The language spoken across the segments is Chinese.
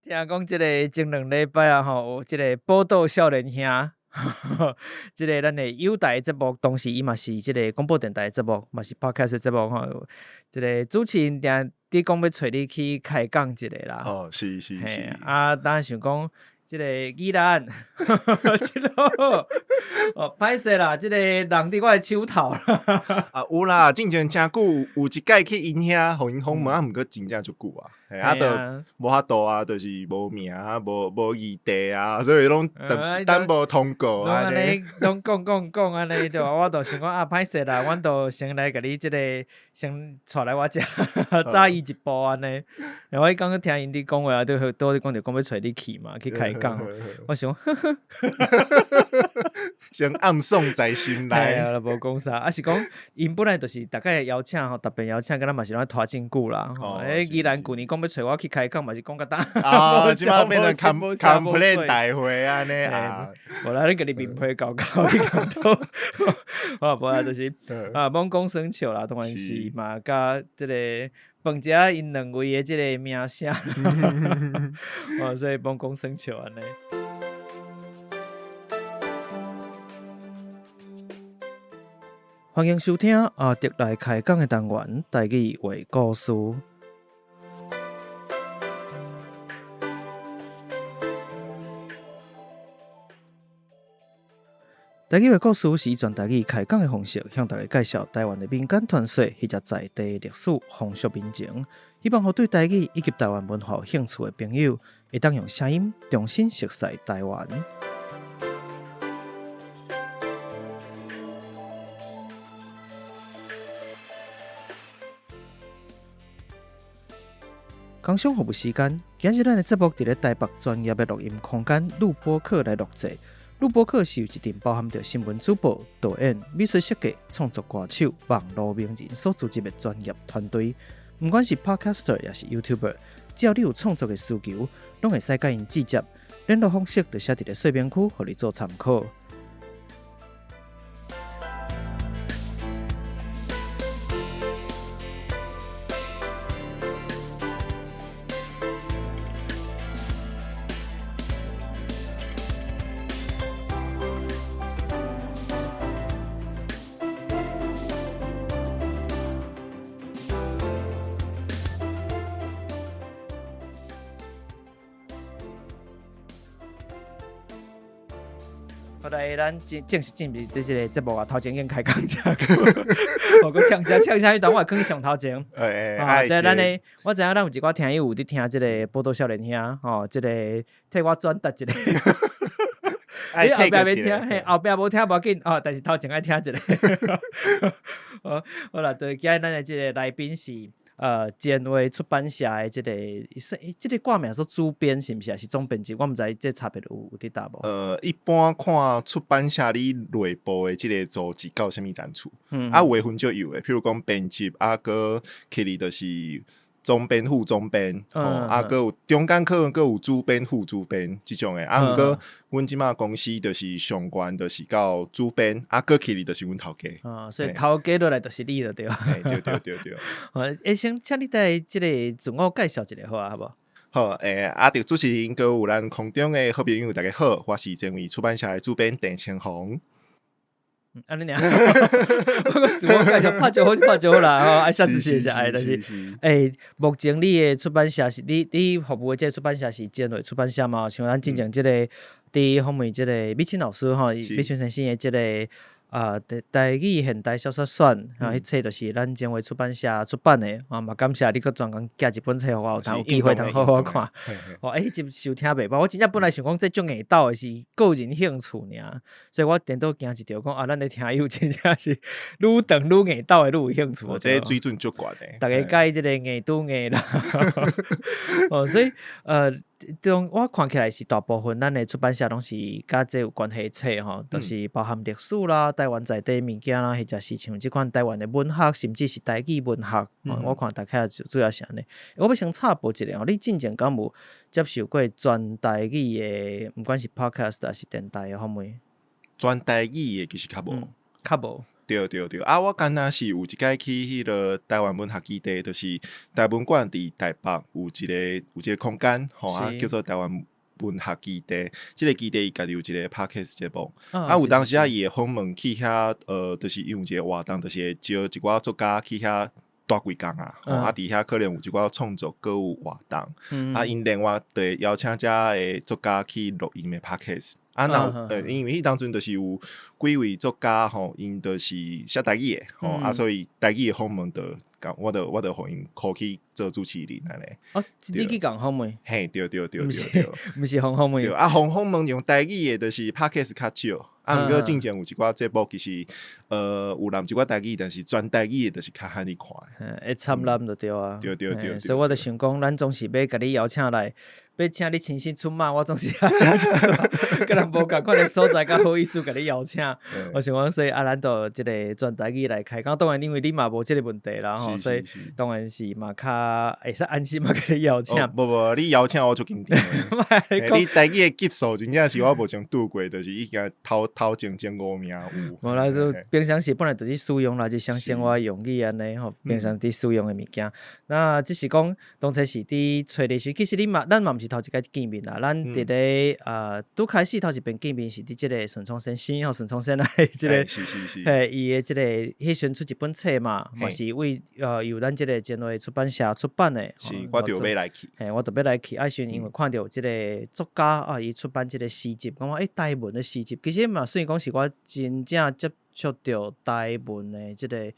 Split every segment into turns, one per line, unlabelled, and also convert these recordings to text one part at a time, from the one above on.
听讲即个前2礼拜啊吼，有即个报道少年兄，即个咱的友台节目，同时伊嘛是即个广播电台的节目，嘛是 podcast 的节目吼。即个主持人定伫讲要找你去开讲一下啦。
哦，是。
啊，当然想讲。即个依然，即个哦，歹势啦！即个人伫我的手头啦。
啊，有啦，之前真久有一届去因遐，互因访问啊，毋过真正足久啊。啊，就无法度啊，就是无名啊，无议题啊，所以拢等无通过
安尼，拢讲安尼对吧？我就想讲啊，歹势啦，阮就先来甲你即个先带来我遮，早伊一步安尼。然后我刚刚听因伫讲话啊，都伫讲要找你去嘛，去开讲。我想，
先暗爽在心内。
无讲啥，啊是讲因本来就是大概邀请吼，特别邀请，敢若嘛是拢拖真久啦。依然旧年讲要找我去开讲，嘛是讲较大。
啊，即摆变成 complain 大会安尼啊。
无啦，你甲你面皮搞你讲到，啊，无啦，就是啊，罔讲生笑啦，当然是嘛，甲即个饭食因2位的即个名声，哦，所以罔讲生笑安尼。欢迎收听阿迪来开讲的单元，台语话故事。台语话故事是全台语开讲的方式，向大家介绍台湾的民间传说或者在地历史、风俗民情，希望互对台语以及台湾文化有兴趣的朋友，会当用声音重新熟悉台湾。工商服务时间，今日咱的节目伫咧台北专业的录音空间录播课来录制。录播课是由一阵包含着新闻主播、导演、美术设计、创作歌手、网络名人所组织的专业团队。不管是 Podcaster 也是 YouTuber， 只要你有创作的需求，拢会使甲因直接联络方式，就写伫咧说明区，互你做参考。后来咱正式进入这个节目啊，头前已经开讲者，我搁呛下迄段，我会放上头前。对，咱呢，我知影咱有一寡听友有伫听即个报道少年兄，吼，即个替我转达一个。你后壁要听，嘿，后壁无听无要紧哦，但是头前爱听一个。好啦，对，今日咱的即个来宾是。建威出版社的这个挂名说主编是毋是？是总编辑？我毋知这差别有伫搭无？
一般看出版社里内部的这个组织到什么层次？啊，有的分就有的，譬如讲编辑，啊，搁起哩就是总编、副总编，啊，搁有中间可能搁有主编、副主编这种的。啊，毋过阮即马公司就是上悬，就是到主编，啊，搁起哩就是阮头家。
所以头家落来就是你了，对吧？
对。
先请你带即个自我介绍一下好啊，好无？
好，阿迪主持人，搁有咱空中的好朋友，大家好，我是前卫出版社的主编郑千宏。
安尼尔，我自我介绍拍就好啦，吼，爱下次谢谢爱，但是，目前你的出版社是你服务的这个出版社是建伟出版社嘛？像咱之前即个伫访问即个美清老师吼，美清先生的即个。台语现代小说选，迄册就是咱前卫出版社出版的，嘛感谢你，佮专工寄一本册互我，有通有机会通好好看。迄集收听袂饱，我真正本来想讲这种硬斗的是个人兴趣尔，所以我颠倒惊一条讲咱的听友真正是愈长愈硬斗的，愈有兴趣。
这水准足悬的，
大家介即个硬拄硬啦。所以我看起来是大部分咱的出版社拢是甲这有关系的册吼，就是包含历史啦、台湾在地物件啦，或者是像即款台湾的文学，甚至是台语文学。我看大概主要是安尼。我要先插播一下，你之前敢有接受过全台语的，不管是 podcast 还是电台的访问？
全台语的其实较无。对对对，我敢若是有一摆去迄个台湾文学基地，就是台文馆伫台北有一个空间，叫做台湾文学基地。即个基地伊家己有一个 podcast 节目，有当时伊会访问去遐，就是用一个活动，就是会招一寡作家去遐大几工啊，伫遐可能有一寡创作，搁有活动，因另外就会邀请遮的作家去录音的 podcast。因为迄当阵就是有几位作家因就是写台语的所以台语的访问我就互因call去做主持人安尼。
你去共访问？
嘿，对，
毋是访问。
对，访问用台语的，就是 podcast 较少。毋过之前有一寡节目，其实有人一寡台语，但是全台语的，就是较罕你看的。
会参咱就对啊。
对，
所以我就想讲，咱总是要甲你邀请来。要请你亲身出马，我总是跟人无共款的所在，甲好意思甲你邀请。我想讲，所以咱就即个全台语来开讲。当然，因为你嘛无即个问题啦，所以当然是嘛较会使安心嘛，甲你邀请。
无，你邀请我就紧张。你台语的级数真正是我无想拄过，就是已经头前5名有。
无啦，就平常时本来就是使用啦，日常生活用语安尼平常伫使用的物件。那只是讲，当初是伫找历史，其实咱嘛毋是头一摆见面啦，咱伫咧拄开始头一遍见面是伫即个孙聪先生孙聪先生即个伊的即个迄选出一本册嘛，嘛是为由咱即个前卫出版社出版的。
是，我就要来去。
我就要来去，时因为看到即个作家伊出版即个诗集，感觉台文的诗集，其实嘛虽然讲是我真正接触到台文的即个。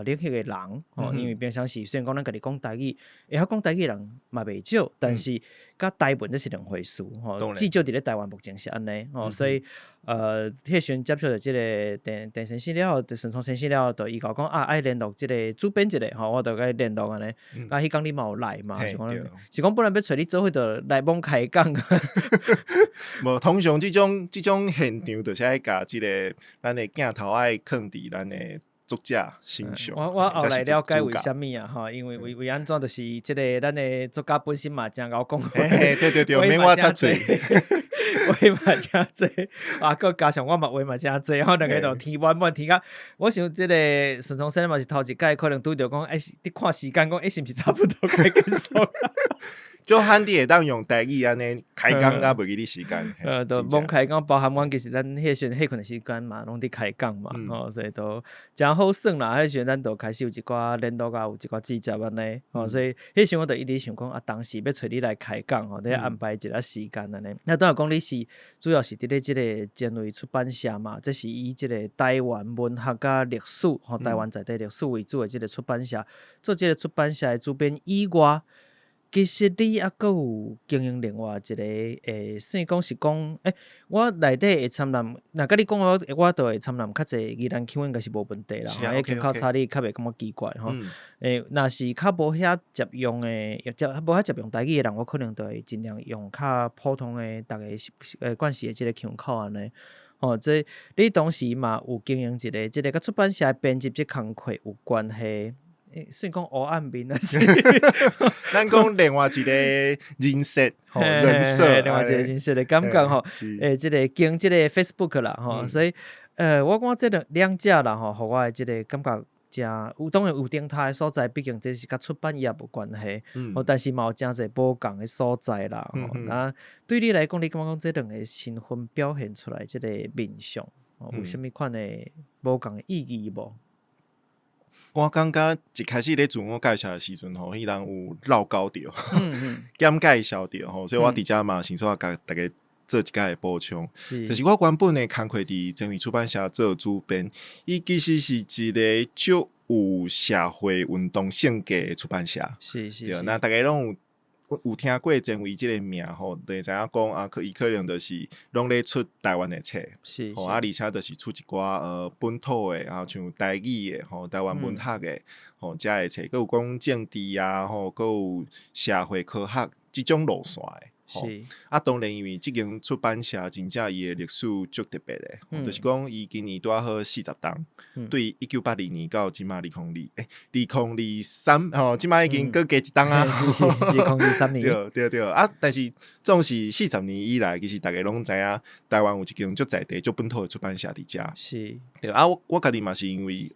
领域的人因为平常时虽然讲咱家己讲台语，会晓讲台语的人嘛袂少，但是甲台文这是两回事至少伫咧台湾目前是安尼所以迄时接触到即个陈先生了，孙聪先生了，就伊甲我讲爱联络即个主编一个我就甲伊联络安尼。迄工你嘛有来嘛？是讲本来要找你做伙，就来帮开讲。
无通常即种现场，就是爱甲即个咱的镜头爱放伫咱的。作者形象，
我后来了解为虾米啊？因为为安怎就是即个咱的作家本身嘛，真够讲。
对，免我插嘴，
话嘛真济，佮加上我嘛话嘛真济，两个就天满天甲。我想即个孙聪先生嘛是头一届，可能拄着讲，你看时间讲，是毋是差不多该结束啦？
就汉地会当用台语安尼开讲甲袂记你时间。
就罔开讲，包含阮其实咱迄时迄段时间嘛，拢伫开讲嘛，所以都真好耍啦。迄时咱就开始有一寡联络有一寡记者安尼，所以迄时我就一直想讲当时要找你来开讲得安排一个时间安尼。那当然讲你是主要是伫咧即个前卫出版社嘛，这是以即个台湾文学甲历史台湾在地历史为主的即个出版社，做即个出版社的主编以外。其实你还佫有经营另外一个算讲是讲我内底会参揽，若甲你讲我就会参揽较济宜兰腔应该是无问题啦。去考察你较袂感觉奇怪若是较无遐接用的，无遐接用台语的人，我可能就会尽量用较普通的逐个惯势的即个腔口安尼。这你当时嘛有经营一个即个甲出版社编辑即工课有关系。虽然讲黑暗面啊，
咱讲另外一个人设，
另外一个人设的感觉即个经即个 Facebook 啦所以我感觉这两者啦互我的即个感觉真有，当然有顶台的所在，毕竟这是甲出版业无关系但是嘛有真侪无共的所在啦那对你来讲，你感觉讲这两个身份表现出来即个面相有啥物款的无共的意义无？
我感觉一开始咧自我介绍的时阵迄人有绕高着减介绍着所以我伫遮嘛想说甲大家做一下的补充。就是我原本的工课伫前卫出版社做主编，伊其实是一个足有社会运动性格的出版社。
是
那大家拢有听过前卫即个名就会知影讲伊可能就是拢咧出台湾的册，而且就是出一寡本土的，像台语的台湾文学的遮的册，佮有讲政治佫有社会科学即种路线的。
是
当然因为即间出版社真正伊诶历史足特别诶，就是讲伊今年拄啊好40档，对1982年到即马2023即马已经搁加一档啊，
是2023年，
对但是总是40年以来，其实大家拢知影台湾有一间足在地足本土诶出版社伫遮，
是
对我家己嘛是因为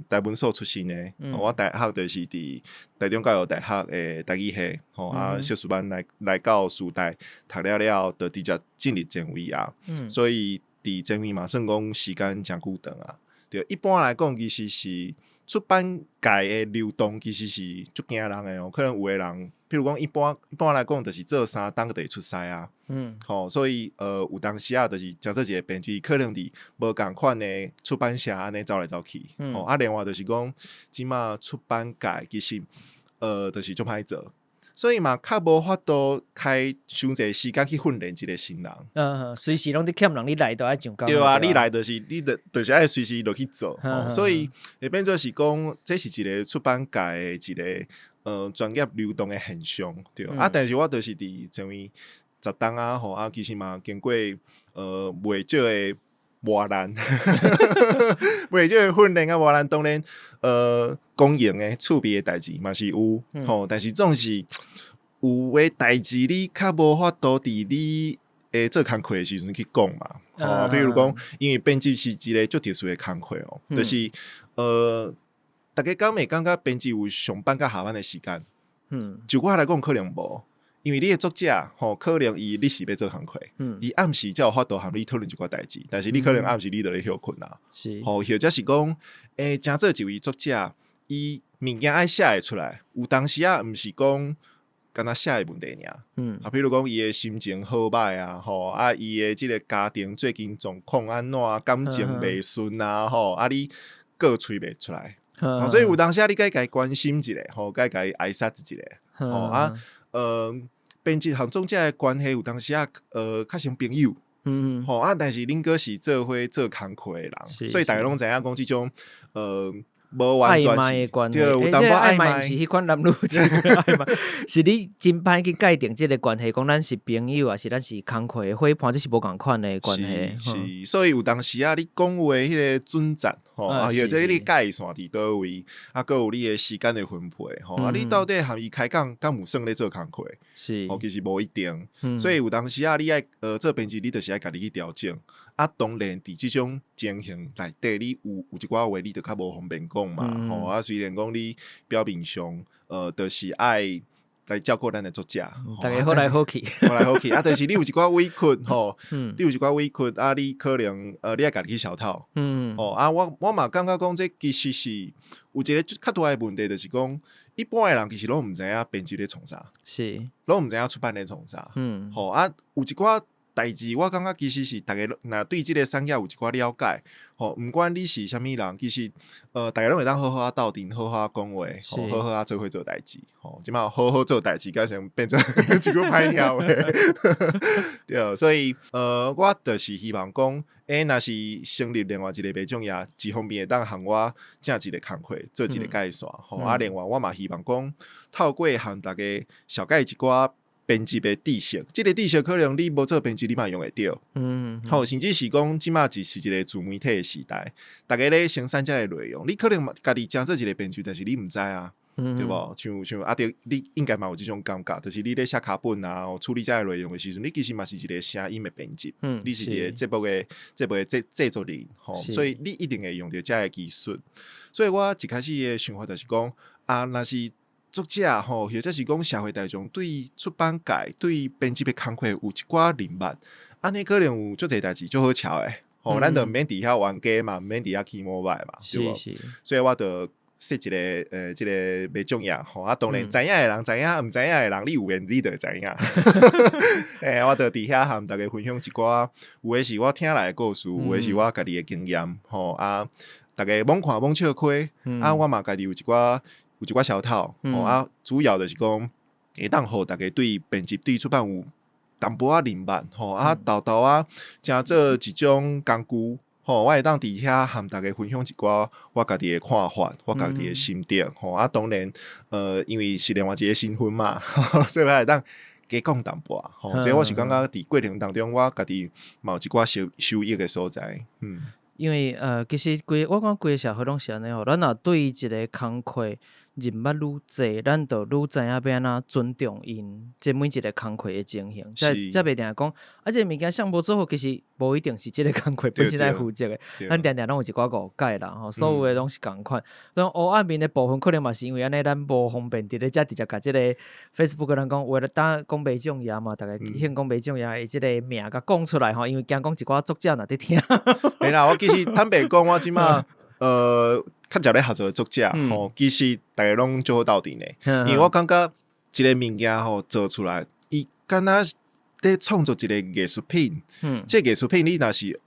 台文所出身诶，我大学就是伫台中教育大学诶台语系，小师班来到师大读了，就直接进入前卫啊，所以伫前卫嘛算讲时间诚久长啊。对，一般来讲，其实是出版界诶流动，其实是足惊人诶哦。可能有诶人，譬如讲一般来讲，就是做3档就会出师啊。所以有当时啊，就是诚做一个编剧，可能伫无共款诶出版社安尼走来走去。另外就是讲，即马出版界其实就是足歹做。所以嘛，较无法度开伤济时间去训练一个新人。
随时拢伫欠人，你来都爱上岗。
对啊，你来就是爱随时落去做。所以会变做是讲，这是一个出版界的一个专业流动的现象。对但是我就是伫前面10档啊，其实嘛经过袂少的磨难，袂少的训练啊磨难，当然公营的趣味的代志嘛是有，但是总是有的代志你较无法度伫你做工课的时阵去讲嘛。比如讲，因为编辑是一个足特殊的工课哦，就是大家敢会感觉编辑有上班甲下班的时间？就我来讲可能无。因为你的作者可能伊日时要做工课，伊暗时才有法度和你讨论一寡代志，但是你可能暗时你就咧休困啦。或者是讲，诚做一位作者，伊物件爱写会出来，有当时啊，毋是讲敢若写的问题尔。比如讲伊的心情好歹啊，伊的即个家庭最近状况安怎，感情袂顺啊，你过喙袂出来，所以有当时啊，你该关心一下，该挨杀一下，编辑和作者的关系有当时啊，较像朋友，但是恁哥是做伙做工课的人，所以大家拢知影讲即种无完全是，
对，有淡薄暧昧，是迄款男女之间暧昧，是你真歹去界定即个关系，讲咱是朋友啊，是咱是工课的伙伴，这是无共款的关系。
是，所以有当时啊，你讲话迄个准则，或者你界线伫倒位，还有你的时间的分配，你到底和伊开讲，敢有算咧做工课？
是，
其实无一定。所以有当时啊，你爱做编辑，你就是爱家己去调整。当然伫即种情形内底，你有一寡话，你就较无方便讲嘛。虽然讲你表面上就是爱来照顾咱的作者，
大家好来好去，
但是你有一寡委屈你有一寡委屈你可能你爱家己去消套。我嘛感觉讲这其实是有一个较大的问题，就是讲一般的人其实拢毋知影编辑咧创啥，
是
拢毋知影出版咧创啥。有一寡代志，我感觉其实是大家若对即个产业有一寡了解，毋管你是啥物人，其实大家拢会当好好斗阵，好好讲话，好好做伙做代志。即马好好做代志，改成变成一句歹听话。对，所以我就是希望讲，若是成立另外一个卖种业，一方面会当向我正一个工课，做一个介绍。另外我嘛希望讲，透过向大家小解一寡编辑的知识，即个知识可能你无做编辑，你嘛用会着。甚至是讲即马就是一个自媒体的时代，大家咧生产这个内容，你可能家己真做一个编剧，但是你毋知啊，对无？像阿迪，你应该嘛有即种感觉，就是你咧写卡本啊，处理这个内容的时阵，你其实嘛是一个声音的编辑，你是一个节目的制作人，所以你一定会用到这个技术。所以我一开始的想法就是讲若是作者或者是讲社会大众对出版界、对编辑的工课有一寡认捌，安尼可能有足侪代志足好巧诶。咱就毋免伫遐冤家嘛，毋免伫遐起毛歹嘛，对无？所以我就设一个即个卖种业当然知影诶人知影，毋知影诶人你有缘你就会知影。我就伫遐和大家分享一寡，有诶是我听来诶故事，有诶是我家己诶经验，大家罔看罔笑亏，我嘛家己有一寡小套，主要就是讲会当互大家对编辑对出版有淡薄仔认捌，豆豆诚做一种工具，我会当伫遐和大家分享一寡我家己的看法，我家己的心得，当然因为是另外一个身份嘛，所以我会当加讲淡薄吼，这我是感觉伫过程当中，我家己嘛有一寡收益的所在，
因为其实我感觉规个社会拢是安尼吼，咱若对一个工课人物愈济，咱就愈知影要安怎尊重因，即每一个工课的情形。才袂定讲，即个物件项无做好，其实无一定是即个工课本身来负责的。咱定定拢有一寡误解啦，吼，所有的拢是共款。当黑暗面的部分，可能嘛是因为安尼，咱无方便伫咧遮直接甲即个 Facebook 人讲，为了当讲袂重要嘛，大家先讲袂重要的即个名甲讲出来吼，因为惊讲一寡作者若伫听。
没啦，我其实坦白讲，我即马较常咧合作的作者吼，其实大家拢做好斗阵的，因为我感觉一个物件吼做出来，伊敢若咧创作一个艺术品，这艺术品你若是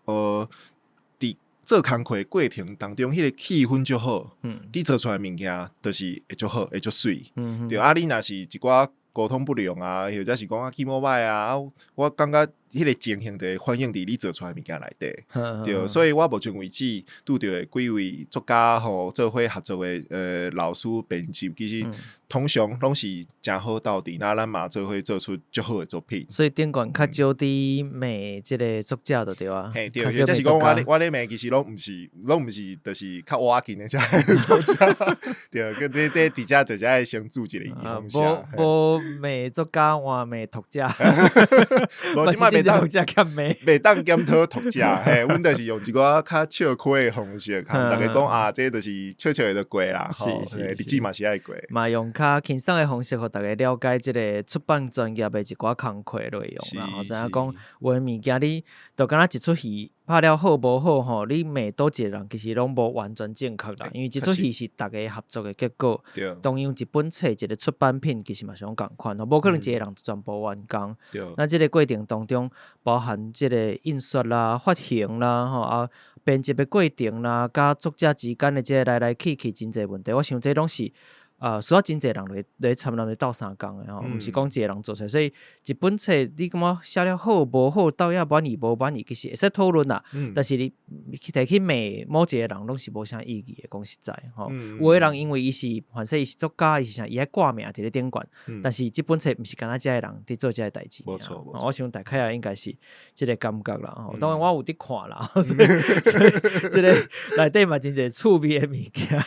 伫做工课的过程当中，迄个气氛就好，你做出来物件就是会就好，会就水，对啊，你若是一寡沟通不良啊，或者是讲记忆歹啊，我感觉迄个情形就会反映伫你做出来物件内底，对，所以我目前为止拄着几位作家吼做伙合作的老师编辑，其实通常拢是真好斗阵，那咱嘛做伙做出足好的作品。
所以顶悬较少伫骂即个作者就对啊，
嘿，对，或者是讲我咧骂其实拢毋是，就是较挖紧的遮作者，对，跟这伫遮就才会先注一个意方向。
无骂作家，换骂读者，
无即摆袂当检讨读者，嘿，阮就是用一寡较笑诼的方式，大家讲啊，这就是笑笑的过啦，吼，日子嘛是爱过，
嘛用较轻松的方式，互大家了解即个出版专业的一寡工课内容啦。知影讲有诶物件，你就敢若一出戏拍了好无好吼，你骂倒一个人，其实拢无完全正确啦。因为一出戏是大家合作的结果，同样一本册一个出版品，其实嘛是拢共款，无可能一个人全部完工。那即个过程当中，包含即个印刷啦、发行啦、吼啊编辑的过程啦，甲作者之间的即个来来去去真侪问题，我想这拢是需要真侪人来参与来斗相共的吼，毋是讲一个人做出来。所以一本册你感觉写了好无好，到底满意无满意，其实会使讨论啦。但是你提去骂某一个人，拢是无啥意义的。讲实在吼，有的人因为伊是反正伊是作家，伊是啥伊爱挂名伫咧顶悬，但是即本册毋是干那遮个人伫做遮个代志。
无错，
我想大概也应该是即个感觉啦。当然我有伫看啦，所以即个内底嘛真侪趣味的物件。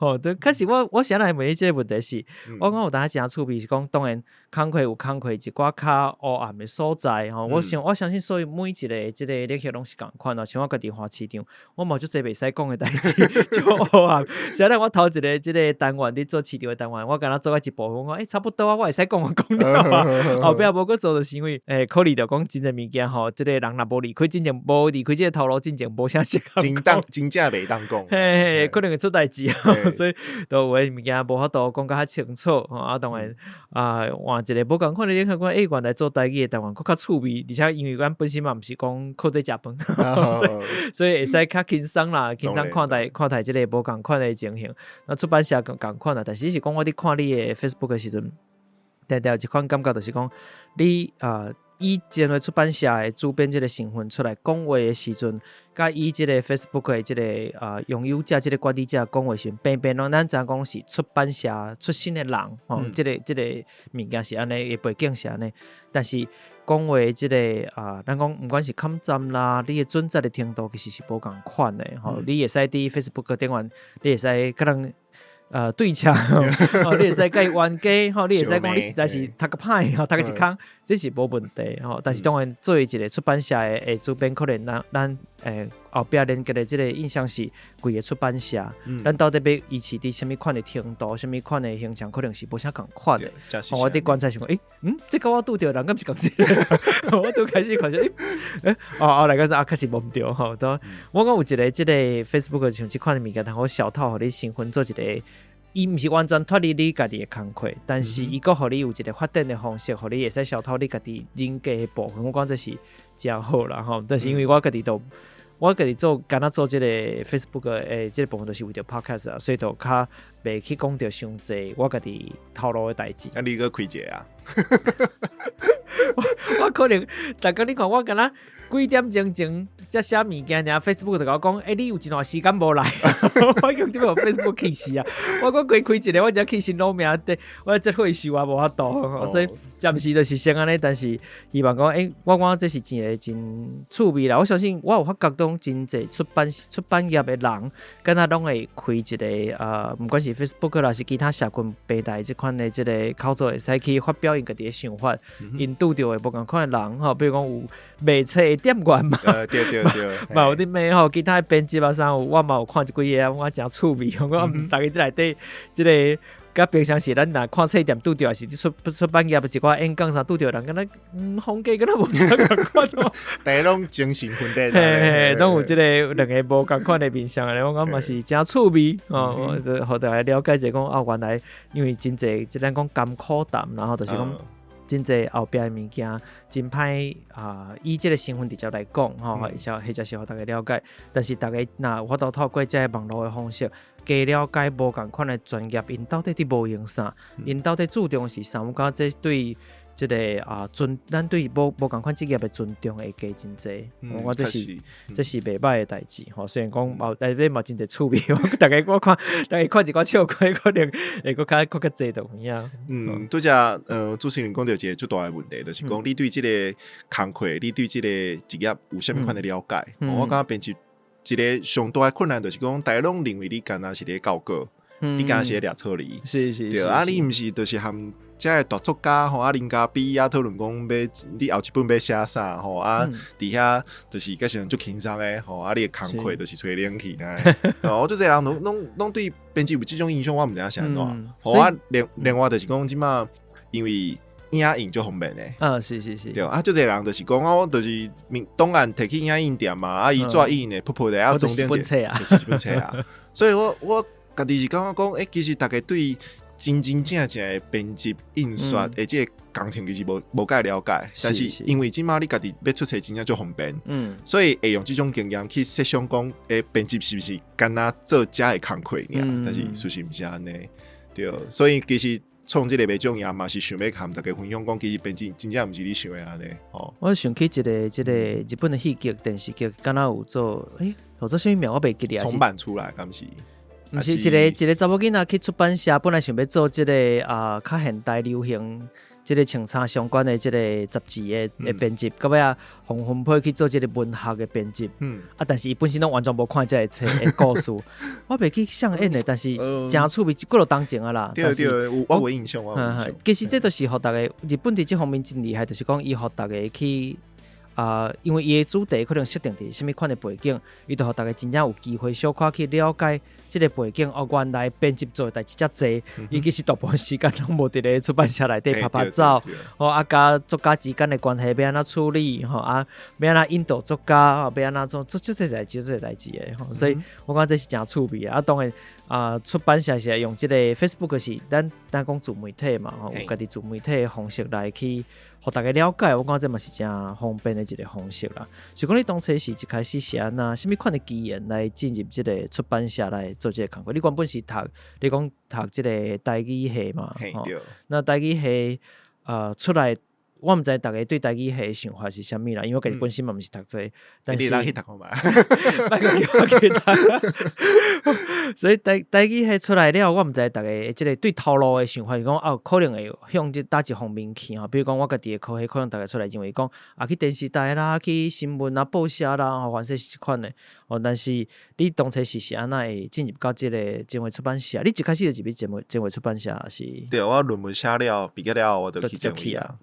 吼，对，可是我想来问你这个问题是，我讲有当真趣味是讲，当然工课有工课一寡较黑暗的所在吼。我相信所以每一个即个领域拢是共款咯。像我家己花市场，我嘛就侪袂使讲的代志，就黑暗。现在我头一个即个单元伫做市场的单元，我敢若做啊一部分，我讲差不多啊，我会使讲了啊。后壁无搁做，就是因为考虑到讲真侪物件吼，即个人若无离开，真正无离开即个头路，真正无啥适合。
真正袂当讲，
嘿，可能会出代志啊。所以都有诶物件无法度讲较清楚啊。当然换一个无共款的领域，讲原来做台语的台湾，佫较趣味，而且因为咱本身嘛毋是讲靠这食饭，所以会使较轻松啦，轻松看待即个无共款的情形。那出版社共款啦，但是是讲我伫看你的 Facebook 的时阵，定定有一款感觉，就是讲你以前的出版社的主编即个身份出来讲话的时阵，甲以即个 Facebook 的即个拥有者、即个管理者讲话时，偏偏咯，咱知影讲是出版社出身的人吼，即个物件是安尼，背景是安尼，但是讲话即个咱讲毋管是抗战啦，你的准则的程度其实是无共款的吼，你会使伫 Facebook 顶面，你会使可能。对呛，你会使甲伊冤家，你会使讲你实在是读个歹，读个一空，这是无问题吼。但是当然，作为一个出版社的主编，可能咱后壁连接的这个印象是规个出版社，咱到底要维持伫什么款的程度、什么款的形象，可能是无啥共款的。我伫观察想讲，这甲我拄着人敢是共一个，我都开始看说，来个是确实无毋对吼。我讲有一个这个 Facebook 像这款的物件，通好小套，互你身份做一个。伊毋是完全脱离你家己的工课，但是伊佫互你有一个发展的方式，互你会使消透你家己人格的部分。我讲这是真好啦吼。但是因为我家己做，敢若做这个 Facebook 的这个部分，都是为着 Podcast 啊，所以就较袂去讲着伤济我家己透露的代志。
你佫开一个啊？
我可能，大家你看我敢若几点钟前才写物件，然后 Facebook 就甲我讲，你有一段时间无来，我用这个 Facebook 气死啊！我讲开一个，我只去新老名的，我这退休啊无法度，所以暂时就是先安尼，但是希望讲，我这是真趣味啦。我相信我有发觉到真济出版业的人，敢若拢会开一个不管是 Facebook 啦，是其他社群平台这款的这个口座，会使去发表因家己的想法，因拄着的无共款的人吼，比如讲有卖册的店员嘛，
对，
嘛有啲咩吼，其他的编辑啊啥，我嘛有看一几个，我真趣味，我大家内底这个。甲平常时咱若看册店拄着，是出版业的一寡演讲啥拄着人，敢若风格敢若无啥共款哦。
大家拢精神分裂，嘿，
拢有即个两个无共款的面相咧，我感觉是真趣味哦。就互大家了解者讲原来因为真济即咱讲甘苦淡，然后就是讲。真济后壁的物件真歹以这个身份直接来讲吼，或者是互大家了解。但是大家若有法度透过这个网络的方式，加了解无共款的专业，因到底伫无用啥，因到底注重是啥？我感觉这对这个咱对无共款职业的尊重会加真济。我讲这是袂歹的代志吼。虽然讲内底嘛真济趣味，大家我看大家看一寡笑话，可能会搁较济就有影。
拄只主持人讲到一个最大的问题，就是讲你对这个工课，你对这个职业有啥物款的了解？我感觉编辑一个上大的困难，就是讲大家拢认为你干那是咧校稿，你干那是咧掠错字，
是
对啊，你毋是就是含。即个大作家吼林家比讨论讲你后一本要写啥吼伫遐就是假使足轻松诶吼你诶工课就是吹冷气我做这人拢对编辑有即种印象，我毋知影是安怎。另外就是讲即马因为影印足方便诶，
是
对就这人就是讲我就是档案摕去影印店嘛伊纸印诶噗诶
重点就是
一本册啊，所以我家己是感觉讲其实大家对真正的编辑印刷的这个工程其实无介了解，但是因为即马你家己要出册真正足方便，所以会用这种经验去设想讲，编辑是不是干那做遮的工课但是事实毋是安尼，对，所以其实创这个袂种也嘛是想要和大家分享讲，其实编辑真正毋是你想的安尼。
我想起一个日本的戏剧电视剧，敢若有做做啥物名我袂记得，
重版出来，敢是？
毋是一个查某囡仔去出版社，本来想要做这个较现代流行这个穿插相关的这个杂志的编辑，到尾互分配去做这个文学的编辑。但是伊本身拢完全无看这个册的故事，我袂去上演的，但是真趣味，几落当前啊啦。
对，我有印象，
其实这都是互大家日本伫这方面真厉害，就是讲伊互大家去。因为伊的主题可能设定伫什么款的背景，伊就互大家真正有机会小可去了解这个背景。原来编辑做的代志遮济，伊其实大部分时间拢无伫咧出版社内底拍照，甲作家之间的关系要安怎处理，要安怎引导作家，要安怎做这代志的，所以我感觉这是真趣味啊。当然出版社是用这个 Facebook 是咱讲自媒体嘛，有家己自媒体的方式来去。互大家了解，我感觉这嘛是真方便的一个方式啦。就讲你当初是一开始是安那，什么款的机缘来进入这个出版社来做这个工作？你原本是你讲读这个台语系嘛？那台语系出来，我毋知大家对台语系的想法是啥物啦，因为我家己本身嘛毋是读这，但是
你去读好嘛？
那个叫我去读，所以台语系出来了，我毋知大家即个对头路的想法是讲可能会向倒一方面去比如讲我家己的科系，可能大家出来认为讲去电视台啦，去新闻啊、报社啦，凡是这款的但是你当初是安那会进入到这个前卫出版社？你一开始就入去前卫出版社是？
对，我论文写了，毕业了，我就去前卫啊。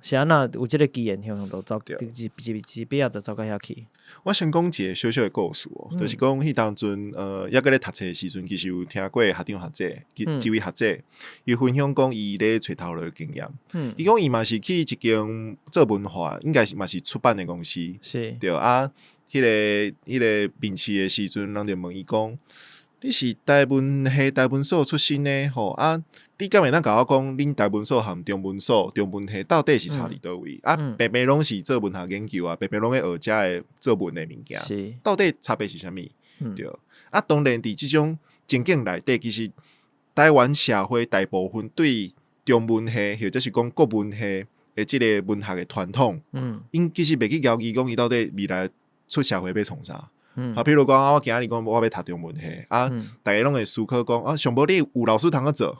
是安那有这个机缘，向都走，是毕业就走到遐去。
我先讲一个小小的故事就是讲迄当阵还搁咧读册的时阵，其实有听过学长学姐，一位学姐，伊分享讲伊咧找头路的经验。伊讲伊嘛是去一间做文化，应该是嘛是出版的公司，
是
对啊。迄个面试的时阵，人就问伊讲：你是台文系台文所出身的你敢会当甲我讲，恁台文所含中文所、中文系到底是差伫倒位？白白拢是做文学研究白白拢咧学遮的做文的物件，到底差别是啥物？对当然伫即种情景内底，其实台湾社会大部分对中文系或者是讲国文系即个文学的传统，因其实袂去要求讲伊到底未来出社会要创啥。譬如讲我今日讲我要读中文系大家拢会思考讲上无你有老师通去做，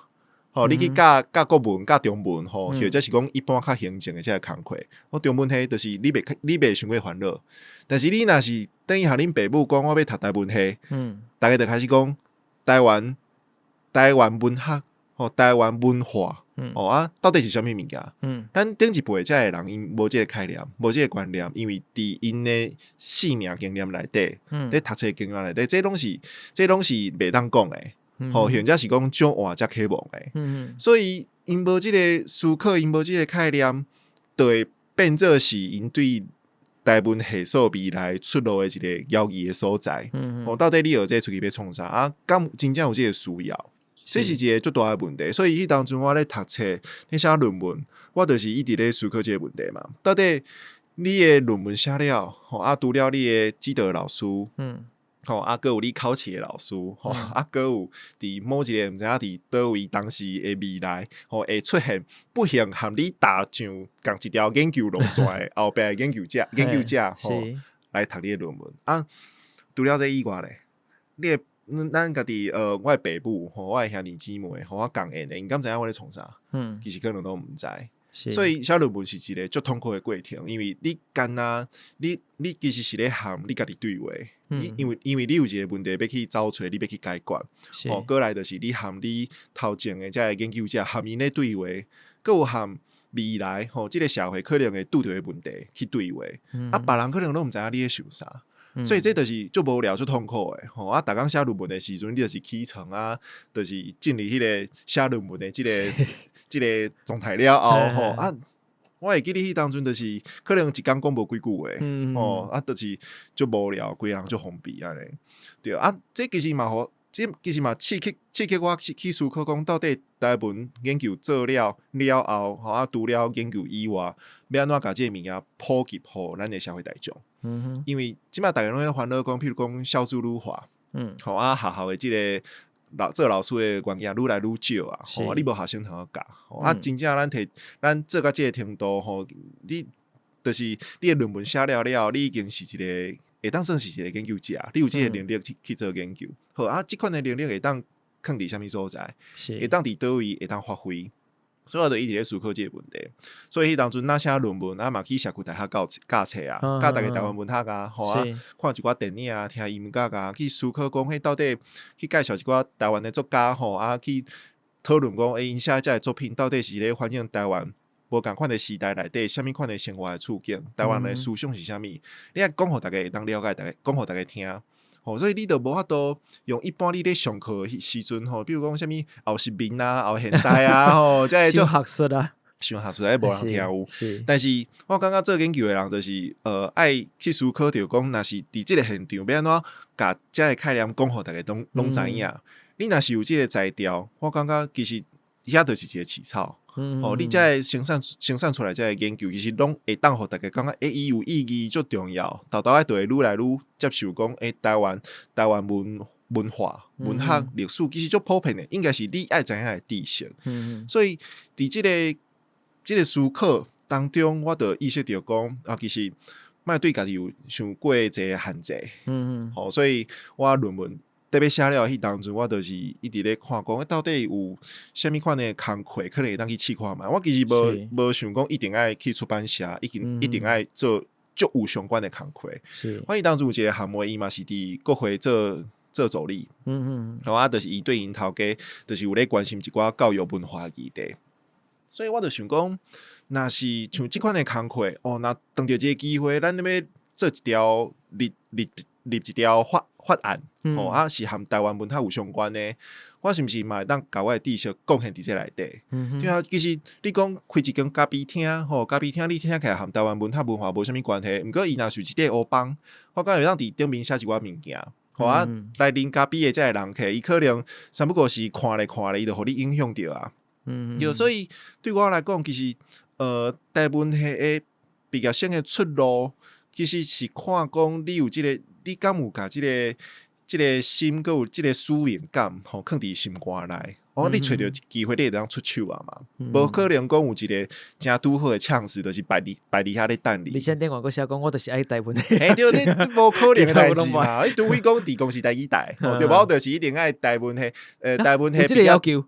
你去教国文、教中文或者是讲一般较行政的这个工课。中文系就是你袂伤过烦恼，但是你若是等于下恁爸母讲我要读台文系，大家就开始讲台湾文学台湾文化。到底是啥物物件？咱顶一辈这个人因无这个概念，无这个观念，因为伫因的生命经验内底，伫读册经验内底，这拢是袂当讲的。或者是讲掌握才渴望的。所以因无这个思考，因无这个概念，就会变做是因对台文系所未来出路的一个要义的所在。到底你学这出去要创啥敢真正有这个需要？这是一个最大的问题，所以迄当阵我咧读册、咧写论文，我就是一直咧思考这个问题嘛。到底你的论文写了，除了你的指导老师，还有你考试的老师，还有伫某一个毋知影伫倒位当时的未来，会出现不幸和你搭上共一条研究路线的后壁的研究者来读你的论文除了这以外咧，你咱家己我的爸母我的兄弟姊妹和我共演的，因敢知影我咧创啥？其实可能都毋知。所以写论文是一个足痛苦的过程，因为你干你其实是咧和你家己对话，因为你有一个问题要去找出，你要去解决。过来就是你和你头前的这个研究者和因咧对话，搁有和未来这个社会可能会拄到的问题去对话。别人可能都毋知影你咧想啥。所以这就是足无聊、足痛苦的。逐工写论文的时阵，你就是起床就是进入迄个写论文的这个状态了后，我会记得迄当阵就是可能一工讲无几句话，就是足无聊，规人足封闭安尼。对这其实嘛刺激我去思考讲，到底台文研究做了后，除了研究以外，要安怎甲这个物件普及互咱的社会大众？因为即摆大家拢在烦恼讲，譬如讲少子女化，学校的即个做老师的原件愈来愈少你无学生通好教，真正咱做到即个程度你就是你的论文写了，你已经是一个会当算是一个研究者，你有即个能力去做研究。好即款的能力会当放伫啥物所在？会当伫倒位会当发挥？所以我就一直咧思考这个问题。所以迄当阵咱写论文嘛去社区大学教册教大家台湾文学看一寡电影听音乐去思考讲迄到底去介绍一寡台湾的作家去讨论讲因写这个作品到底是咧反映台湾无共款的时代内底，啥物款的生活的处境，台湾的思想是啥物？你爱讲互大家会当了解，讲互大家听。所以你就无法度用一般你咧上课时阵比如讲啥物后实民后现代这
就学术
想学术无人听有。但是我感觉做研究的人就是爱去思考着讲，若是伫即个现场要安怎甲这个概念讲互大家拢知影。你若是有即个才调，我感觉其实遐就是一个起草。你才生产出来这个研究，其实拢会当互大家感觉伊有意义足重要，豆就会愈来愈接受讲台湾文化、文学、历史其实足普遍的，应该是你爱知影的知识。所以伫即个思考当中，我就意识到讲其实莫对家己有伤过侪限制。所以我论文特别写了迄当阵，我就是一直咧看讲，到底有啥物款的工课可能会当去试看嘛？我其实无想讲一定爱去出版社，一定爱做足有相关的工课。我迄当阵有一个项目，伊嘛是伫国会做助理。就是伊对因头家，就是有咧关心一寡教育文化议题。所以我就想讲，若是像即款的工课，若当着即个机会，咱要做一条立一条法案，是和台湾文学有相关的，我是毋是嘛会当甲我的知识贡献伫这内底？对其实你讲开一间咖啡厅，咖啡厅你听起来和台湾文学文化无啥物关系，毋过伊若是一个黑帮，我感觉会当伫顶面写一寡物件，来啉咖啡的这个人客，伊可能三不过是看咧，伊就互你影响到所以对我来讲，其实台文系的毕业生的出路，其实是看讲你有你敢有甲即个心，佮有即个使命感，放伫心肝内。你找到机会，你会当出手啊嘛，无可能讲有一个真拄好的呛死，就是摆伫遐咧等你。
你先电话搁写讲，我就是爱台湾的。
对，你无可能的代志嘛，你除非讲伫公司台语台，对无就是一定爱台湾的，台湾的。
有这个要求。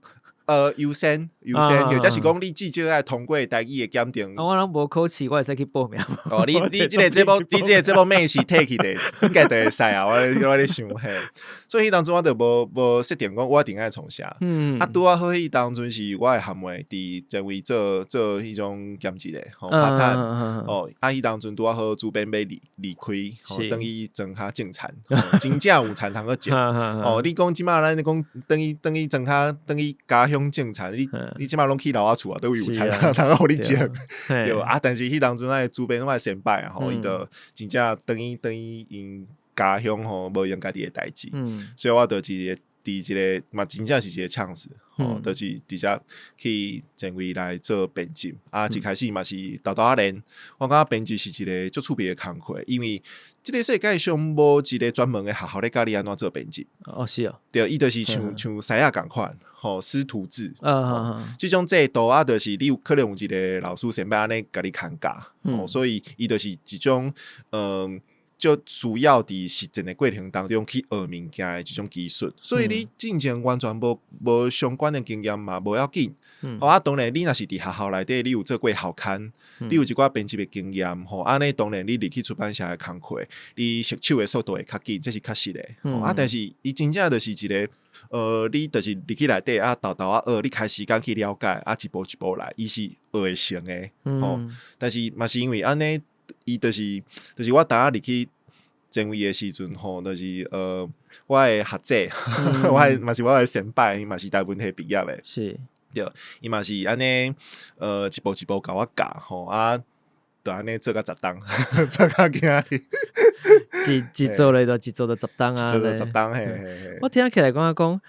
优先，或者是讲你至少爱通过台语的检定。
我人无考试，我会使去报名。
你这个节目面是 take 的，应该就会使啊。我咧想嘿，所以迄当中我就无设定讲我一定爱从写。拄啊好迄当中是我的含位伫前位做迄种兼职的part time。迄当中拄啊好主编要离开，等于装较正餐，真正有餐通去食。你讲即马咱讲等于装较等于家乡。正常，你即马拢去老阿厝啊，都有餐通互你食，对啊。但是迄当中那主编我先拜啊，伊就真正等于因家乡无用家己的代志，所以我就是伫一个嘛，真正是一个呛死，就是直接去前位来做编辑啊。一开始嘛是豆豆练，我感觉编辑是一个足趣味的工课，因为这个世界上无一个专门的学校咧教你安怎做编辑。
是哦，
对，伊就是像西亚共款。师徒制，这种制度啊，就是你有可能有一个老师先要安尼甲你看教，所以伊就是一种就需要伫实践的过程当中去学物件的这种技术，所以你进前完全无相关的经验嘛，无要紧。当然你若是伫学校内底，你有做过校刊，你有一寡编辑的经验，安尼当然你入去出版社的工课，你熟手的速度会较紧，这是确实的。但是伊真正就是一个。你就是入去内底啊，豆学，你开时间去了解啊，一步一步来，伊是学会成的。但是嘛是因为安尼，伊就是我当下入去前位的时阵就是我的学者，嘛是我的先辈，嘛是台湾系毕业的，
是，
对，伊嘛是安尼一步一步甲我教啊。就安尼做到10档，做到今日，
一做咧就一做到10档啊！
做到10档，嘿。
我听起来讲，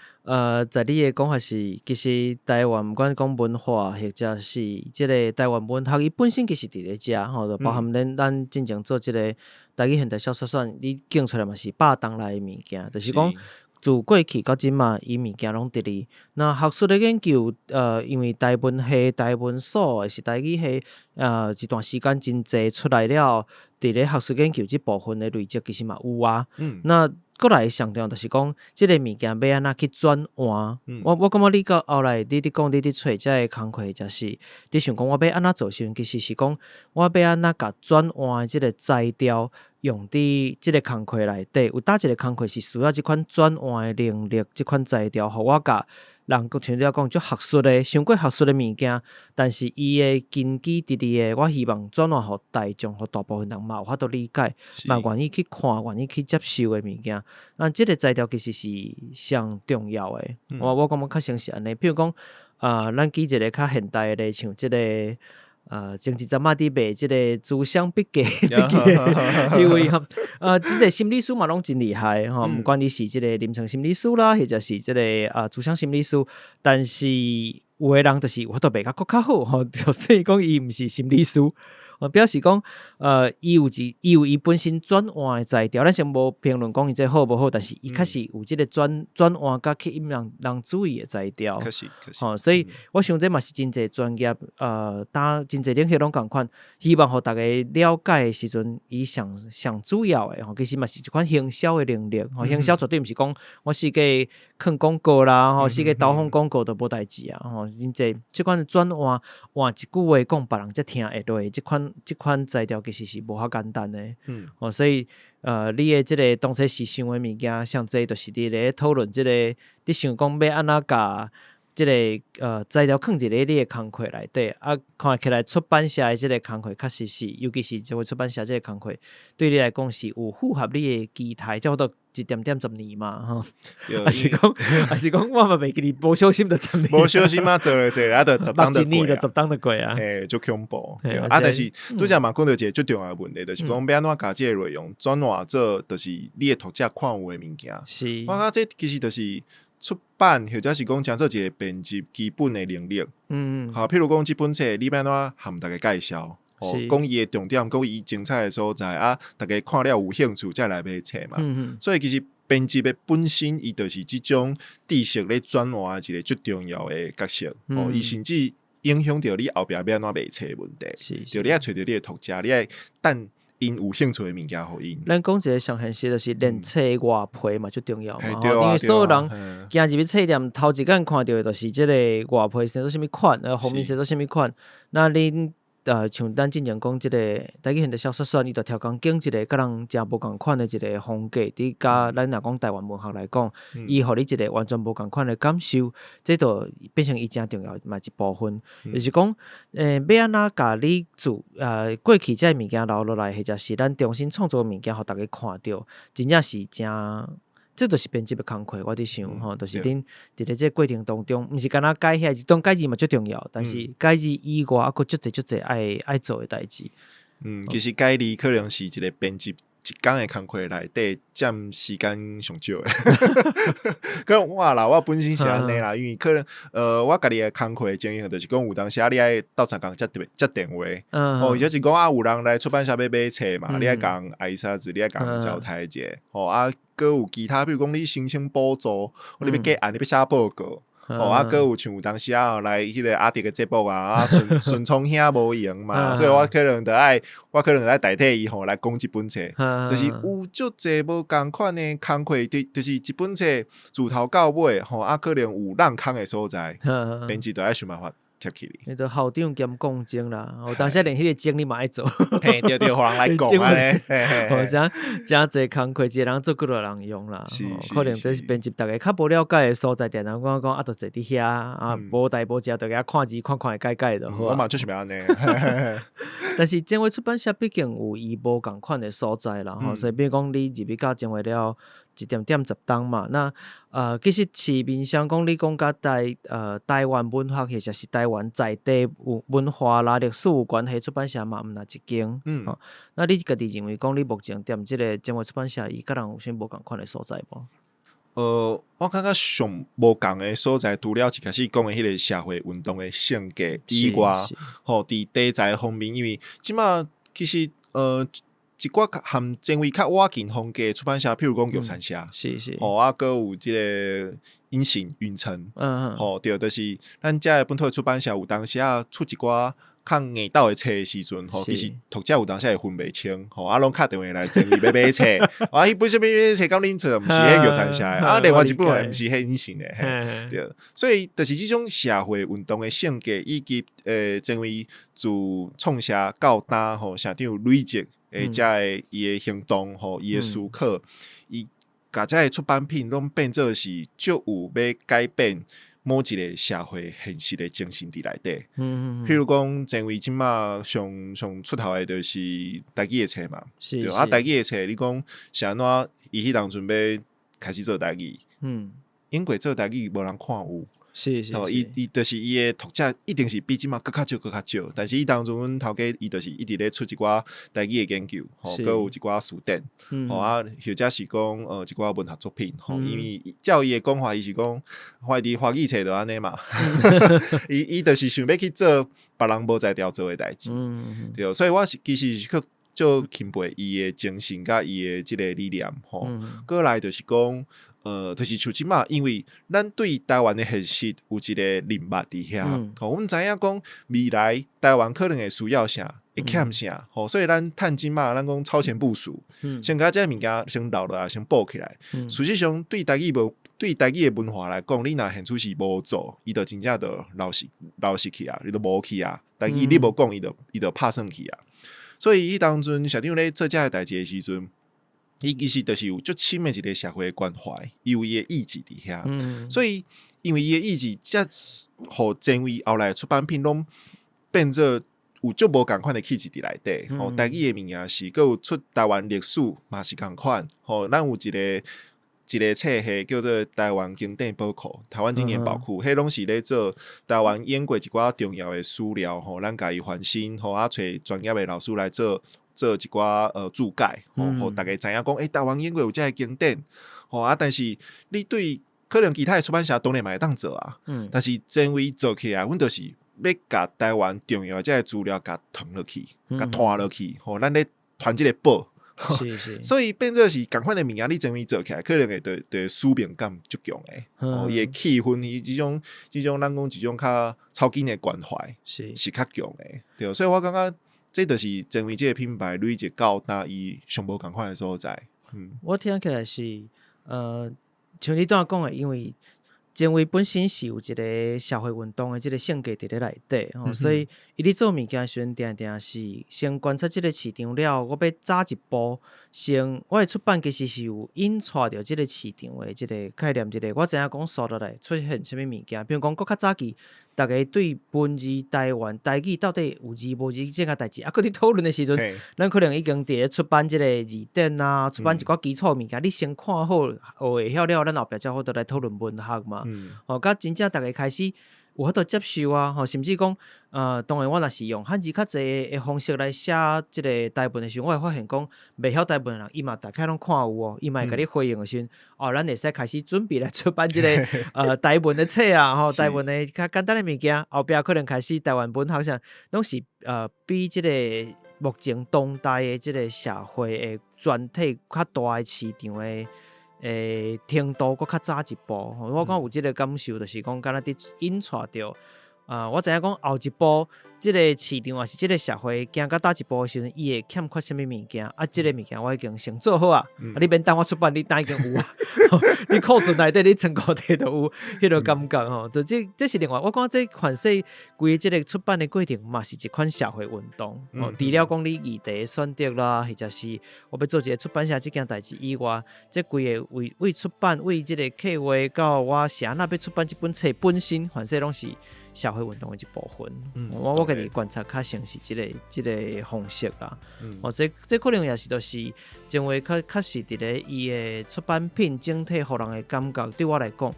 在你的讲法是，其实台湾不管讲文化，或者是即个台湾文学，伊本身其实伫咧遮就包含咱真正做即个台语现代小说选，你拣出来嘛是8档来的物件，就是讲。自过去到即嘛，伊物件拢伫哩。那学术的研究，因为台文系、台文所，还是台语系，一段时间真济出来了，伫咧学术研究即部分的累积其实嘛有啊。那过来上重要就是讲，即个物件要安怎去转换。我感觉你到后来，你讲你找遮个工课，就是你想讲我要安怎做时，其实是讲我要安怎甲转换即个材料。用伫即个工课内底，有一个工课是需要即款转换的能力，即款材料，互我甲人像你讲，就学术的、伤过学术的物件，但是伊的根基伫伫的，我希望转换互大众、互大部分人嘛有法度理解，嘛愿意去看、愿意去接受的物件。即个材料其实是上重要的。我感觉较像是安尼，比如讲，咱举一个较现代的，像即个。前一阵仔伫卖即个思想笔记，因为即个心理师嘛拢真厉害毋管你是即个临床心理师啦，或者是即个思想心理师，但是有的人就是有法度卖甲佫较好就所以讲伊毋是心理师。表示讲，伊有伊本身转换的材料，咱先无评论讲伊这好无好，但是伊确实有即个转换甲吸引人注意的材料。
确实。
所以我想这嘛是真济专业，真济领域拢共款，希望互大家了解的时阵，伊上主要的其实嘛是一款行销的能力。行销绝对毋是讲我世界囥广告啦，世界投放广告都无代志啊。真济即款转换一句话讲，别人才听会落，即款材料其实是无遐简单的。所以你的即个当初是想的物件，上济就是伫咧讨论即个，你想讲要安怎甲即个材料放伫咧你的工课内底，看起来出版社的即个工课确实是，尤其是这位出版社即个工课，对你来讲是有符合你的期待，叫做1点10年嘛，还是讲我嘛袂记你无小心就10年，
无小心嘛做了就10档就过啊
，10档就过啊，
足恐怖。但是拄则嘛讲到一个最重要的问题，就是讲要安怎甲即个内容转换做，就是你的读者看有的物件。
是，
我感觉这其实就是出版或者是讲讲做一个编辑基本的能力。好，譬如讲这本册你要安怎含大家介绍。讲伊的重点，讲伊精彩的所在啊，大家看了有兴趣再来买册嘛。所以其实编辑的本身，伊就是即种知识咧转换一个最重要的角色。伊甚至影响到你后壁要安怎卖册的问题。就你要找到你的读者，你要等因有兴趣的物件互因。
咱讲一个上现实，就是练册外皮嘛，最重要嘛。
因
为所有人行入去册店，头一眼看到的就是即个外皮生做啥物款，后面生做啥物款。那恁像咱之前讲即个台语现代小说选，伊就调工经一个甲人诚无共款的一个风格，伫甲咱若讲台湾文学来讲，伊互你一个完全无共款的感受，这就变成伊诚重要嘛一部分。就是讲，要安怎甲你过去这物件留落来，或者是咱重新创作物件，互大家看到，真正是诚。这就是编辑的工课，我伫想吼，就是恁伫咧这过程当中，毋是干那改遐，当改字嘛最重要，但是改字以外，还佫足侪爱做的代志。
其实改字可能是一个编辑一工的工课内底占时间上少的。可我啦，我本身是安尼啦，因为可能我家己的工课经验就是讲，有当时你爱斗相共接电话，就是讲有人来出版社要买册嘛，你爱共挨啥子，你爱共交代者，搁有其他，比如讲你申请补助，你要结案，你要写报告。搁有像有当时来迄个阿迪的节目顺聪兄无闲嘛，所以我可能来代替伊来讲一本册，就是有足侪无共款的工课，就是一本册自头到尾，可能有烂空的所在，编辑就爱想办法贴起哩。
你都校长兼讲经啦，当时连迄个经你嘛爱做，
嘿，对，互人来讲安尼，
真侪工课，一个人做几多人用啦，可能这是编辑大家较无了解的所在，定人讲都坐伫遐无代无志，就甲看字看改就好。
我嘛就是安尼。
但是正话出版社毕竟有伊无共款的所在啦，所以比如讲你入去到正话了1点10档嘛，那其实市面上讲你讲甲台湾文学或者是台湾在地文化啦历史有关系出版社嘛，毋若一间。那你家己认为讲你目前踮即个正话出版社，伊甲人有啥无共款的所在无？
我感觉上无共的所在，除了一开始讲的迄个社会运动的性格以外，伫题材方面，因为即马其实一寡含前卫较瓦近风格的出版社，譬如讲玉山社，搁有即个隐形云层，对，就是咱遮的本土的出版社有当时出一寡较硬斗的册的时阵，其实读者有当时会分袂清，拢敲电话来前卫要买册，伊本身买册讲恁册，毋是迄玉山社的，另外一本毋是迄隐形的，对，所以就是即种社会运动的性格，以及前卫自创社到呾社长累积。遮个伊的行动伊的思考，伊甲遮个出版品拢变做是足有要改变某一个社会现实的精神伫内底。譬如讲，前卫即马上出头的就是台语的册嘛，对台语的册，你讲是安怎？伊迄当阵要开始做台语，因过做台语无人看有。伊就是伊的读者一定是比即马更较少，但是伊当中阮头家伊就是一直咧出一寡台语的研究，佮有一寡书典，或者是讲一寡文学作品，因为照伊的讲法，伊是讲怀疑华语册就安尼嘛，伊就是想要去做别人无在调做的代志，对，所以我其实是就钦佩伊的精神甲伊的即个理念，过来就是讲。就是像即马，因为咱对台湾的现实有一个认识伫遐，我们知影讲未来台湾可能会需要啥，会欠啥，所以咱趁即马，咱讲超前部署，先甲这物件先留落来，先补起来。实际上，对台语的文化来讲，你若现出是无做，伊就真正就老失去啊，伊就无去啊。台语你无讲，伊就拍算去啊。所以伊当阵社长咧做遮个代志的时阵。伊其实就是有足深的一个社会的关怀，有伊的意志伫遐，所以因为伊的意志，才互前卫后来出版品拢变做有足无共款的气质伫内底。台语的物件是，佮有出台湾历史嘛是共款。咱有一个册系叫做台湾经典宝库、台湾经典宝库，迄拢是咧做台湾演过一寡重要的史料，咱家己翻新，找专业的老师来做一寡注解，互大家知影讲，台湾演过有遮个经典，但是你对可能其他的出版社当然嘛会当做啊，但是前卫做起来，阮就是要甲台湾重要遮个资料甲誊落去，甲拖落去，咱咧传即个报，
是
所以变做是同款的物件，你前面做起来，可能会对使命感足强诶，伊气氛，伊即种咱讲即种较超紧的关怀，是较强诶，对，所以我感觉这就是前面这个品牌累积到哪伊上无同款的所在。
我听起来是像你刚才讲的，因为前卫本身是有一个社会运动的这个性格伫咧内底，所以伊咧做物件时阵，定定是先观察这个市场了，我要早一步，先我的出版其实是有引带着这个市场的这个概念，这个我知影讲所落来出现什么物件，比如讲，搁较早期，大家对文字、台湾、台语到底有字无字这个代志，搁伫讨论的时阵，咱可能已经伫咧出版这个字典啊，出版一寡基础物件，你先看好，学会晓了，咱后壁才好倒来讨论文学嘛。甲真正大家开始有法度接受啊，甚至讲，当然我若是用汉字较济的方式来写即个台文的时候，我会发现讲，袂晓台文的人，伊嘛大概拢看有哦，伊嘛会甲你回应的时阵，咱会使开始准备来出版即个台文的册啊，台文的较简单的物件，后壁可能开始台湾文学上拢是比即个目前当代的即个社会的全体较大的市场的。程度搁较早一步，我讲有即个感受，就是讲，敢若伫引带着我知影讲后一步，即个市场也是即个社会行到倒一步的时阵，伊会欠缺什么物件？即个物件我已经先做好啊！你免等我出版，你当已经有啊！你库存内底你成果底都有，迄个感觉吼。就这是另外，我讲这款式规即个出版的过程嘛，是一款社会运动。除了讲你议题选择啦，或者是我要做一个出版社这件代志以外，这规个为出版为即个企划到我是安那要出版这本册本身，凡是拢是。社会运动的一部分，我家己观察较像是即个方式啦。这可能也是就是前话较是伫咧伊的出版品整体互人的感觉，对我来讲，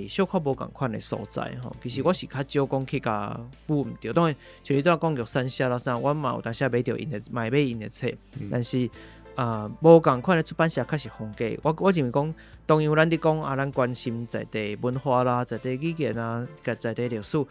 小可无共款的所在吼。其实我是较少讲去甲补唔着，当然像你拄仔讲玉山写啦啥，我嘛有当时买着因的因的册，但是。无共款的出版社较是风格，我认为讲，当然咱伫讲咱关心在地文化啦，在地语言啊，甲在地历史，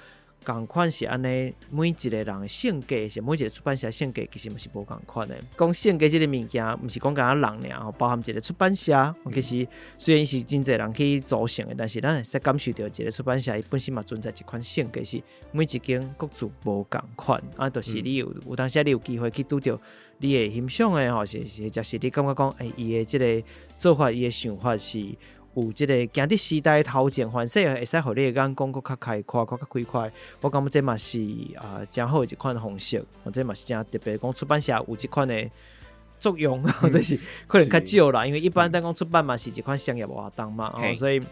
共款是安尼，每一个人的性格是每一个出版社性格其实嘛是无共款的。讲性格这个物件，毋是讲干人尔，包含一个出版社，其实虽然是真侪人去组成的，但是咱会使感受到一个出版社伊本身嘛存在一款性格，是每一间各自无共款，就是你有当时你有机会去拄着。你会欣赏的吼，是就是你感觉讲，伊的即个做法，伊的想法是有即个行伫时代头前，反正会使互你的眼光更较开阔，更较开阔。我感觉这嘛是真好的一款方式，这嘛是真特别。讲出版社有一款的作用，或者是可能较少啦，因为一般咱讲出版嘛是一款商业活动嘛，所以。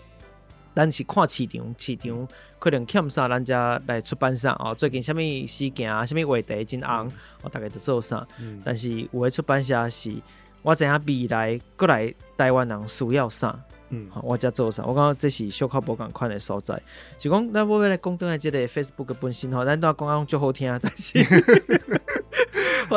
咱是看市场可能欠啥，咱才来出版啥哦。最近什么事件啊，什么话题真红，大概都做啥。但是有的出版社是，我知影未来过来台湾人需要啥，我才做啥。我讲这是小可无共款的所在。就讲咱要来讲倒来这个 Facebook 本身吼，咱都讲足好听，但是。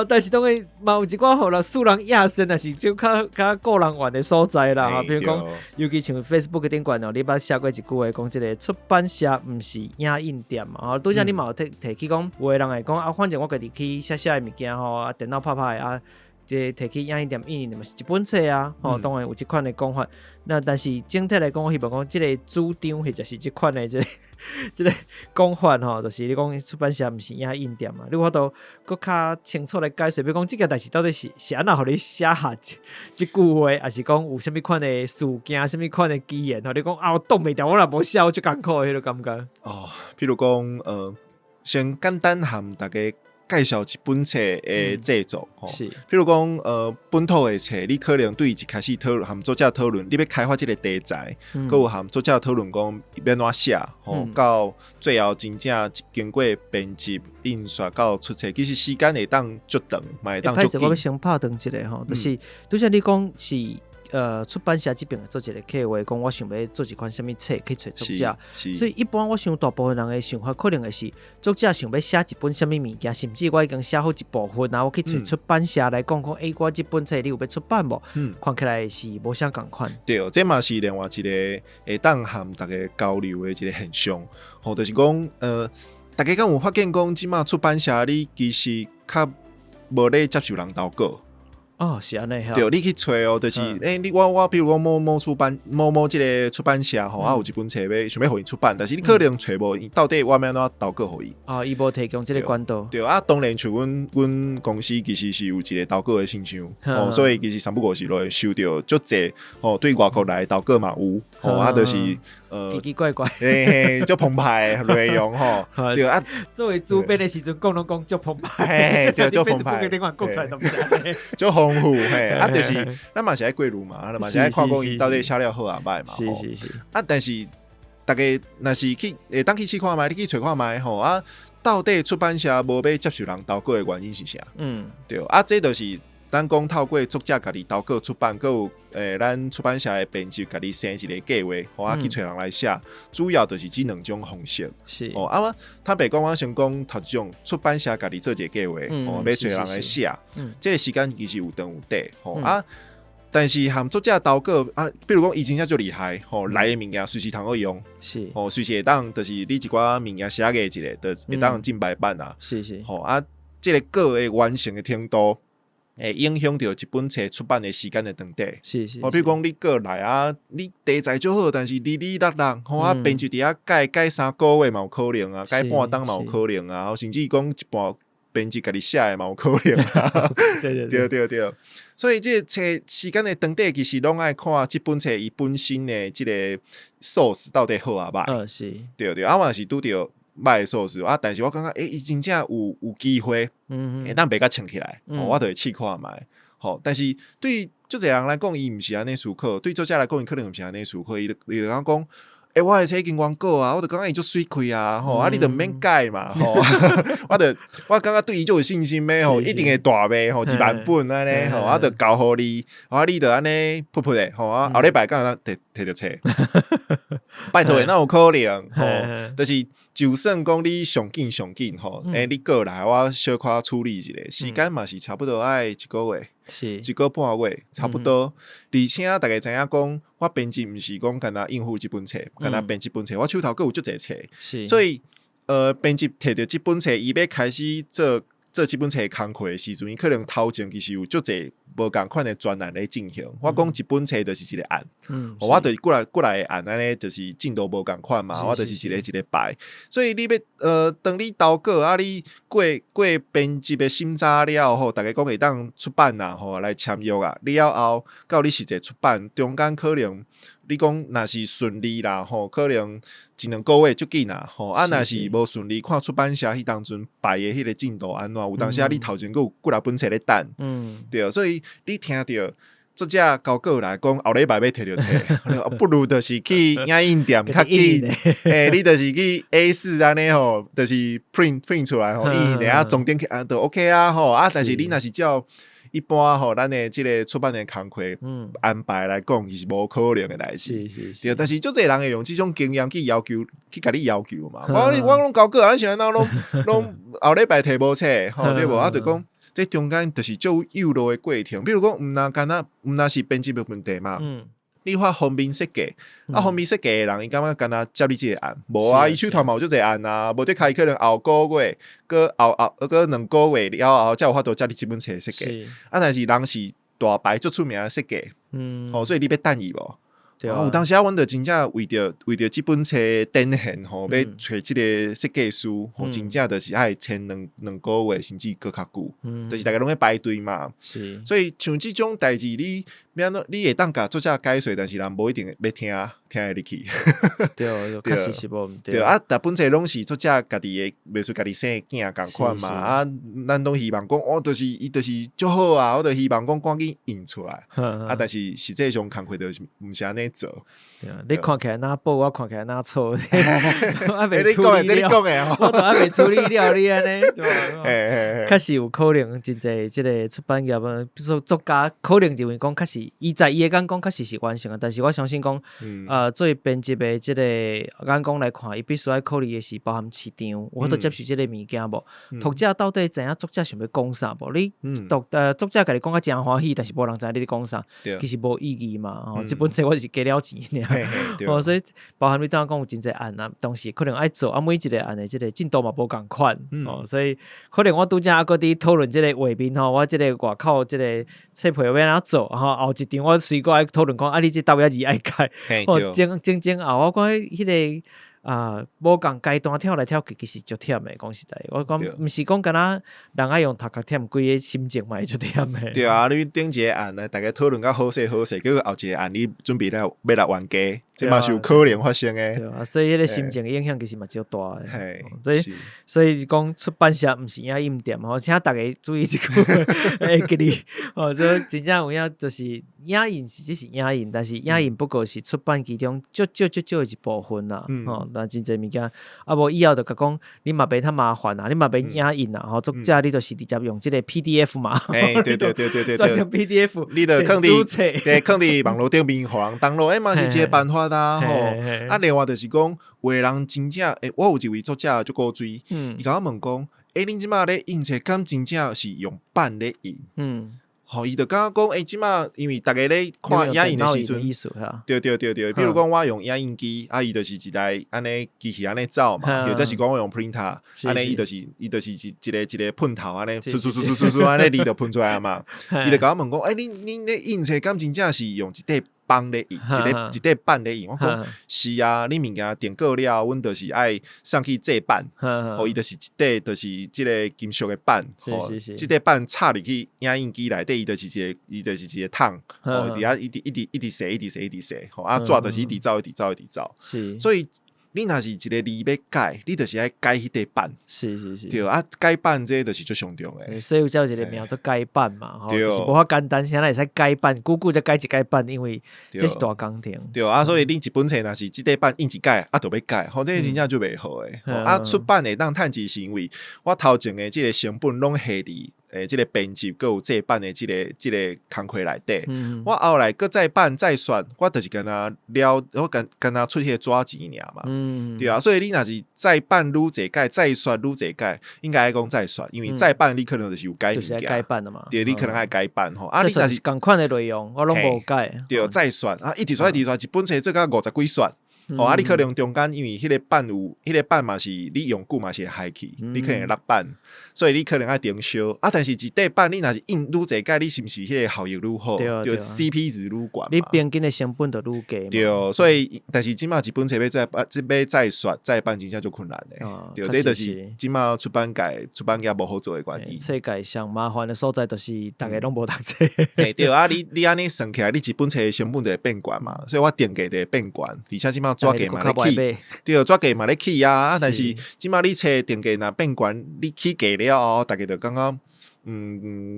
但是当然嘛有一寡互人素人亚生，也是就较个人玩的所在啦。比如讲，尤其像 Facebook 顶管你捌写过一句话，讲这个出版社毋是影印店嘛。拄则你嘛有提起讲，有的人会讲反正我家己去写的物件吼，电脑拍的这提起影印店嘛是一本册啊。当然有这款的讲法。那但是整体来讲，我希望讲这个主张或者是这款的这个讲法吼，就是你讲出版社毋是影印店嘛，你我都搁较清楚来解释，比如讲这个代志到底是安怎互你写下这句话，还是讲有啥物款的事件、啥物款的机缘，吼你讲我挡袂掉，我若无写就艰苦迄个感觉。
譬如讲先简单含大家。介绍一本册的制作，譬如讲本土的册，你可能对一开始讨论，含作者讨论，你要开发这个题材，佮有含作者讨论讲要怎写，到最后真正经过编辑、印刷到出册，其实时间会当足长，嘛会当足紧。
我要先拍断一个吼，就是拄则你讲是。出版社这边做一个企划，讲我想要做一款什么册去找作者，所以一般我想大部分人的想法可能会是作者想要写一本什么物件，甚至我已经写好一部分，然后我去找出版社来讲讲，我这本册你有要出版无？看起来是无啥共款。
对，这嘛是另外一个会当和大家交流的一个现象，就是讲大家敢有发现讲，即马出版社你其实较无咧接受人投稿。
哦，是安尼哈。
对，你去找哦，就是我比如讲某即个出版社吼，有一本册想要互伊出版，但是你可能找无，到底我要安怎投稿互伊？
哦，伊无提供即个管道。
对啊，当然像阮公司其实是有一个投稿的信箱，所以其实三不五时就会收到足济对外国来投稿嘛有，就是
奇奇怪怪，
足澎湃的内容吼，对啊。
作为主编的时阵，讲拢讲足澎湃，
对，足澎湃，
顶讲讲出来都不是安尼，
足丰富就是咱嘛是爱贵如嘛，咱嘛是爱看讲伊到底写了好啊歹嘛，
是
但是大家若是去当去试看卖，你去找看卖到底出版社无要接受人投稿的原因是啥？对这就是咱讲透过作者家己投稿出版，还有咱出版社的编辑家己生一个计划，去找人来写，主要就是这两种方式。
是
坦白讲，我先讲头一种出版社家己做一个计划，要找人来写，这个时间其实有长有短，但是含作者投稿比如讲伊真正就厉害，来的物件随时通可以用，
是
随时会当，就是你一寡物件写个一个，就会当进白版
是
这个稿的完成的程度，会影响到一本册出版的时间的长短。
是
比如讲你过来你题材就好，但是哩哩落落，编辑伫遐改3个月嘛有可能改半当嘛有可能甚至讲一半编辑家己写的嘛有可能对。所以这册时间的长短其实拢爱看这本册伊本身的这个 source 到底好啊歹。
是，
对，嘛是拄着歹的 source但是我感觉伊真正有机会，咱袂甲撑起来，我就会试看卖。但是对足侪人来讲，伊毋是安尼思考；对作者来讲，伊可能毋是安尼思考。伊就讲。我的册已经完稿我就感觉伊足水开你就毋免改嘛我感觉对伊就有信心一定会大卖1万本安尼我就交互你你就安尼噗的后礼拜敢若摕到册拜托哪有可能就是就算讲你上紧你过来我小可处理一下时间嘛是差不多爱1个月1个半月差不多而且大家知影讲我编辑毋是讲干那应付这本册干那编这本册我手头还有足侪册所以编辑摕到这本册伊要开始做这本册的工课的时阵伊可能头前其实有足侪无共款的专案咧进行我讲一本册就是一个案我就是过来的案安尼就是进度无共款嘛我就是一个排所以你要当你投稿你过编辑的审查了后大家讲会当出版来签约了后到你实际出版中间可能你讲若是顺利啦可能1-2个月足紧若是无顺利看出版社迄当阵排的迄个进度安怎有当时你头前还有几若本册咧等对所以你听到作者交稿来讲后礼拜要摕到册不如就是去影印店较紧你就是去 A4 安尼就是 print 出来印然后重点就 OK但是你若是照一般咱的这个出版的工课安排来讲是无可能的代志对但是足侪人会用这种经验去要求去甲你要求嘛我拢交稿咱想咱拢后礼拜摕无册对无就讲这中间就是做有路的过程比如讲毋若是编辑的问题嘛你发方面设计方面设计的人伊感觉敢若接你这个案无伊手头嘛有足侪案无得开可能后个月搁2个月了后才有法度接你这本册设计但是人是大牌足出名的设计所以你要等伊无有当时阮就真正为着这本册展现要找这个设计师真正就是爱签两个月甚至搁较久就是大家拢在排队嘛所以像这种代志你会当甲作者解说但是人无一定要听会入去
对确实是无
对大本册拢是作者家己的袂说家己生的囝共款嘛咱拢希望讲就是伊就是足好我就希望讲赶紧印出来但是实际上工课就是毋是安尼做
你看起来哪报我看起来哪错你
讲的
我都还没处理了你安尼确实有可能真侪这个出版业比如说作家可能认为讲确实伊在伊的眼光确实是完成的，但是我相信讲，作为编辑的即个眼光来看，伊必须要考虑的是包含市场，有法度接受即个物件无？读者到底知影作者想要讲啥无？你作者甲你讲啊真欢喜，但是无人知你咧讲啥，其实无意义嘛。即本册我是加了钱尔，所以包含你当讲有真侪案啊，当时可能爱做啊，每一个案的即个进度嘛无共款，所以可能我拄则还搁伫讨论即个画面我即个外口即个册皮要安怎做，后一场我随过爱讨论讲啊，你即倒也字爱改，前后我讲迄个。无共阶段跳来跳去，其实足忝的。讲实在，我讲毋是讲敢若人爱用头壳忝，规个心情嘛会足忝的。
对啊，你顶一个案呢，大家讨论到好势，结果后一个案你准备要来冤家，这嘛是有可能发生的。
对啊，所以迄个心情影响其实嘛足大的。所以讲出版社毋是影印店请大家注意这个会记哩。这真正有影就是影印是只是影印，但是影印不过是出版其中少的一部分啦。但真侪物件无以后就甲讲，你嘛别太麻烦啊，你嘛别影印啊，作者你就是直接用即个 PDF 嘛。
对，
做成 PDF，
你就放伫网络顶面互人download，嘛是一个办法啦。另外就是讲，有的人真正我有一位作者足古锥，伊甲我问讲，恁即马咧印册敢真正是用版咧印？伊就感觉讲，即马因为大家咧看影印的时阵，对，比如讲我用影印机，伊就是一台安尼机器安尼走嘛，或者是讲我用 printer， 安尼伊就是一个喷头安尼，安尼字就喷出来嘛。伊就甲我问讲，恁咧印册敢真正是用一块帮咧印，一块板咧印？我讲是啊，你物件订购了，阮就是爱送去制版，伊就是一块就是即个金属的板，即块板插入去影印机内底，伊就是一个桶，伫遐一直洗，纸就是一直走，所以。你若是一个字要改，你就是爱改迄块板。是。对啊，改板这就是最上重的。
所以有一个名做改板嘛，就是无法简单，现在会使改板，久再改一改板，因为这是大工程。
对啊，所以你一本册若是即块板印一改，就要改，这真正就袂好诶。出版会当趁钱是因为我头前的即个成本拢下伫。即个编辑佮有制版的即个工课内底，我后来佮再版再刷，我就是跟他了，我跟他出迄个纸钱尔嘛，对啊，所以你若是再版愈侪改，再刷愈侪改，应该爱讲再刷，因为再版你可能就是有改物件，
改版的嘛，
对，你可能爱改版吼，
你若是共款的内容，我拢无改，
对，再刷一直刷，一本册做到50几刷。你可能中间因为迄个版嘛是你用久嘛是会害去，你可能会落版，所以你可能爱重修但是一块版你若是印愈侪改，你是毋是迄个效益愈好？对 ，CP 值愈悬嘛。
你编辑的成本就愈低。
对，所以但是即马一本册要再刷再版，真正就困难的。对，这就是即马出版界无好做的原因。
册界上麻烦的所在就是大家拢无读册。
对，你安尼算起来，你一本册的成本就会变悬嘛，所以我定价就会变悬，而且即马纸价嘛咧起，对，纸价嘛咧起但是即马你册定价若变悬，你起价了大家就感觉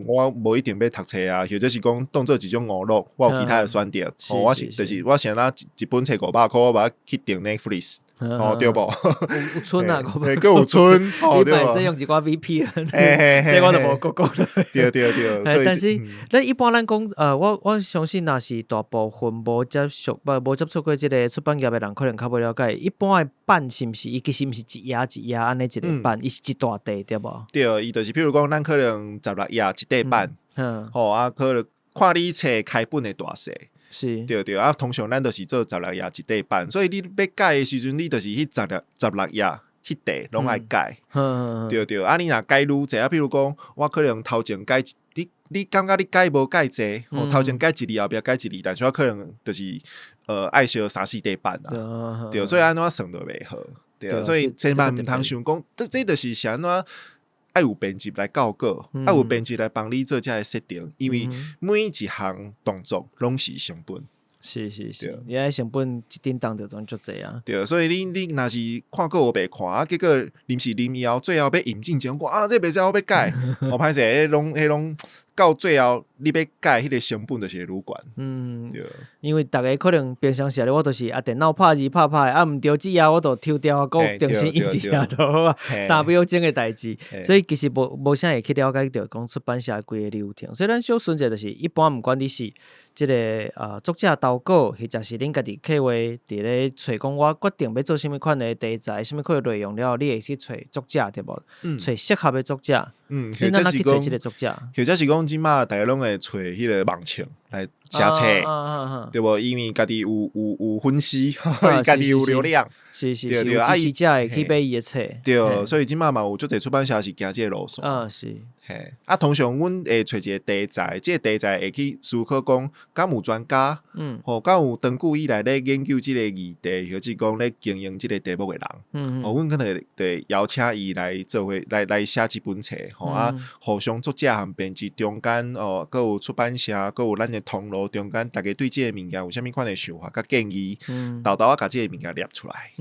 我无一定要读册或者是讲当做一种娱乐，我有其他的选择。我是就是我想一本册500块，我把它去订 Netflix。对无？
有村啊，
佮有村，
你本身用一寡 VPN，这我就无讲了。
对，
但是咱一般咱讲，我相信若是大部分无接触过即个出版业的人，可能较不了解。一般的版是毋是伊其实毋是一页安尼一个版，伊是一大地对无？
对，伊就是譬如讲，咱可能16页一块版，可能看你册开本的大小。是，对，通常咱就是做16页一块版，所以你要改的时阵，你就是迄16页迄块拢爱改，对，你若改愈侪比如讲，我可能头前改你感觉你改无改侪，头前改一字，后壁改一字，但是我可能就是爱烧3-4块版啦，对，所以安怎算都袂好，对，所以千万毋通想讲，这就是是安怎。爱有编辑来校稿，爱有编辑来帮你做这个设定，因为每一项动作拢是成本。
是，你爱成本一叮当就足济啊。
对，所以你若是看过我袂看结果临时临以后，最后要引进前讲这袂使我要改，我歹势，迄拢到最后你要改迄个成本就是会愈悬。对，
因为逐个可能平常时我就是电脑拍字拍毋对指啊，我就抽掉讲重新印一下就好啊，3秒钟的代志。所以其实无啥会去了解到讲出版社的规个流程。所以咱小顺者就是一般毋管你是即个作者投稿，或者是恁家己企划伫咧找讲我决定要做啥物款的题材、啥物款的内容了，你会去找作者对无？找适合的作者。你哪去找即个作者？
或者是讲即马大家拢会找迄个网签来写册，对无？因为家己有粉丝，家己有流量，
是有支持者会去买伊的册。
对，所以即马嘛有足侪出版社是行即个路数。
是。
通常阮会找一个题材，即个题材会去思考讲，敢有专家，敢有长久以来咧研究即个议题，或者讲咧经营即个题目的人，阮可能会邀请伊来做伙来写一本册，互相作者和编辑中间阁有出版社，阁有咱的通路中间，大家对即个物件有啥物款的想法甲建议，豆豆甲即个物件列出来。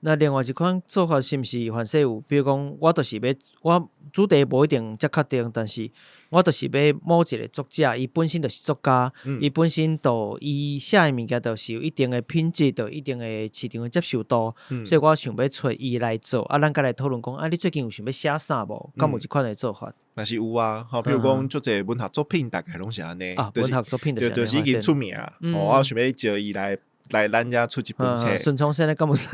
那另外一款做法是毋是凡说有，比如讲我就是要我主题无一定则确定，但是我就是要某一个作者，伊本身就是作家，伊本身就伊写的物件就是有一定的品质，有一定的市场的接受度，所以我想要找伊来做，咱甲来讨论讲，你最近有想要写啥无？敢有一款的做法？
但是有啊，比如讲足侪文学作品，大概拢是安尼，
文学作品
就是已经出名啊，我想要叫伊来咱家出一本册。
孙中山咧，敢有是？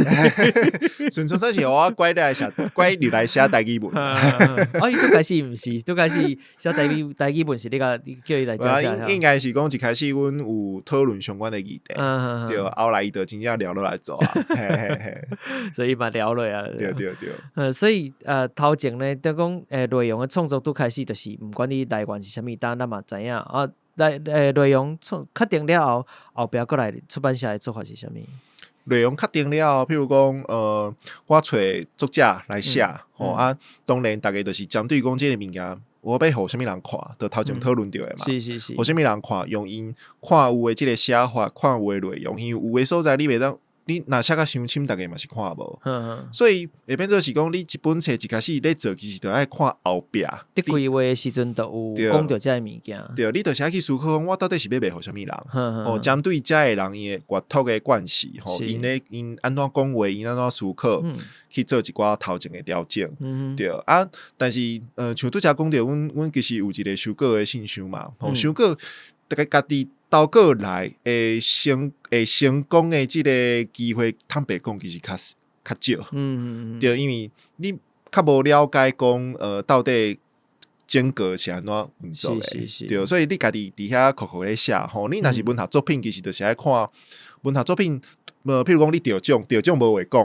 孙中山是我乖来写，乖你来写台语文。
伊拄开始毋是，拄开始写台语文是你叫伊来教写。
应该是讲一开始阮有讨论相关的议题，对，后来伊就真正聊落来做啊，
所以嘛聊落啊。
对。
所以头前咧，等讲内容的创作拄开始就是，毋管你来源是啥物，咱嘛知影啊。内容确定了后壁过来出版社的做法是啥物？
内容确定了，譬如讲我找作者来写，当然大家就是针对讲即个物件，我要互啥物人看，就头前讨论到的嘛。
是。
互啥物人看，用因看有的即个写法，看有的内容，因为有的所在你袂当。你若写甲伤深，大家嘛是看无，所以会变做是讲，你一本册一开始咧做，其实就爱看后壁。
你规划的时阵，就有讲到这个物件。
对，你就是爱去思考，我到底是要卖互啥物人？针对这个人伊的阅读的惯势，因安怎讲话，因安怎思考，去做一寡头前的调整。对啊，但是像拄则讲到，阮其实有一个收稿的信箱嘛，收稿大家家己。投稿来成功的即个机会，坦白讲其实较少。对，因为你较无了解讲到底整个是安怎运作的，对，所以你家己伫遐苦苦咧写吼，你若是文学作品，其实就是爱看文学作品。譬如讲你得奖无话讲，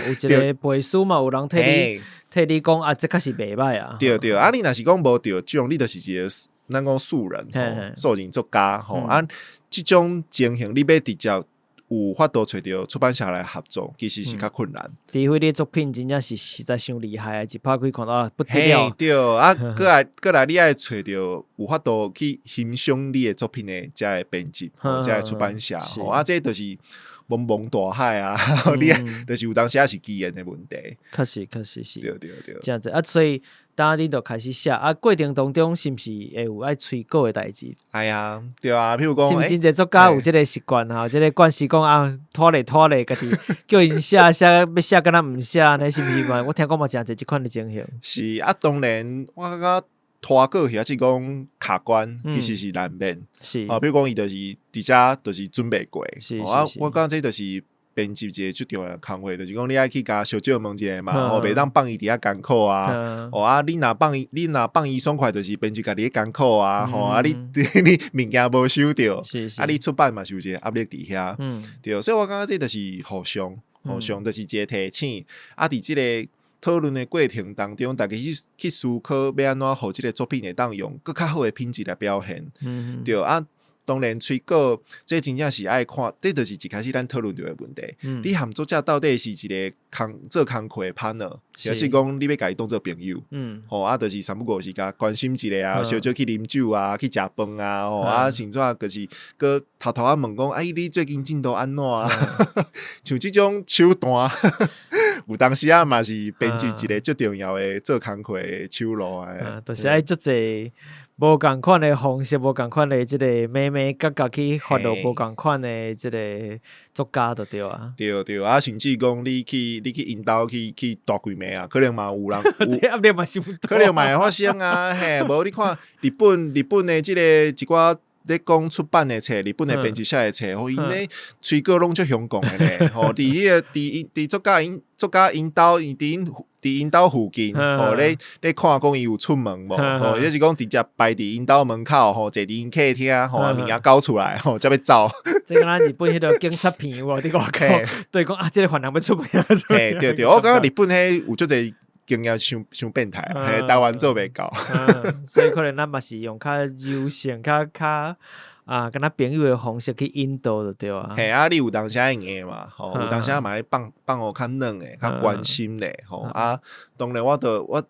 有一个背书嘛，有人替你讲啊，这确实袂歹啊。
对，你若是讲无得奖，你就是一个咱讲素人，素人作家吼。即种情形你要直接有法度找到出版社来合作，其实是较困难。
除非你作品真正是实在伤厉害，一拍开看到不得了。
对，过来你爱找到有法度去欣赏你的作品的这个编辑，这个出版社吼，这就是。茫茫大海啊，你就是有当时是机缘的问题。
确实是。
对。
这样子所以当你就开始写过程当中是毋是会有爱催稿的代志？
哎呀，对啊，譬如讲，
是毋是真侪作家有这个习惯这个惯势讲拖咧，家己叫因写要写敢若毋写，那是毋是嘛？我听讲嘛，真侪即款的情形。
是当然，我感觉。拖稿或者是讲卡关，其实是难免。
是
比如讲伊就是伫遮就是准备过。我感觉这就是编辑一个最重要的工作，就是讲你爱去甲小姐问一下嘛，袂当放伊伫遐艰苦啊。你若放伊爽快，就是编辑家己艰苦啊。你物件无收到，你出版嘛是有一个压力伫遐。对，所以我感觉这就是互相就是一个提醒。伫即个。讨论的过程当中，大家去思考要安怎互即个作品会当用更较好的品质来表现。对当然催稿这真正是爱看，这就是一开始咱讨论到的问题。你和作者到底是一个做工课的 partner， 还是讲你要甲伊当做朋友？就是三不五时甲关心一下啊，小酒去啉酒啊，去食饭啊，甚至就是个偷偷问讲，你最近进度安怎啊？像这种手段，有当时嘛是编辑一个最重要的做工课的手路
就是爱足侪。无共款的方式，无共款的即个美美角角去发落无共款的即个作家就对啊。
对啊，甚至讲你去引导去大规模啊，可能嘛有人
有嘛想
可能嘛会发生啊，嘿，无你看日本的即个一寡咧讲出版的册，日本的编辑写的册，吼，因咧吹过拢足香港的咧，吼，伫迄个伫作家引导伫引导附近，吼，咧看讲伊有出门无，吼，就是讲直接摆伫引导门口，吼，坐伫因客厅，吼，物件交出来，吼，才要走。
即个咱日本迄个警察片有无？伫外口对讲啊，即个犯人要出名。
嘿，对，我感觉日本迄有足侪经验伤变态，台湾做袂到。
所以可能咱嘛是用较柔性、较啊，跟他朋友的方式去引导就对啊。
嘿啊，你有当时会硬嘛，吼，有当时嘛会放互较软诶，较关心咧，吼啊。当然，我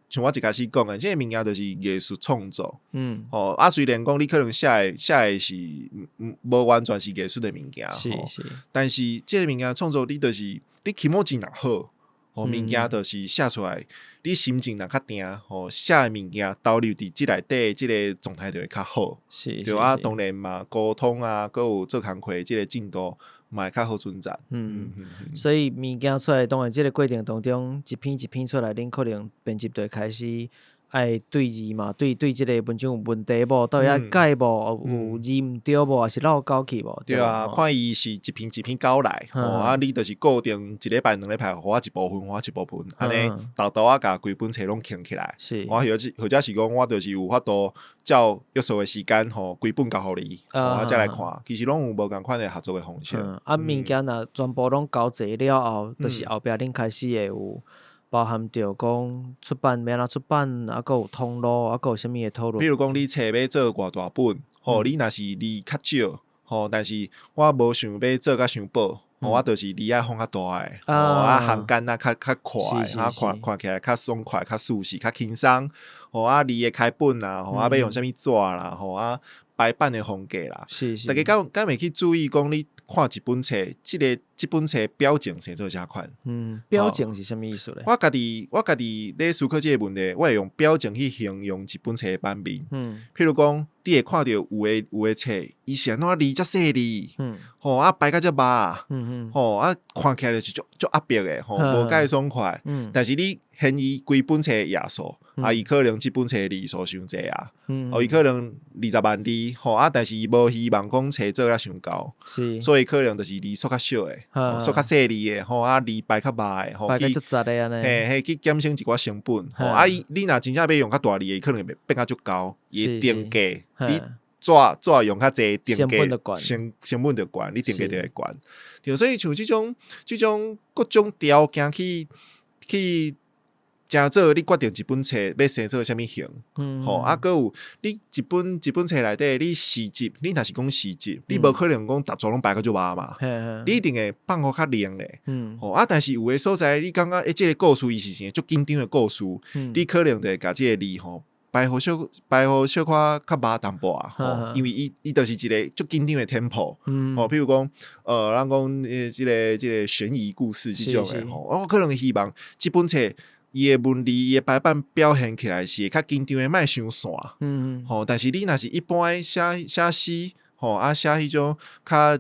像我一开始讲诶，即个物件就是艺术创作，吼啊。虽然讲你可能写诶是无完全是艺术诶物件，
是，
但是即个物件创作你就是你起码真若好。物件就是写出来，你心情若较定，吼写诶物件投入伫即内底，即个状态就会较好。对啊，当然嘛，沟通啊，佮有做工课，即个进度嘛会较好存在。
所以物件出来，当然即个过程当中，一篇一篇出来，恁可能编辑就会开始。爱对字嘛，对即个文章有问题无？到底爱改无？有字毋对无？还是漏交去无？
对啊，看伊是一篇交来，啊，你就是固定一礼拜、2礼拜，互我一部分，安尼豆豆啊，甲规本册拢牵起来。我或者是讲，我就是有法度照约束的时间，吼，规本交互你，我再来看。其实拢有无共款的合作的方式。
物件若全部拢交齐了后，就是后壁恁开始会有。包含着讲出版要安怎出版，啊，佮有通路，啊，佮有啥物的讨论。
比如讲，你册要做偌大本，吼，你若是字较少，吼，但是我无想要做甲伤薄，我就是字爱放较大诶，啊，行间啊较快，啊，看起来较爽快、较舒适、较轻松，吼啊，字诶开本啦，吼啊，要用啥物纸啦，吼啊，排版诶风格啦，大家敢会去注意讲你看一本册，即本册表情生做啥款？
表情是啥物意思咧？
我家己咧思考即个问题，我会用表情去形容一本册的版面。譬如讲，你会看到有诶册，伊是安怎字遮细哩，吼啊排甲遮密，吼啊看起来就是足压迫诶，吼无介爽快。但是你嫌伊规本册页数，伊可能即本册字数伤济啊，伊可能20万字，吼啊，但是伊无希望讲册做甲伤高，所以可能就是字数较少诶，数较细字诶，吼啊字排较密诶，吼去减省一寡成本，吼啊你若真正要用较大字诶，可能会变甲足高，伊定价你纸用较济，定价成本就悬，你定价就会悬。对，所以像即种各种条件去。诚做你决定一本册要生做啥物型，吼啊，佮有你一本册内底，你时集，你若是讲时集，你无可能讲逐组拢排个足密嘛，你一定会放互较灵咧，吼啊，但是有诶所在，你感觉即个故事伊是一个足紧张诶故事，你可能就会甲即个字吼排互小可较密淡薄啊，吼，因为伊就是一个足紧张诶 tempo，吼，譬如讲咱讲即个悬疑故事即种诶，吼，我可能希望即本册。伊诶文字、伊诶排版表现起来是会较紧张诶，莫伤散。吼，但是你若是一般写诗，吼啊写迄种较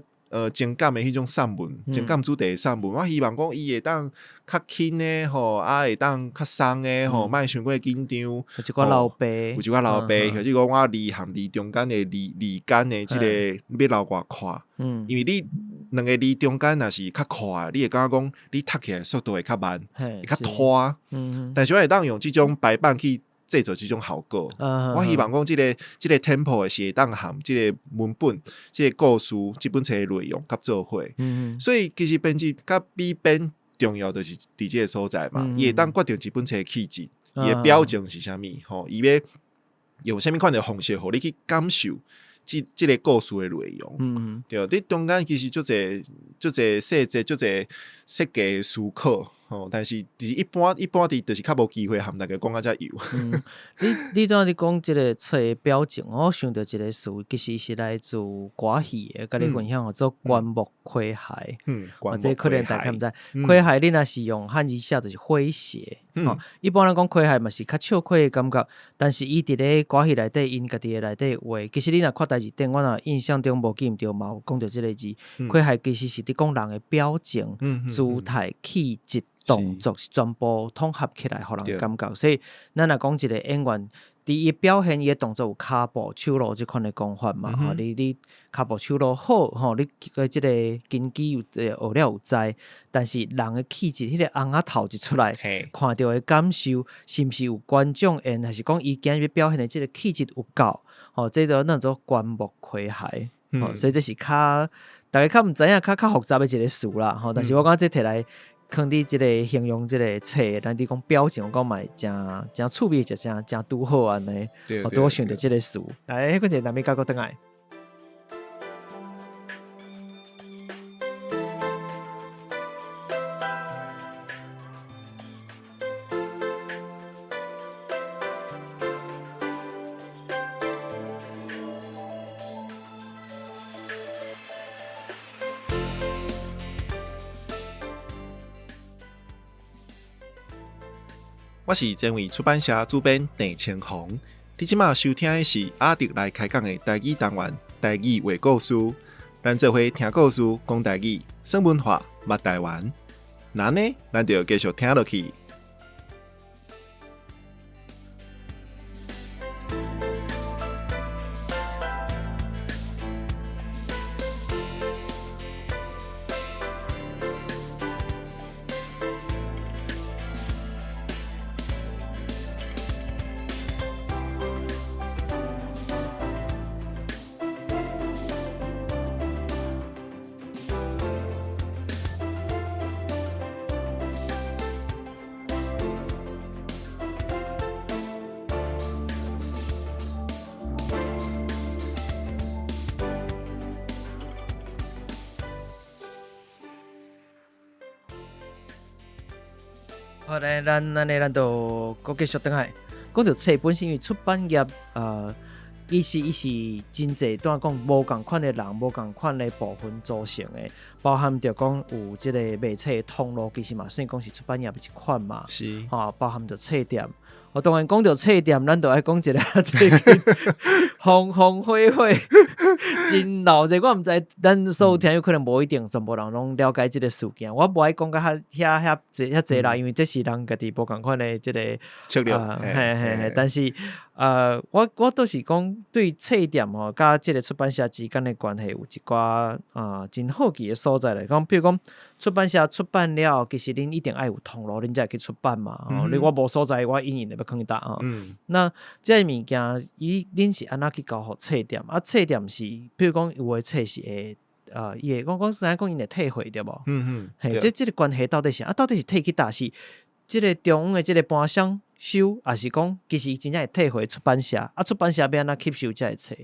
情感诶迄种散文，情感主题诶散文，我希望讲伊会当较轻诶，吼啊会当较松诶，吼莫伤过紧张。有
一寡老爸，
或者讲我字含字中间诶字间诶即个要留偌快，因为你。两个字中间若是较快，你会感觉讲你读起来速度会较慢，会较拖。但是我会当用即种排版去制作即种效果。我希望讲即个 tempo 是会当含即个文本、即个故事、即本册的内容甲做伙。所以其实编辑甲比编重要就是伫即个所在嘛，伊会当决定一本册的气质，伊的表情是啥物，吼，伊要用啥物款的方式，互你去感受。即个故事的内容，对，你中间其实足侪细节、足侪设计思考，但是一般伫就是较无机会含大家讲遮有。
你当你讲即个册的表情，我想到一个词，其实是来自歌戏的，甲你分享做棺木跬骸。这可能大家毋知，跬骸你若是用汉字写就是诙谐。一般人讲跬骸嘛是较笑詼的感觉，但是伊伫咧歌戏内底，因家己的内底话，其实你若看台字典，我若印象中无记毋着嘛，有讲到即个字。跬骸其实是伫讲人的表情、姿态、气质、动作是全部统合起来，互人感觉。所以咱若讲一个演员，伫伊表现伊的动作有骹步、手路即款的讲法嘛。你骹步、手路好，你即个根基有学了有知，但是人的气质，迄个红仔头一出来，看到的感受，是毋是有观众缘，还是讲伊今日表现的即个气质有够？这就咱做棺木跬骸。所以这是大家较毋知影较复杂的一个词啦。但是我感觉这摕来放伫即个形容即个册，咱你讲表情，我讲嘛真趣味，真拄好安尼。对我想到即个词，来，迄个就南美加国倒来。
我是前卫出版社主编郑清宏，你即马收听的是阿迪来开讲的台语单元台语话故事，咱做伙听故事讲台语，算文化捌台湾。那呢，咱就继续听落去。
好嘞，咱就继续转来。讲到册本身，因为出版业伊是真济，当讲无共款的人，无共款的部分组成的，包含着讲有即个卖册的通路，其实嘛算讲是出版业的一款嘛。
是
包含着册店。当然讲到册店，咱就爱讲一个最近风火真闹热。我毋知咱所有听友可能无一定全部人拢了解即个事件。我无爱讲甲遐济啦，因为这是人家己无共款的即个
策略。
但是我倒是讲对册店甲即个出版社之间的关系有一寡真好奇的所在来讲，比如讲出版社出版了，其实恁一定爱有通路，恁才会去出版嘛。我无所在，我隐隐要囥搭那这物件，恁是安怎去交互册店？册店是，比如讲有的册是会伊会讲实在讲因会退货对无？这个关系到底是到底是退去倒是？即个中央的即个盘商收，还是讲其实真正会退回出版社？出版社要安怎吸收这个册？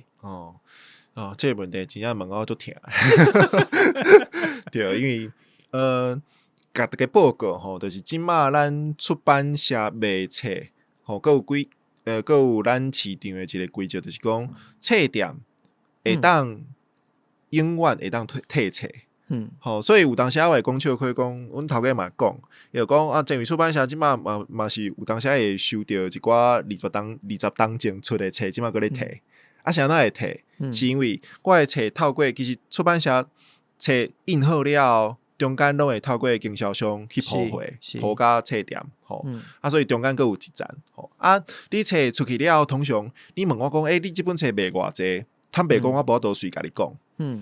这个问题真正问我足疼。对，因为甲大家报告就是即马咱出版社卖册，佮有咱市场的一个规则，就是讲册店会当永远会当退册。所以有当时我会讲笑可以讲，阮头家嘛讲，伊就讲前卫出版社即马嘛是有当时会收到一寡20当前出的册，即马搁咧摕。啥哪会摕？是因为我的册透过其实出版社册印好了，中间拢会透过经销商去铺货，铺到册店。所以中间搁有一站。你册出去了，通常你问我讲，你即本册卖偌济？坦白讲，我无法度随甲你讲。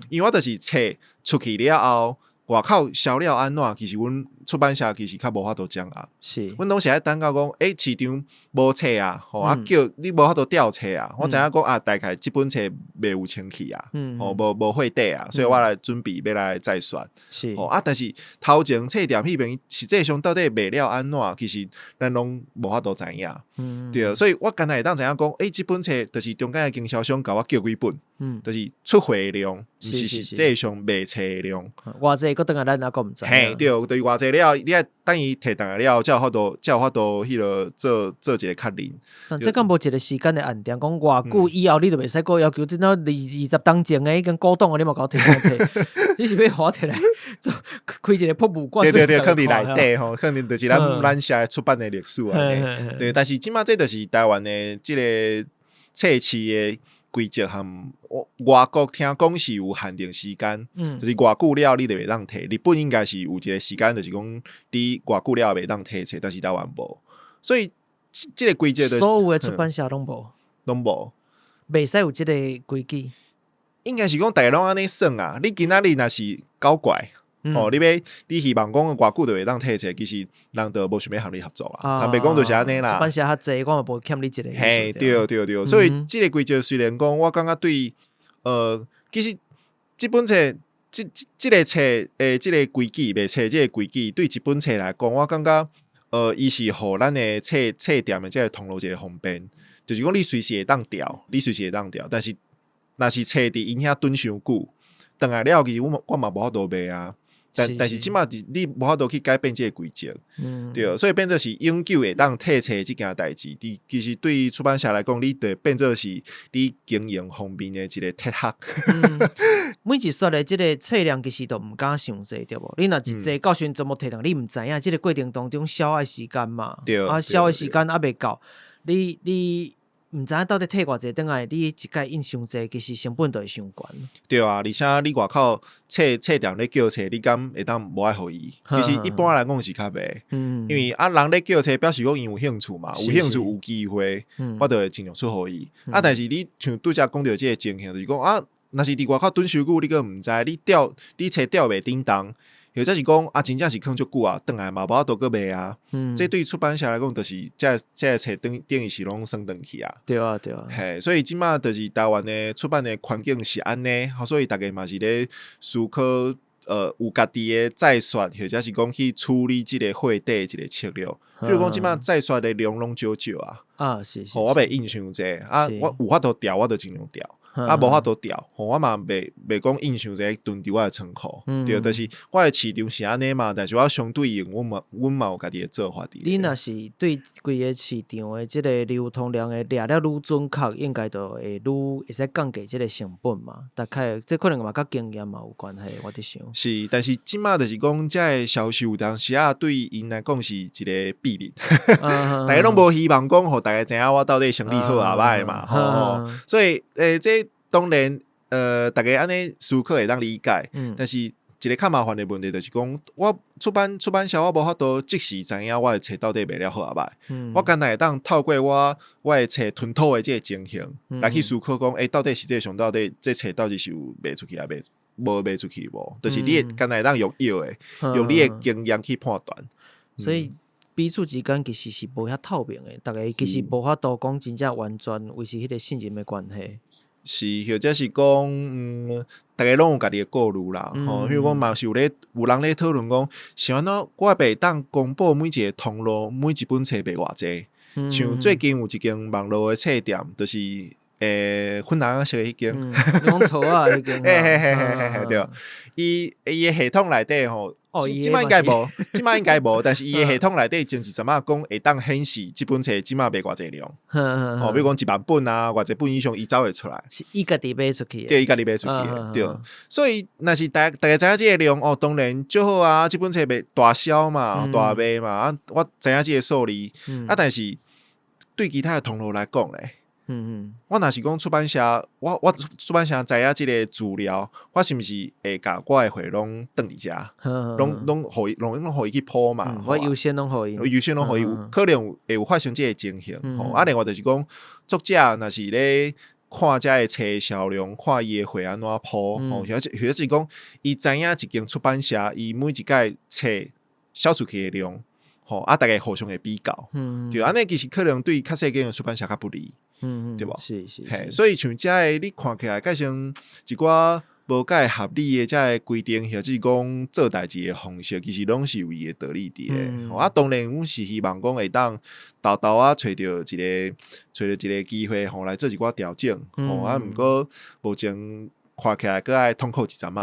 因为我就是册出去了后，外口销了安怎？其实阮出版社其实较无法度掌握。是，阮拢是爱等到讲，市场无册啊，叫你无法度调册啊。我知影讲大概即本册卖有清气啊，无货底啊，所以我来准备要来再选。是，但是头前册店迄边实际上到底卖了安怎？其实咱拢无法度知影。对，所以我刚才会当知影讲，即本册就是中间的经销商甲我叫几本。就是出货量是实际上卖册的量。
偌济个等下咱还阁毋知。
嘿，对，对偌济了，你爱等伊摕倒来了，才有法度迄落做一个确认。
但这敢无一个时间的限定，讲偌久以后你就袂使个要求，等到20当前的已经古董的，你嘛甲我摕，你是要互我摕来做开一个博物馆？
对，放伫内底吼，肯定就是咱社出版的历史啊。对，但是即马这就是台湾的即个册市的规则和外国听讲是有限定时间，就是偌久了你就袂当摕。日本应该是有一个时间，就是讲你偌久了袂当摕册，但是台湾无，所以即个规则就是
所有的出版社拢无，袂使有即个规矩。
应该是讲大家拢安尼算啊。你今仔日若是搞怪。你希望讲偌久就会当摕册，其实人就无想要和你合作啊。坦白讲就是安尼啦。
出版社较济，我嘛无欠你一个。
嘿，对，所以即个规则虽然讲，我感觉对，其实即本册，即个册，即个规矩，卖册即个规矩，对一本册来讲，我感觉，伊是互咱的册店的即个通路一个方便，就是讲你随时会当调，但是若是册伫因遐蹲伤久，倒来了其实我嘛无法度卖啊。但是即马你无法度去改变即个规则，对，所以变做是永久会当摕册即件代志。其实对于出版社来讲，你得变做是你经营方面的一个铁盒。
每一刷的即个册量其实都毋敢伤济，对无？你若一济到时怎么摕上，你毋知影即个过程当中消耗时间嘛？消耗时间还袂够，你。毋知影到底摕偌济等来，你一届印伤济，其实成本就会伤悬。
对啊，而且你外口册店咧叫册，你敢会当无爱互伊？其实一般来讲是较袂，因为人咧叫册表示讲伊有兴趣嘛，有兴趣有机会，我就会尽量出互伊。但是你像拄则讲到即个情形，就是讲若是伫外口蹲伤久，你个毋知，你册调袂叮当。或者是讲真正是囥足久啊，转来嘛无法度个卖啊。这对出版社来讲，就是这个册等于是拢算转去啊。
对啊。
嘿，所以即马就是台湾的出版的环境是安尼，所以大家嘛是咧思考有家己的再刷，或者是讲去处理即个货底一个策略。比如讲即马再刷的量拢少啊。
是。
我袂印伤济我有法度调，我就尽量调。无法度调，我嘛袂讲印象者囤伫我的仓库，对，但是我的市场是安尼嘛，但是我相对应，阮嘛有家己的做法伫。
你若是对规个市场的即个流通量的掠了愈准确，应该就会使降低即个成本嘛。大概这可能嘛甲经验嘛有关系，我伫想。
是，但是即马就是讲，这个销售当时对因来讲是一个秘密，大家拢无希望讲，互大家知影我到底生意好啊歹嘛，所以这当然大家安尼思考会当理解，但是一个较麻烦的问题就是讲，我出版社我无法度即时知影我的册到底卖了好啊歹，我简单会当透过我的册吞吐的这个情形来去思考讲，到底实际上到底这册到底是有卖出去啊无卖出去无，就是你简单会当用药的，用你的经验去判断，
所以。彼此之间其实是无遐透明的，大家其实无法度讲真正完全维持迄个信任的关系。
是，或者是讲，大家拢有家己的顾虑啦。比如讲嘛是有人咧讨论讲，是安怎我袂当公布每一个通路每一本册卖偌济。像最近有一间网络的册店，就是粉红色迄间，
龙头啊迄间，
对，伊的系统内底吼。即摆应该无，但是伊的系统内底前一阵仔讲会当显示即本册即摆卖偌济量，比如讲1万本啊，偌济本以上伊走会出来。
是伊家己卖出去的，
对，伊家己卖出去的，对。所以若是大家知影即个量，当然最好啊，即本册卖大销嘛，大卖嘛，我知影即个数字，但是对其他的通路来讲咧。我若是讲出版社，我出版社知影即个资料，我是毋是会甲我的货拢转伫遮，拢互伊去铺嘛？
我优先拢互伊，
可能会有发生即个情形。另外就是讲，作者若是咧看遮个册销量，看伊的货安怎铺，或者是讲，伊知影一间出版社伊每一届册销出去的量，大家互相会比较，就安尼其实可能对较细间的出版社较不利。对吧？
是，
所以像这个你看起来，改成一寡无介合理的这个规定，或者讲做代志的方式，其实拢是有伊的道理伫咧。当然，阮是希望讲会当豆豆找到一个机会，来做一寡调整。毋过目前看起来佫爱痛苦一阵啊，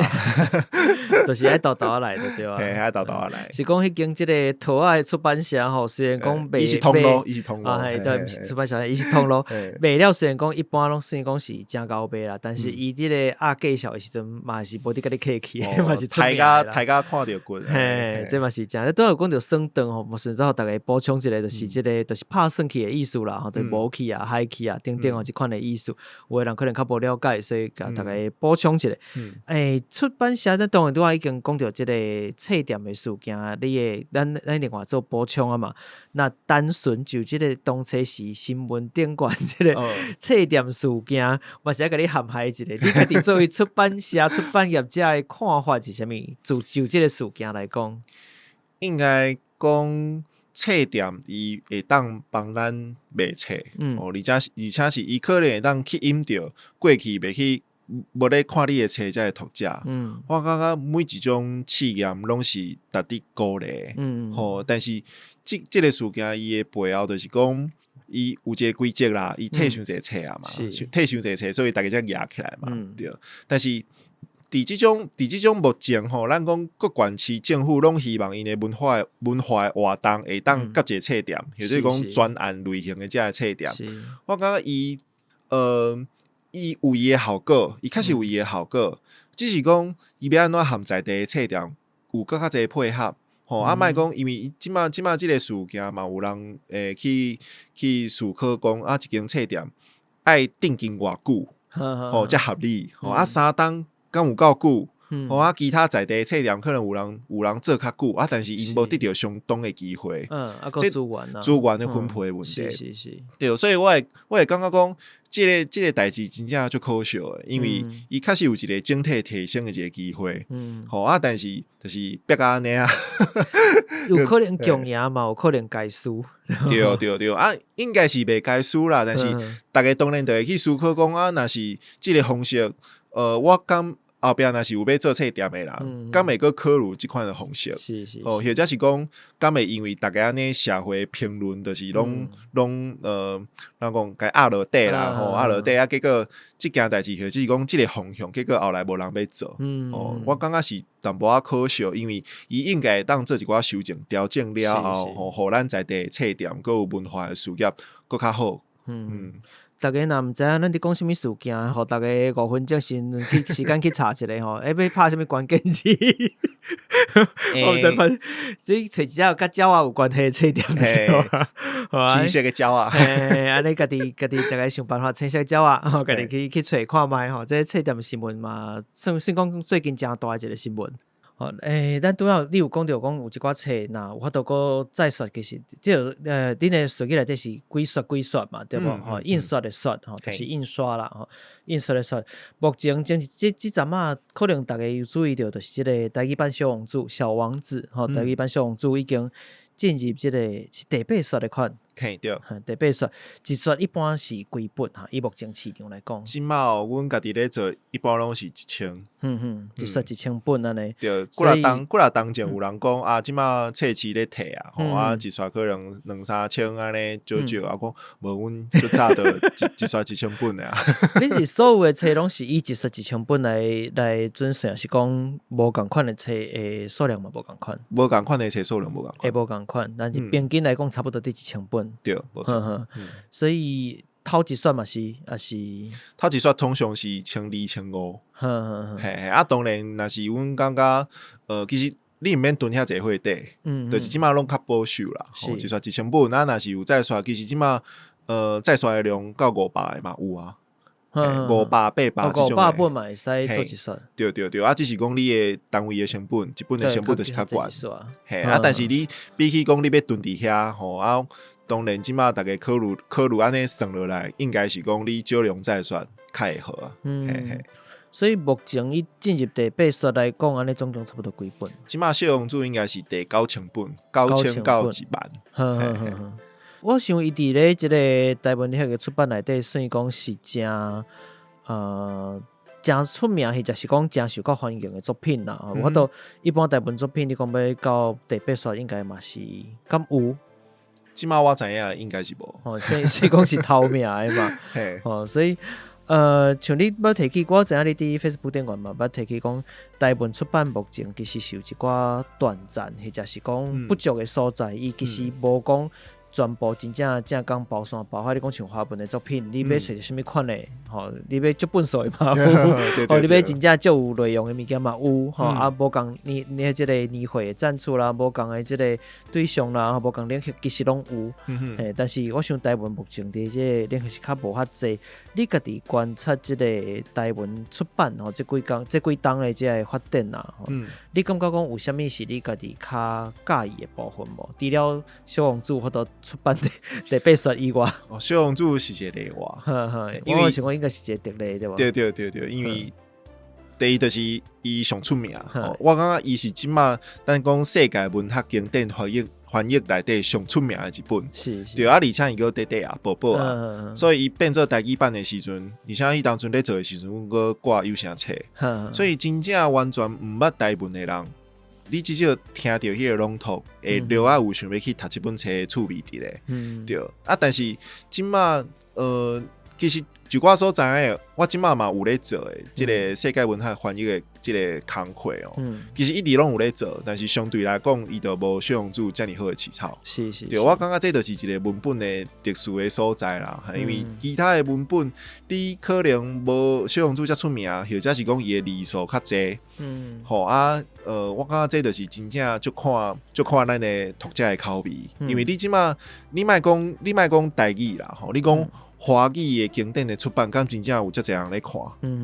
就是爱豆豆来的对啊，
嘿，爱豆豆来。
是讲迄间即个桃仔的出版社吼，虽然讲
伊是通路，伊是通路，
啊，系对，出版社伊是通路，卖了虽然讲一般拢算讲是真高卖啦，但是伊即个介绍的时阵嘛是无得甲你客气，嘛是
大家看着骨，
嘿，这嘛是真，都有讲着算长吼，无顺便大家补充一下，就是即个就是拍算去的意思啦，吼，对无去啊、海去啊等等哦，即款的意思，有的人可能较无了解，所以甲大家补充一下。出版社咱当然拄仔已经讲着即个册店的事件，咱另外做补充啊嘛。那单纯就即个当初是新闻顶悬即个册店事件，嘛是要甲你涵盖一下。你家己作为出版社、出版业者的看法是啥物？就即个事件来讲，
应该讲册店伊会当帮咱卖册，而且是伊可能会当去引着过去袂去。无咧看你的册才会读者，我感觉每一种试验拢是值得鼓励，但是即个事件伊的背後就是讲，伊有一个規則啦，伊退傷一個冊啊嘛，退傷一個冊，所以大家才壓起來嘛，對。但是伫即種目前吼，咱講各縣市政府攏希望因的文化的活動會當甲一個冊店，就是講專案類型的這個冊店，我感覺伊有伊的效果，伊確實有伊的效果，只是講伊要安怎含在地的冊店有較濟配合，莫講因為即馬即個事件嘛，有人去思考講一間冊店愛定經偌久，才合理，3檔敢有夠久。其他在地冊店可能有人做較久，但是因無得到相當的機會，
這
資源的分配的問題，
是
對，所以我會感覺講，這個代誌真正足可笑的，因為伊確實有一個整體提升的一個機會，但是就是別個安尼啊，
有可能強贏嘛，有可能該輸，
對，應該是袂該輸啦，但是大家當然就會去思考講若是這個方式，我感後壁若是有要做冊店的人，敢會閣考慮即款的方式，或者是講敢會因為大家安尼社會評論，就是攏咱講該壓落底啦，壓落底結果即件代誌就是講即個方向，結果後來無人要做，我感覺是淡薄仔可笑，因為伊應該會當做一寡修正調整了後，互咱在地冊店閣有文化的事業閣較好，
大家若毋知影咱伫講啥物事件，互大家5分鐘先去時間去查一下吼，要拍啥物關鍵字，我毋知拍，即找一隻甲鳥仔有關係的冊店對，
青色的鳥仔，
安尼家己大家想辦法青色鳥仔，吼，家己去找看覓吼，這冊店新聞嘛，算講最近誠大一個新聞。咱拄仔你有講到講有一寡冊，若有法度閣再刷，其實即恁的手機內底是幾刷嘛，對無？印刷的刷，就是印刷啦，印刷的刷。目前即陣啊，可能大家有注意到，就是即個台語版小王子，台語版小王子已經進入即個是第8刷的款。
嘿，對，
第8刷，一刷一般是幾本哈？以目前市場來講，
即馬阮家己咧做，一般攏是1000，
一刷1000本安尼。
對，幾若當前有人講即馬冊市咧退啊，一刷可能2-3千安尼少，講無阮就早就一刷1000本的啊。
恁是所有的冊攏是以一刷1000本來準算，是講無共款的冊誒數量嘛無共款？
無共款的冊數量無共款，
無共款，但是平均來講差不多佇1000本。
對，冇錯。
所以頭一刷嘛是，也是
頭一刷通常是1200-1500。當然，若是阮感覺，其實你毋免囤遐濟貨底，就是即馬攏較保守啦。一刷1000本，若是有再刷，其實即馬再刷的量到500個嘛有啊，500、800這種的。500
本嘛會使做一刷。
對，只是講你的單位的成本，一本的成本就是較懸。但是你比起講你要囤佇遐，當然，即馬大家考慮安尼算落來，應該是講你少量再刷較會好啊。
所以目前伊進入第8刷來講，安尼總共差不多幾本？
即馬小王子應該是第9000本，9000到10000。
我想伊佇咧即個台灣迄個出版內底，算講是真出名，或者是講真受到歡迎的作品啦。我都一般台灣作品，你講要到第8刷，應該嘛是敢有？即
馬我知影應該是無，
所以講是頭名的嘛。所以像你要提起，我知影你伫 Facebook 顶面嘛，捌提起讲台文出版目前其实是有一寡短暂，或者是讲不足的所在，伊其实无讲全部真正正讲包山包海。你讲像华文的作品，你要找什么款的？吼，你要足本数的嘛有，吼，你要真正足有内容的物件嘛有，吼，啊，无共你即个年会的赞助啦，无共的即个对象啦，无共领域其实拢有，但是我想台文目前伫即个领域是较无遐济。你家己观察即个台文出版吼，即几档的即个发展啊，你感觉讲有啥物是你家己较介意的部分无？除了小王子或者出版第8刷以外，
小王子是一个例外，
因为我想讲应该是一个特例对吧？
对，因为第一就是伊上出名，我感觉伊是即马咱讲世界文学经典翻译内底上出名的一本，对啊，而且伊个弟弟啊、宝宝啊，所以伊变做台语版的时阵，而且伊当初咧做的时阵，阮个挂有声册，所以真正完全毋捌台文的人，你至少听到迄个朗读，会了啊有想要去读这本册的趣味伫咧，对啊，但是即马其实就我所知影，我即马嘛有咧做的，即个世界文学翻译的即个工课哦，其实一直拢有咧做，但是相对来讲，伊就无小王子遮尔好的起草。
是，
对，我感觉这就是一个文本的特殊的所在啦，因为其他的文本，你可能无小王子遮出名，或者是讲伊的字数较济，好啊，我感觉这就是真正就看咱的读者的口味，因为你即马你莫讲台语啦，吼，你讲。华语的经典的出版，敢真正有遮侪人咧看，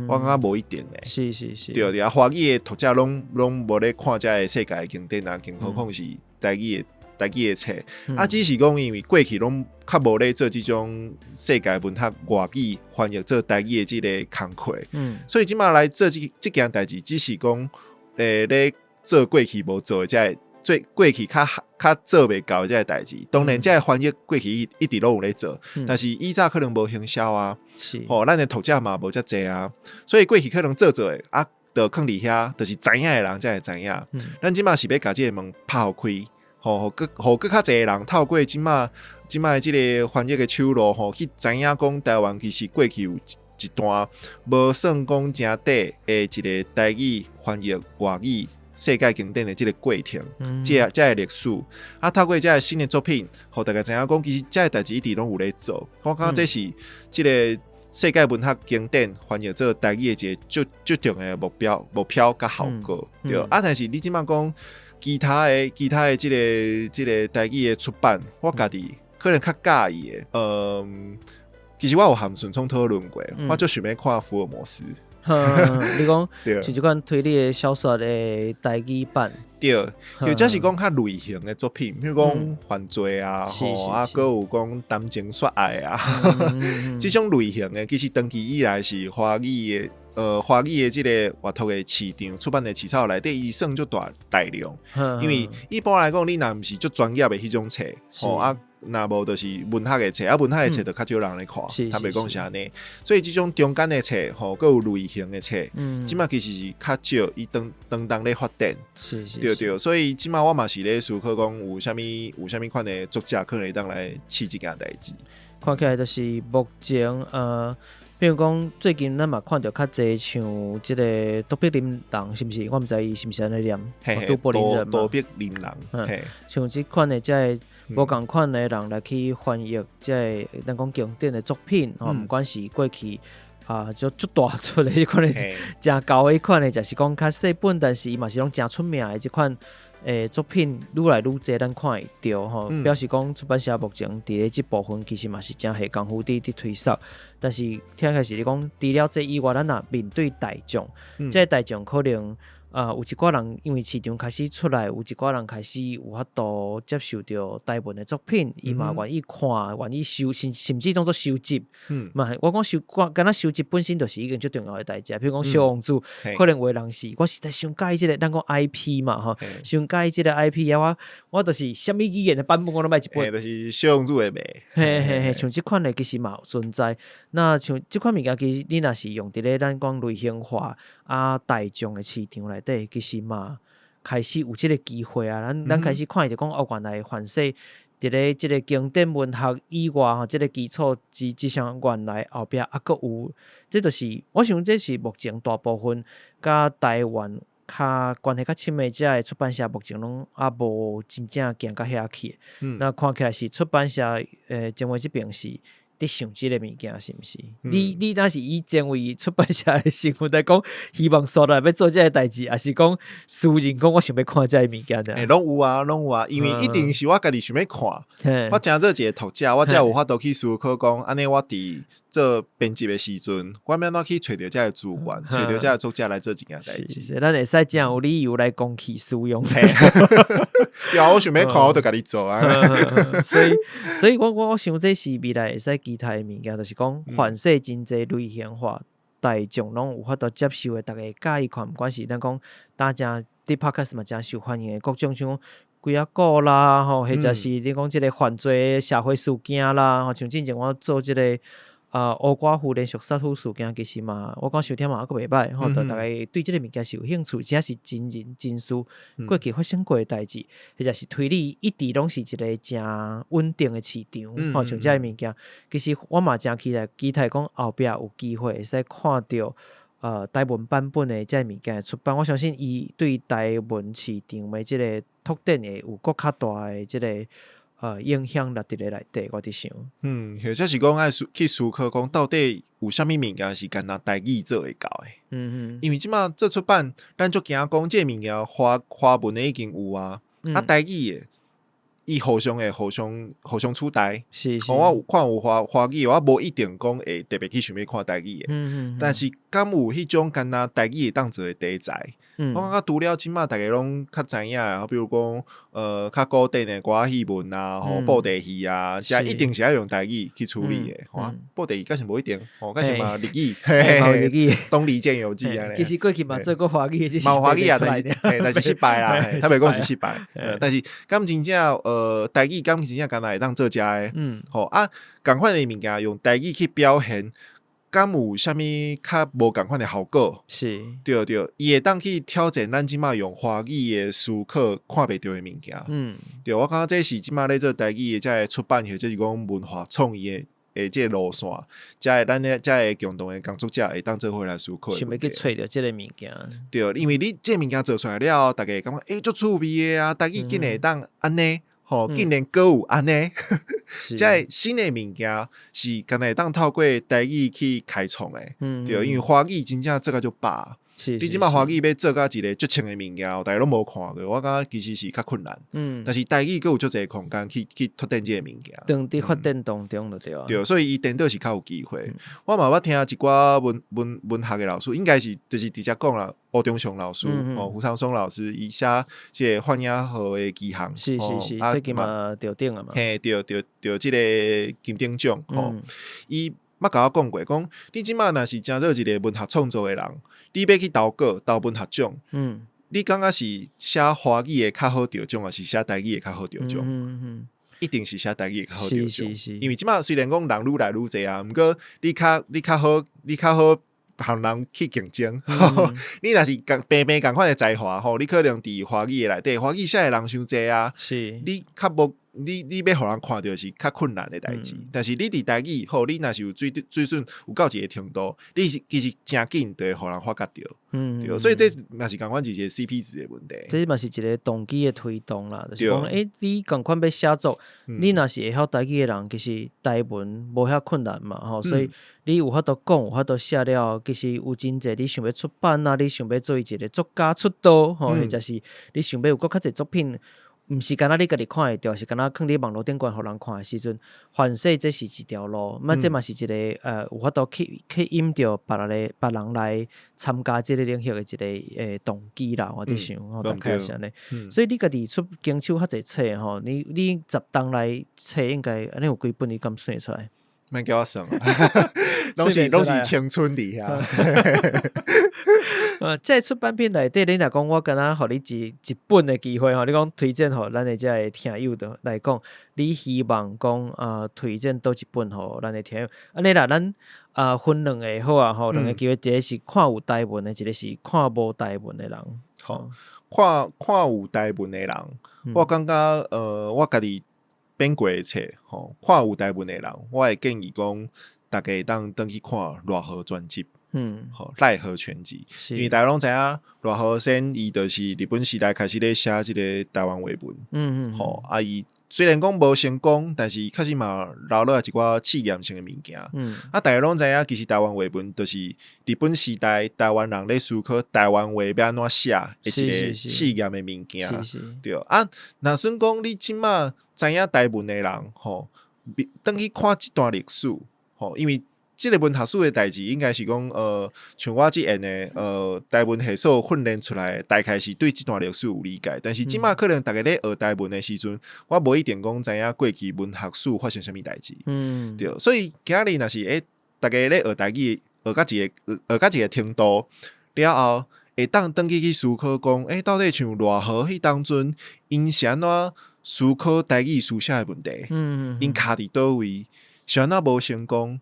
我感觉无一定诶。
是，
对啊，华语的读者拢无咧看遮个世界的经典啊，更何况是台语的册。只是讲因为过去拢较无咧做即种世界文学外语翻译做台语的即个工课，所以即马来做即件代志，只是讲咧做过去无做的遮个。最过去较做袂到的这个代志，当然这个翻译过去一直都有咧做，但是以前可能无行销啊，咱的读者嘛无遮济啊，所以过去可能做的啊，就放伫遐，就是知影的人才会知影。咱即马是要甲这个门拍开，互更较济人透过即马的这个翻译的手路，去知影讲台湾其实过去有一段无算讲真底的一个台语翻译外语。世界经典的这个过程，这个历史，透过这个新的作品，互大家知影讲，其实这个代志一直拢有咧做。我感觉这是这个世界文学经典翻译做台语的一个最重要的目标甲效果，对。但是你即马讲其他的这个台语的出版，我家己可能较介意的，其实我有和顺聪讨论过，我就想要看福尔摩斯。
你讲是一款推理的小说的台语版，
对，或者是讲较类型的作品，比如讲犯罪啊，还有讲谈情说爱啊，这种类型的，其实长期以来是华语的这个阅读的市场，出版的市场内底伊算就大量，因为一般来讲，你若毋是足专业的迄种册，若无就是文学的册，文学的册就较少人来看，他袂讲是安尼。所以即种中间的册，佮有类型的册，即马其实是较少，伊当咧发展，对。所以即马我嘛是咧思考讲，有啥物款的作者可能会当来试即件代志。
看起来就是目前比如讲最近咱嘛看到较济像即个杜碧林人，是毋是？我毋知伊是毋是安尼念，杜碧林人嘛。杜碧林人，像即款的即个。无共款的人来去翻译即个咱讲经典的作品，毋管是过去就足大出的迄款的真高的迄款的，就是讲较细本，但是伊嘛是拢真出名的即款作品，愈来愈侪咱看会到吼，表示讲出版社目前伫咧即部分其实嘛是真下功夫伫推扫，但是听起来是你讲除了这以外，咱若面对大众，即大众可能。有一寡人因为市场开始出来，有一寡人开始有法度接受到台文的作品，伊嘛愿意看，愿意收，甚至当作收集。嘛，我讲敢若收集本身就是一件最重要的代价。比如讲小王子，可能有的人是，我实在上介意即个，咱讲 IP 嘛，吼，上介意即个 IP 啊，我就是什么语言的版本我都买一本。
就是小王子的卖。
像即款的其实嘛有存在。那像即款物件，其实你若是用伫咧咱讲类型化大众的市场内底，其实嘛开始有即个机会啊。咱开始看就讲原来反射伫咧即个经典文学以外吼，即个基础之上原来后壁还佫有，这就是我想这是目前大部分甲台湾较关系较深的遮个出版社目前拢也无真正行到遐去。那看起来是出版社前卫这边是伫想即个物件是毋是？你若是以前卫出版社的身份来讲，希望说来要做即个代志，还是讲私人讲我想要看即个物件的？
拢有啊，拢有啊，因为一定是我家己想要看。我真做一个读者，我才有法度去思考讲，安尼我伫做编辑的时阵，我要怎去找到这个资源，找到这个作者来做一件代志。
咱会使真有理由来公器私用。
对啊，我想要看，我就甲你做啊。
所以我想这是未来会使期待的物件，就是讲反世真济类型化，大众拢有法度接受的，大家介意看，毋管是咱讲大家伫 Podcast 嘛真受欢迎的各种像几啊个啦，吼，或者是你讲即个犯罪社会事件啦，吼，像之前我做即个。乌寡妇连续杀夫事件其实嘛，我讲收听嘛还佫袂歹，吼，就大家对即个物件是有兴趣，真是真人真事过去发生过的代志，或者是推理一直拢是一个真稳定的市场，吼，像遮个物件，其实我嘛真期待讲后壁有机会会使看到台文版本的遮个物件出版，我相信伊对台文市场的即个拓展会有更较大的即个。影响力伫咧内底，我伫想。
或者是讲爱去思考讲，到底有啥物物件是干那台语做会到的？因为即马做出版，咱就惊讲这物件华文的已经有啊，台语的伊互相取代。
是。
我看有华语，我无一定讲会特别去想要看台语的。但是敢有迄种干那台语会当做的题材？我感觉除了即马大家拢较知影啊，比如讲较固定的歌仔戏文啊，吼布袋戏啊，遮一定是要用台语去处理的。布袋戏敢是无一定，敢是嘛日语，
日语
东离剑游记啊。
其实过去嘛做过华语的，
嘛华语啊，但是失败啦，他袂讲是失败。但是敢真正台语敢真正敢若会当做遮的，吼啊，共款的物件用台语去表现。敢有啥物较无共款的效果？
是，
对，伊会当去挑战咱即马用华语的思考看袂到的物件。对，我感觉这是即马咧做台语的，才会出版或者是讲文化创意的这个路线，才会咱咧才会共同的工作者会当做伙来思考。
想要去找到这个物件。
对，因为你这物件做出来了，大家感觉足趣味的啊，台语竟然会当安尼。竟然阁有安尼，即个新的物件是敢若会当透过台语去开创的，对，因为华语真正做甲足饱。你即马华语要做甲一个足清的物件，大家拢无看过，我感觉其实是较困难。但是台语阁有足侪空间去拓展这个物件。
当伫发展当中就对啊。
对，所以伊颠倒是较有机会。我嘛捌听一寡文学的老师，应该是就是直接讲啦。吴忠雄老师、胡长松老师，伊写即个翻译好的几项，
是，最近嘛得奖了嘛。
嘿，得即个金鼎奖。伊捌甲我讲过，讲你即马若是真做一个文学创作的人，你要去投稿投文学奖，你感觉是写华语的较好得奖，还是写台语的较好得奖？一定是写台语的较好得奖，因为即马虽然讲人愈来愈侪啊，毋过你较好。和人去竞争，你若是平共款的才华吼，你可能伫华语的内底，华语写的人伤济啊，你较无你要互人看到是较困难的代志。但是你伫台语吼，你若是有水准有到一个程度，你是其实真紧就会互人发觉到。对，所以这嘛是共款是一个 CP 值的问题。
这嘛是一个动机的推动啦，就是讲，你共款要写作，你若是会晓台语的人，其实台文无遐困难嘛，吼，所以你有法度讲，有法度写了，其实有真济你想要出版啊，你想要做一个作家出道，吼，或者是你想要有较济作品。毋是干那你家己看会到，是干那放伫网络顶悬互人看的时阵，反正这是一条路，这嘛是一个有法度去引着别人来参加这个领域的一个动机啦，我伫想，大概是安尼。所以你家己经手较济册吼，你10档来册应该安尼有几本你敢算出来？
莫叫我算啊，拢是青春伫遐。
这出版品内底，你若讲我敢若互你一本的机会吼，你讲推荐互咱的这个听友的来讲，你希望讲推荐倒一本互咱的听友？安尼啦，咱分两个好啊吼，两个机会，一个是看有台文的，一个是看无台文的人。
好，看有台文的人，我感觉我家己编过的册吼，看有台文的人，我会建议讲，大家当登去看赖和专辑。赖和全集，因为大家拢知影赖和先伊就是日本时代开始咧写即个台湾话文，伊虽然讲无成功，但是确实嘛留落一寡试验性的物件。大家拢知影，其实台湾话文就是日本时代台湾人咧思考台湾话要安怎写的一个试验的物件。对啊，若算讲你即马知影台文的人，登去看即段历史，因为即个文学史的代志，应该是讲像我即演的台文系所训练出来，大概是对即段历史有理解。但是即马可能大家咧学台文的时阵，我无一定讲知影过去文学史发生啥物代志。对，所以今日若是大家咧学台语，学到一个程度了后，会当登去思考讲，到底像赖和迄当阵，因是安怎思考台语书写的问题？因卡伫倒位？是安怎无成功？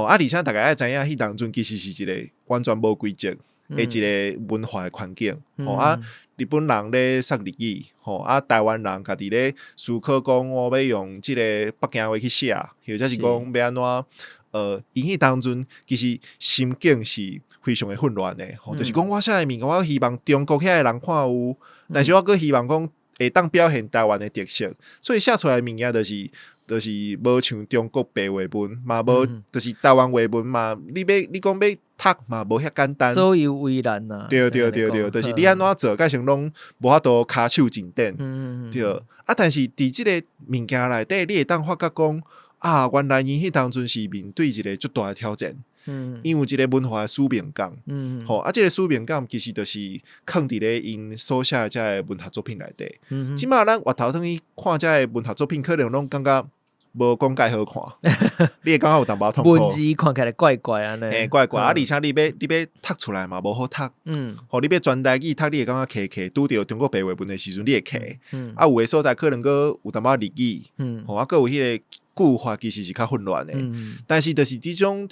而且大家爱知影，迄当阵其实是一个完全无规则的一个文化的环境。日本人咧说日语，台湾人家己咧思考讲，我要用即个北京话去写，或者是讲要安怎？因迄当阵其实心境是非常的混乱的。就是讲我写的物件，我希望中国遐的人看有，但是我阁希望讲会当表现台湾的特色，所以写出来的物件就是无像中国白话文，嘛无就是台湾话文嘛。你讲要读嘛，无遐简单。
左右为难呐。
对，就是你安怎做，改成拢无法度骹手真点。对，但是伫即个物件内底，你会当发觉讲原来因迄当阵是面对一个足大的挑战。因为一个文化的使命感。即个使命感其实就是藏伫咧因所写遮的文学作品内底。即马咱回头转去看遮的文学作品，可能拢感觉无讲介好看，你会感觉有淡薄痛苦。
文字看起来怪怪安尼，
怪怪。而且你要读出来嘛，无好读。你要全台语读，你会感觉卡，拄着中国白话文的时阵，你会卡。有诶所在可能阁有淡薄日语，阁有迄个句法其实是较混乱的。但是就是即种，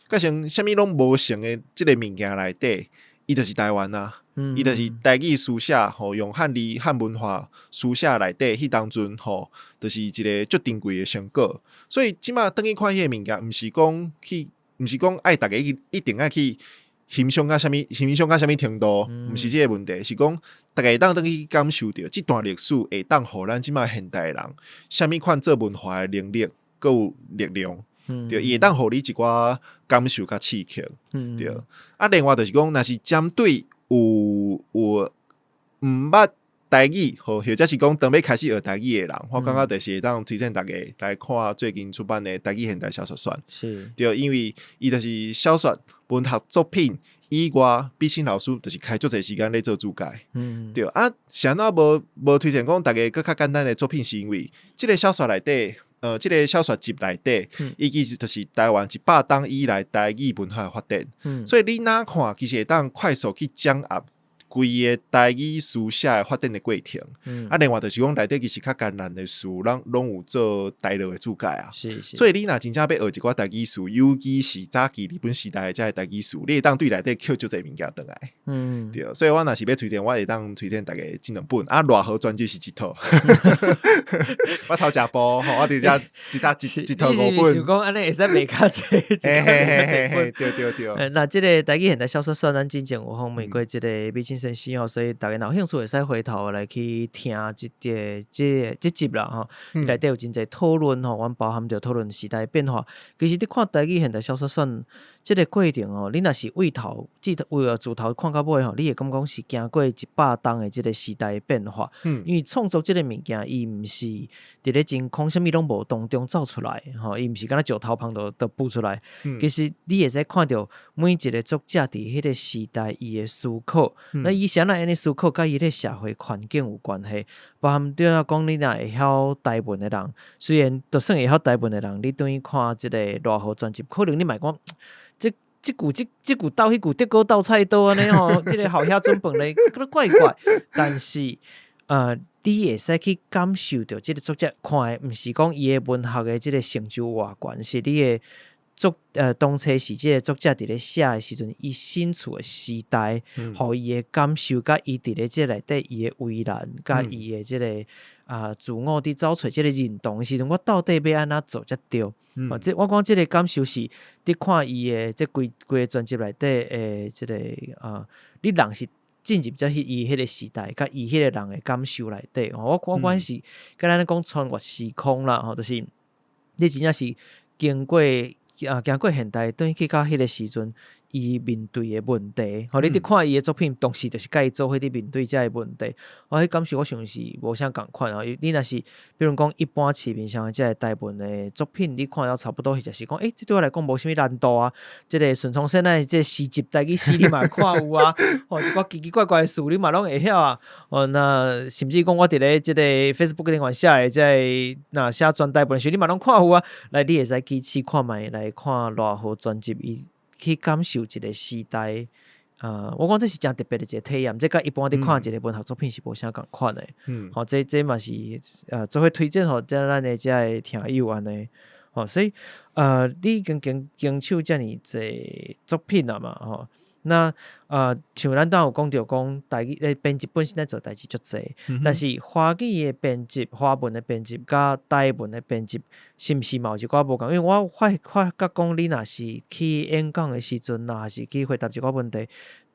改成啥物拢无成的即个物件内底，伊就是台湾啊。伊就是台语书写，用汉文化书写内底，迄当阵就是一个足珍贵的成果。所以即马转去看迄个物件，毋是讲爱大家一定爱去欣赏到啥物程度，毋是即个问题，是讲大家会当转去感受到即段历史，会当互咱即马现代人啥物款做文化的能力，佮有力量。对，伊会当互你一寡感受甲刺激。对，另外就是讲，若是针对有毋捌台语，或者是讲当要开始学台语的人，我感觉就是会当推荐大家来看最近出版的台语现代小说选。
是，
对，因为伊就是小说文学作品以外，毕竟老师就是开足侪时间咧做注解。对是安怎无推荐讲大家更较简单的作品，是因为即个小说内底。即个小说集内底，伊其实就是台湾100冬以来台语文化的发展。所以你哪看，其实会当快速去掌握规个台语书写的发展的过程。另外就是讲内底其实较艰难的事，拢有做台落的注解啊。所以你若真正要学一寡台语书，尤其是早期日本时代的遮台语书，你会当对内底捡足侪物件倒来。对，所以我若是要推荐，我会当推荐大家即两本。赖和专辑是一套，我头食包，我伫遮一套5本。
想讲安尼会使卖较济，
对。
那即个台语现代小说选咱真正有访问过即个美清先生所以大家有兴趣会使回头来去听即集啦内底有真侪讨论阮包含着讨论时代变化。其实你看台语现代小说选即个过程你若是为自头看到尾你会感觉是经过100冬的即个时代变化。因为创作即个物件，伊毋是伫咧真空啥物拢无当中走出来伊毋是敢若石头旁就布出来。其实你会使看到每一个作者伫迄个时代伊的思考。那伊是安怎安尼思考，甲伊咧社会环境有关系。包含对讲，你若会晓台文的人，虽然就算会晓台文的人，你等于看即个赖和专辑，可能你嘛讲，即句斗迄句得过斗菜刀安尼即个好遐准饭咧，觉得怪怪。但是你会使去感受到即个作者看的，毋是讲伊的文学的即个成就偌悬，是你的当初是即个作者伫咧写诶时阵，伊身处诶时代，互伊诶感受，甲伊伫咧即内底伊诶为难，甲伊诶即个自我伫找找即个认同诶时阵，我到底要安怎做才对？即我讲即个感受是，你看伊诶即规个专辑内底诶，即个你人是进入在伊迄个时代，甲伊迄个人诶感受内底。我管是甲咱讲穿越时空啦，就是你真正是经过现代，转去到迄个时阵，伊面对诶问题，你伫看伊诶作品，同时就是甲伊做伙伫面对遮诶问题。迄感受我想是无啥共款你若是比如讲一般市面上诶遮个台文诶作品，你看了差不多就是讲，这对我来讲无啥物难度啊。即个孙聪先生即个诗集台语诗你嘛看有啊，一寡奇奇怪怪诶事你嘛拢会晓啊。那甚至讲我伫咧即个 Facebook 顶面写诶即个那写全台文书你嘛拢看有啊。来，你会使去试看觅来看偌好专辑伊。去感受一个时代，我讲这是真特别的一个体验，这甲一般你看一个文学作品是无啥共款的。这嘛是做伙推荐互咱的遮个听友安尼。所以你经手遮尔济作品啊嘛，那像咱有讲到讲台语编辑本身在做代志足济，但是华语的编辑、华文的编辑、甲台文的编辑，是毋是嘛有一寡无共？因为我发觉讲你若是去演讲的时阵还是去回答一寡问题。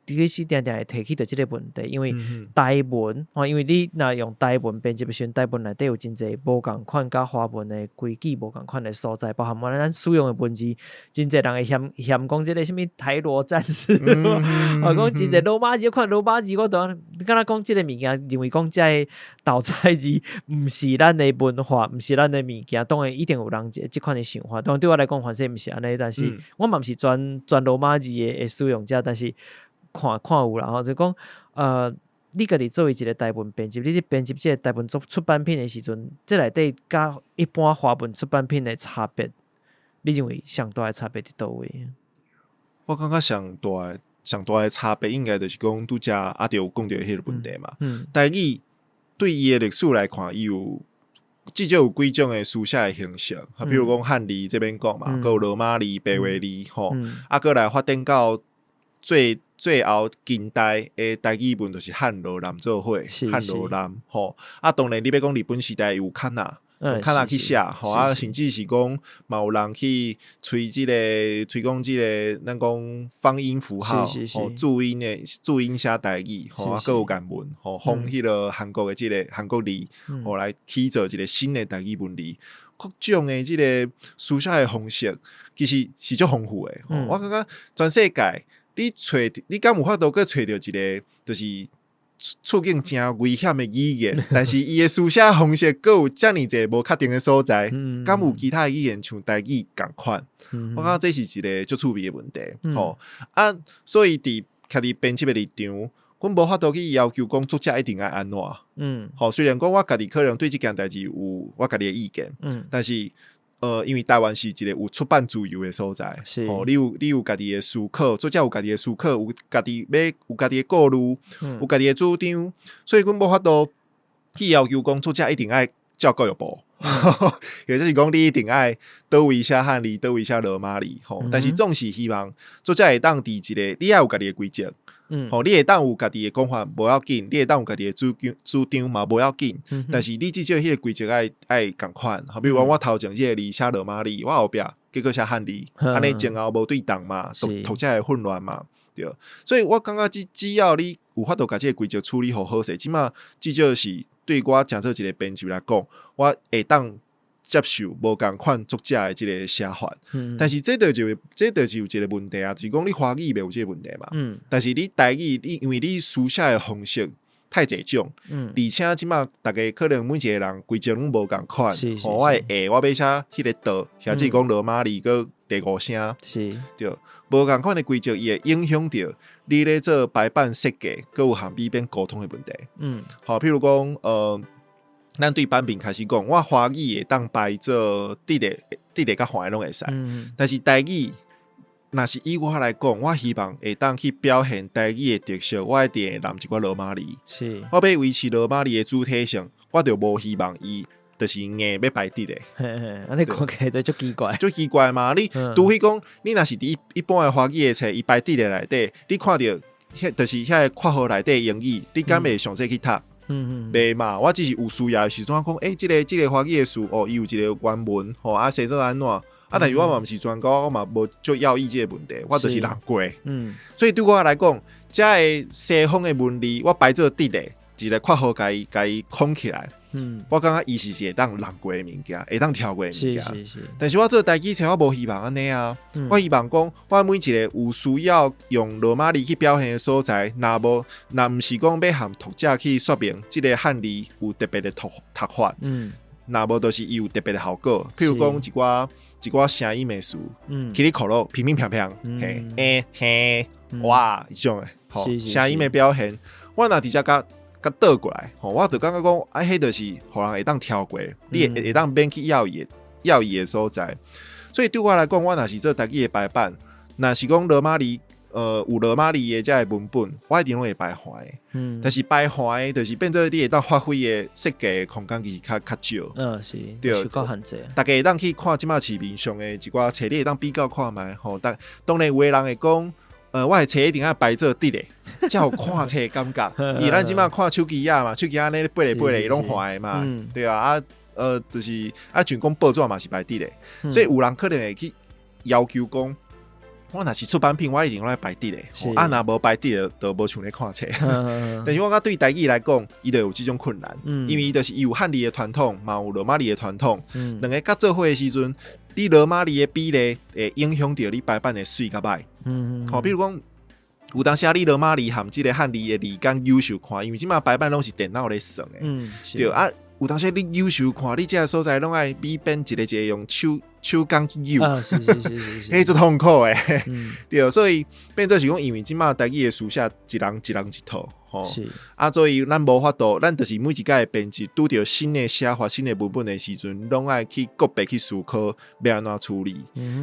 其实定定会提起到即个问题，因为台文因为你若用台文编辑的时阵，台文内底有真济无共款，甲华文的规矩无共款的所在，包含咱使用的文字，真济人会嫌讲即个什物台罗战士，讲真济罗马字，看罗马字，我当你敢若讲即个物件，认为讲即个斗菜字，毋是咱的文化，毋是咱的物件，当然一定有人即款的想法。当然对我来讲，反正毋是安尼，但是我嘛毋是全罗马字的使用者，但是。看有啦，就讲你家己作为一个台文编辑，你编辑这个台文出版品的时阵，这内底甲一般华文出版品的差别，你认为上大的差别伫倒位？
我感觉上大的差别应该就是讲拄则阿弟有讲到迄个问题嘛。台语对伊的历史来看，伊有至少有几种的书写的形式，比如讲汉字这边讲嘛，还有罗马字、白话字吼，过来发展到最后近代的台语文就是汉罗南做伙，汉罗南吼。当然你要讲日本时代有卡纳去写吼，甚至是讲嘛有人去吹讲即个咱讲方音符号吼，注音写台语吼，还有原文吼，仿迄个韩国的即个韩国字吼来起做一个新的台语文字。各种的即个书写的方式，其实是足丰富的。我感觉全世界。你敢有法度去找到一个，就是处境真危险的语言，但是伊的书写方式阁有遮尔济无确定的所在，敢有其他语言像台语共款？我感觉这是一个足趣味的问题。所以家己编辑的立场，阮无法度去要求讲作者一定爱安怎。虽然讲我家己可能对这件代志有我家己的意见，但是。因为台湾是一个有出版自由的所在，你有家己的思考，作者有家己的思考，有家己的顾虑，有家己的主张，所以阮无法度去要求讲作者一定爱照教育部，也就是讲你一定爱倒位写汉字，倒位写罗马字，但是总是希望作者会当伫一个你也有家己的规则。你会当有家己的讲法无要紧，你会当有家己的主张嘛无要紧，但是你至少迄个规则爱共款。比如讲我头前这个字写罗马字，我后壁结果写汉字，安尼前后无对等嘛，读者会混乱嘛，对。所以我感觉只要你有法度把这个规则处理好势，起码至少是对我诚做一个编辑来讲，我会当接受无共款作者的即个写法，但是这就是有一个问题啊，就是讲你华语袂有这个问题嘛，但是你台语因为你书写的方式太济种，而且即马大家可能每一个人规则拢无共款，我的我要写迄个道，或者讲罗马字个第五声，对，无共款的规则也影响到你咧做排版设计，佮有含边沟通的问题，好，譬如讲咱对版面开始讲，我华语会当排做直个甲反的拢会使，但是台语若是以我来讲，我希望会当去表现台语的特色，我一定会染一寡罗马字。我要维持罗马字的主体性，我就无希望伊就是硬要排滴的。
安尼讲起来就足奇怪，
足奇怪嘛！你除非讲，你若是伫一般的华语的册，伊排滴的内底，你看到就是遐个括号内底英语，你敢会详细去读？袂嘛，我只是有需要的时阵讲，即个华语的词伊有一个原文，写作安怎？但是我嘛毋是专家，我嘛无足要意即个问题，我就是人过。所以对我来讲，遮个西方的文字，我摆做滴的，一个括号甲伊空起来。我感觉伊是会当人过的物件，会当跳过的物件。但是我做台语册，我无希望安尼啊。我希望讲，我每一个有需要用罗马字去表现的所在，若毋是讲要含读者去说明，即个汉字有特别的读法。若无就是伊有特别的效果。譬如讲一寡声音的词，起哩口落平平平平，嘿，哇，迄种诶，声音的表现，我若直接甲倒过来，我就感觉讲，迄就是互人会当跳过，你会当免去要伊的所在。所以对我来讲，我若是做台语的排版，若是讲罗马字，有罗马字的这个文本，我一定拢会排华的。但是排华的，就是变做你会当发挥的设计的空间其实较少。
是，对，够限制。
大家会当去看即马市面上的一寡册，你会当比较看卖。当然有的人会讲。我的册一定要排做直的，才有看册的感觉。因咱即马看手机嘛，手机安尼背来拢坏的嘛，对啊。就是像讲报纸嘛是排直的，所以有人可能会去要求讲，我若是出版品，我一定要排直的。若无排直的，就无像咧看册。但是我感觉对台语来讲，伊就有这种困难，因为伊就是有汉字的传统，嘛有罗马字的传统，两个甲做伙的时阵。你罗马字的比例会影响到你排版的水甲歹。比如讲，有当时你罗马字含即个汉字的字感优秀看，因为即马排版拢是电脑咧算的。对啊，有当时你优秀看，你这个所在拢爱比编一个用手工去优。是，迄做痛苦的。对，所以变做是讲，因为即马台语的书写一人一套。所以咱无法度，咱就是每一届的编辑拄着新的写法、新的文本的时阵，拢爱去个别去思考要安怎处理。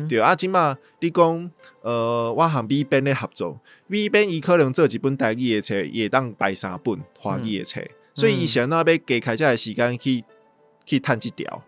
对即马你讲，我和美编的合作，美编伊可能做一本台语的册，伊会当排3本华语的册，所以伊想要加开这个时间去趁这条，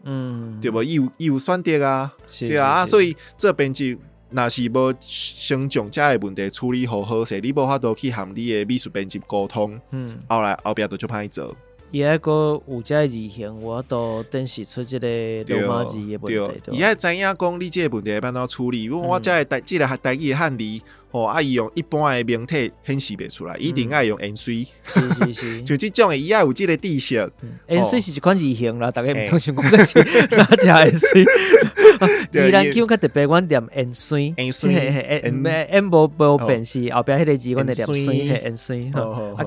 对无？伊有选择啊，对啊，所以这编辑。若是无先将这个问题处理好势，你无法度去和你的美术编辑沟通，后壁就歹做。
伊还个有这个字形，我都展示出这个罗马字的问题。
伊还知影讲你这个问题要安怎处理，因为我这个这个台语的汉字，伊用一般的名体显示袂出来，一定爱用盐水。
是，
就这种的，伊爱有这个知识。
盐水是一款字形啦，大家唔通想讲这是哪只盐水。宜兰腔较特别，阮念盐水，盐无变是后壁迄个字，阮念水，盐水。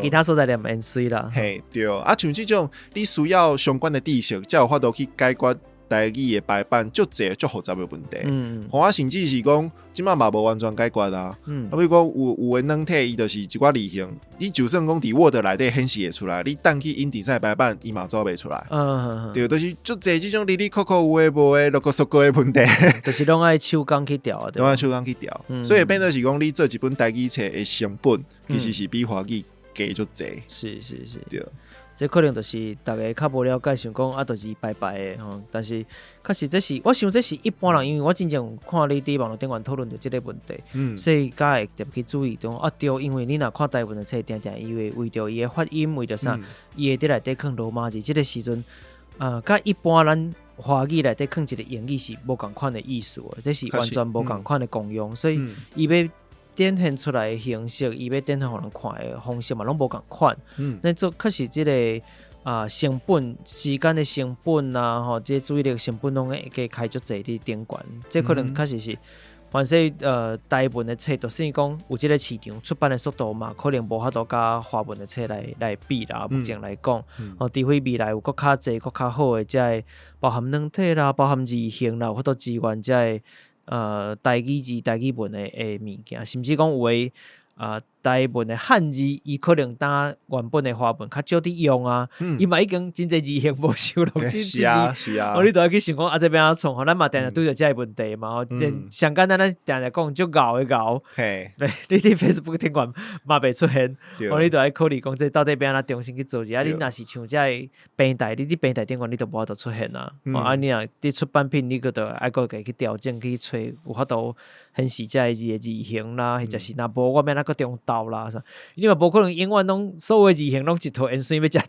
其他所在念盐水啦。
嘿，对，像这种你需要相关的知识，才有法度去解决台语的排版足侪足复杂的问题。我甚至是讲，即马嘛无完全解决啊。比如讲有的软体，伊就是一寡字形，你就算讲伫 Word 内底显示会出来，你等去InDesign排版，伊嘛做袂出来。对，就是足侪这种哩哩扣扣有诶无诶，六个缩个的问题，
就是拢爱手工去调，
拢爱手工去调。所以变做是讲，你做一本台语册的成本，其实是比华语低足侪。
是，
对。
这可能就是大家较无了解，想讲就是白白的吼。但是确实这是我想这是一般人，因为我真正看你伫网络顶面讨论到这个问题，所以才会特别去注意到对，因为你若看台湾的册，定伊会为着伊的发音，为着啥，伊会伫内底放罗马字，这个时阵甲一般咱华语内底放一个英语是无共款的意思，这是完全无共款的功用，所以伊要展现出来的形式，伊要展现互人看的方式嘛，拢无共款。那做确实这个成本、时间的成本啊，这注意力的成本拢会加开足侪伫顶悬。这可能确实是，凡是台文的册，就算讲有这个市场出版的速度嘛，可能无法度甲华文的册来比啦。目前来讲，除非未来有更较侪、更较好的，这包含软体啦，包含字形啦，有法度支援这台语字、台语文的物件，甚至讲有诶台文的汉字，伊可能当原本的华文较少伫用啊，伊嘛已经真侪字形无收录，
是啊是啊，
你都要去想讲这边怎创，咱嘛定定对着这个问题嘛，上简单咱定定讲就熬一熬，你伫 Facebook 顶管嘛袂出现，你都要考虑讲这到底要安怎重新去做一下，你若是像这平台，你伫平台顶管你都无法度出现啊，你若伫出版品你个都爱个去调整去找有法度显示这个字的字形啦，或者是若无我免那个中斗啦，因为无可能永远拢所有字形拢一套烟水要食，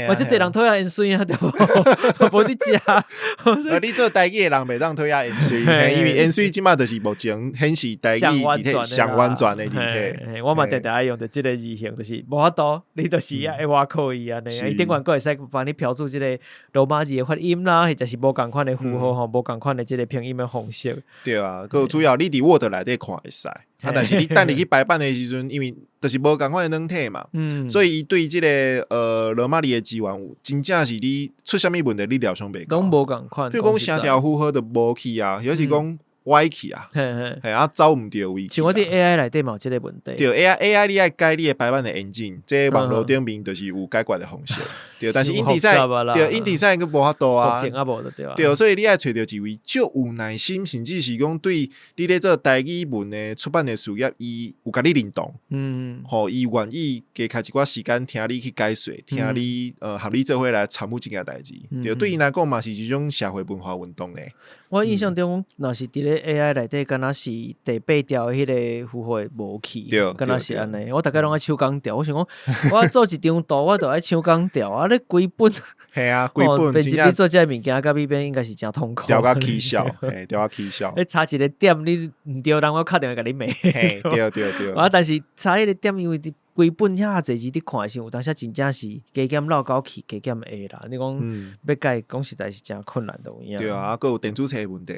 我就这人讨厌烟水啊，对无？无伫食。
你做台语的人袂当讨厌烟水，因为烟水即马就是目前显示台语上婉转的字体。
我嘛常常爱用的这个字形，就是无法度，你就是要挖苦伊安尼，伊顶管个会使帮你标注这个罗马字的发音啦，或者是无共款的符号吼，无共款的这个拼音的方式。
对啊，主要你伫 Word 内底看会使，但是你等你去排版的时阵，因为就是无共款的软体嘛，所以伊对即个罗马字的字源有真正是你出啥物问题，你料想袂到，
拢无共款。
比如讲声调符号就无去啊，尤其讲歪去啊，走毋对位。
像我伫 AI 内底嘛有即个问题。
对 AI 你爱改你的排版的演进，即网络顶面就是有解决的方式。对，但是因地赛，对因地赛个无法度啊。对，所以你爱找到一位足有耐心，甚至是讲对你咧做台语文的出版的事业，伊有甲你认同，吼，伊愿意加开一寡时间听你去解说，听你合你做伙来参与即件代志。对，对伊来讲嘛是一种社会文化运动咧。
我印象中，若是伫咧 AI 内底，敢若是第8条迄个符号无去，敢若是安尼。我大概拢爱手工调，我想讲，我做一张图，我就爱手工调啊！你规本，
系啊，规本
真正做这物件，甲比边应该是真痛苦。
调甲起笑，调甲起笑。
你差一个点，你毋对，人我敲电话甲你骂。
对。
啊，但是差迄个点，因为规本遐侪字你看的时候，有当时真正是加减绕高去，加减下啦。你讲要改，讲实在是真困难的有影。
对啊，还有电子册的问题。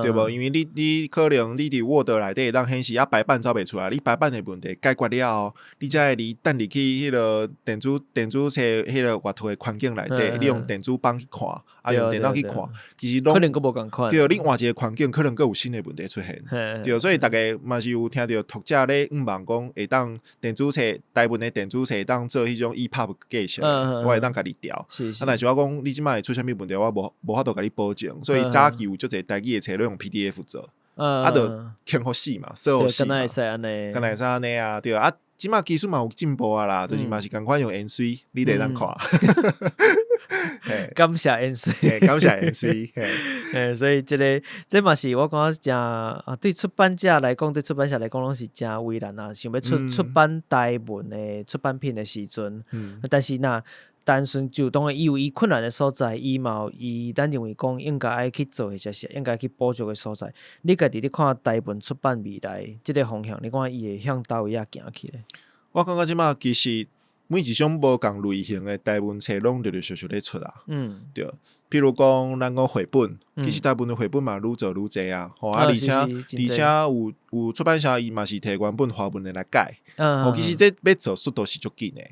对无？因为你可能你伫 Word 内底当显示排版找袂出来，你排版的问题解决了后，你才会等入去迄个电子册迄个画图的环境内底，你用电子版去看，用电脑去看，其实
可能佫无共款。
对，你换一个环境，可能佫有新的问题出现。对，所以大家嘛是有听到读者咧望讲会当电子册台文的电子册当做迄种 EPUB 计数，我会当家己调。但是我讲你即摆会出啥物问题，我无法度甲你保证，所以早期有足侪台语的册拢用 PDF 做，就轻互死嘛，说互死嘛，敢若会使安尼啊，对啊，即摆技术嘛有进步啊啦，就是嘛是共款用盐水，你得当看。
感谢盐水，
感谢盐水。
所以这嘛是我感觉真对出版社来讲，对出版社来讲拢是真为难啊。想要出版台文的出版品的时阵，但是那单纯就当然伊有伊困难的所在，伊嘛伊咱认为讲应该爱去做，或者是应该去补足的所在。你家己咧看台文出版未来即个方向，你看伊会向倒位啊行去咧？
我感觉即马其实每一种无共类型的台文册拢陆陆续续咧出啊。对，譬如讲咱讲绘本，其实台文的绘本嘛愈做愈济啊。而且有出版社伊嘛是摕原本华文的来改。其实这要做速度是足紧的。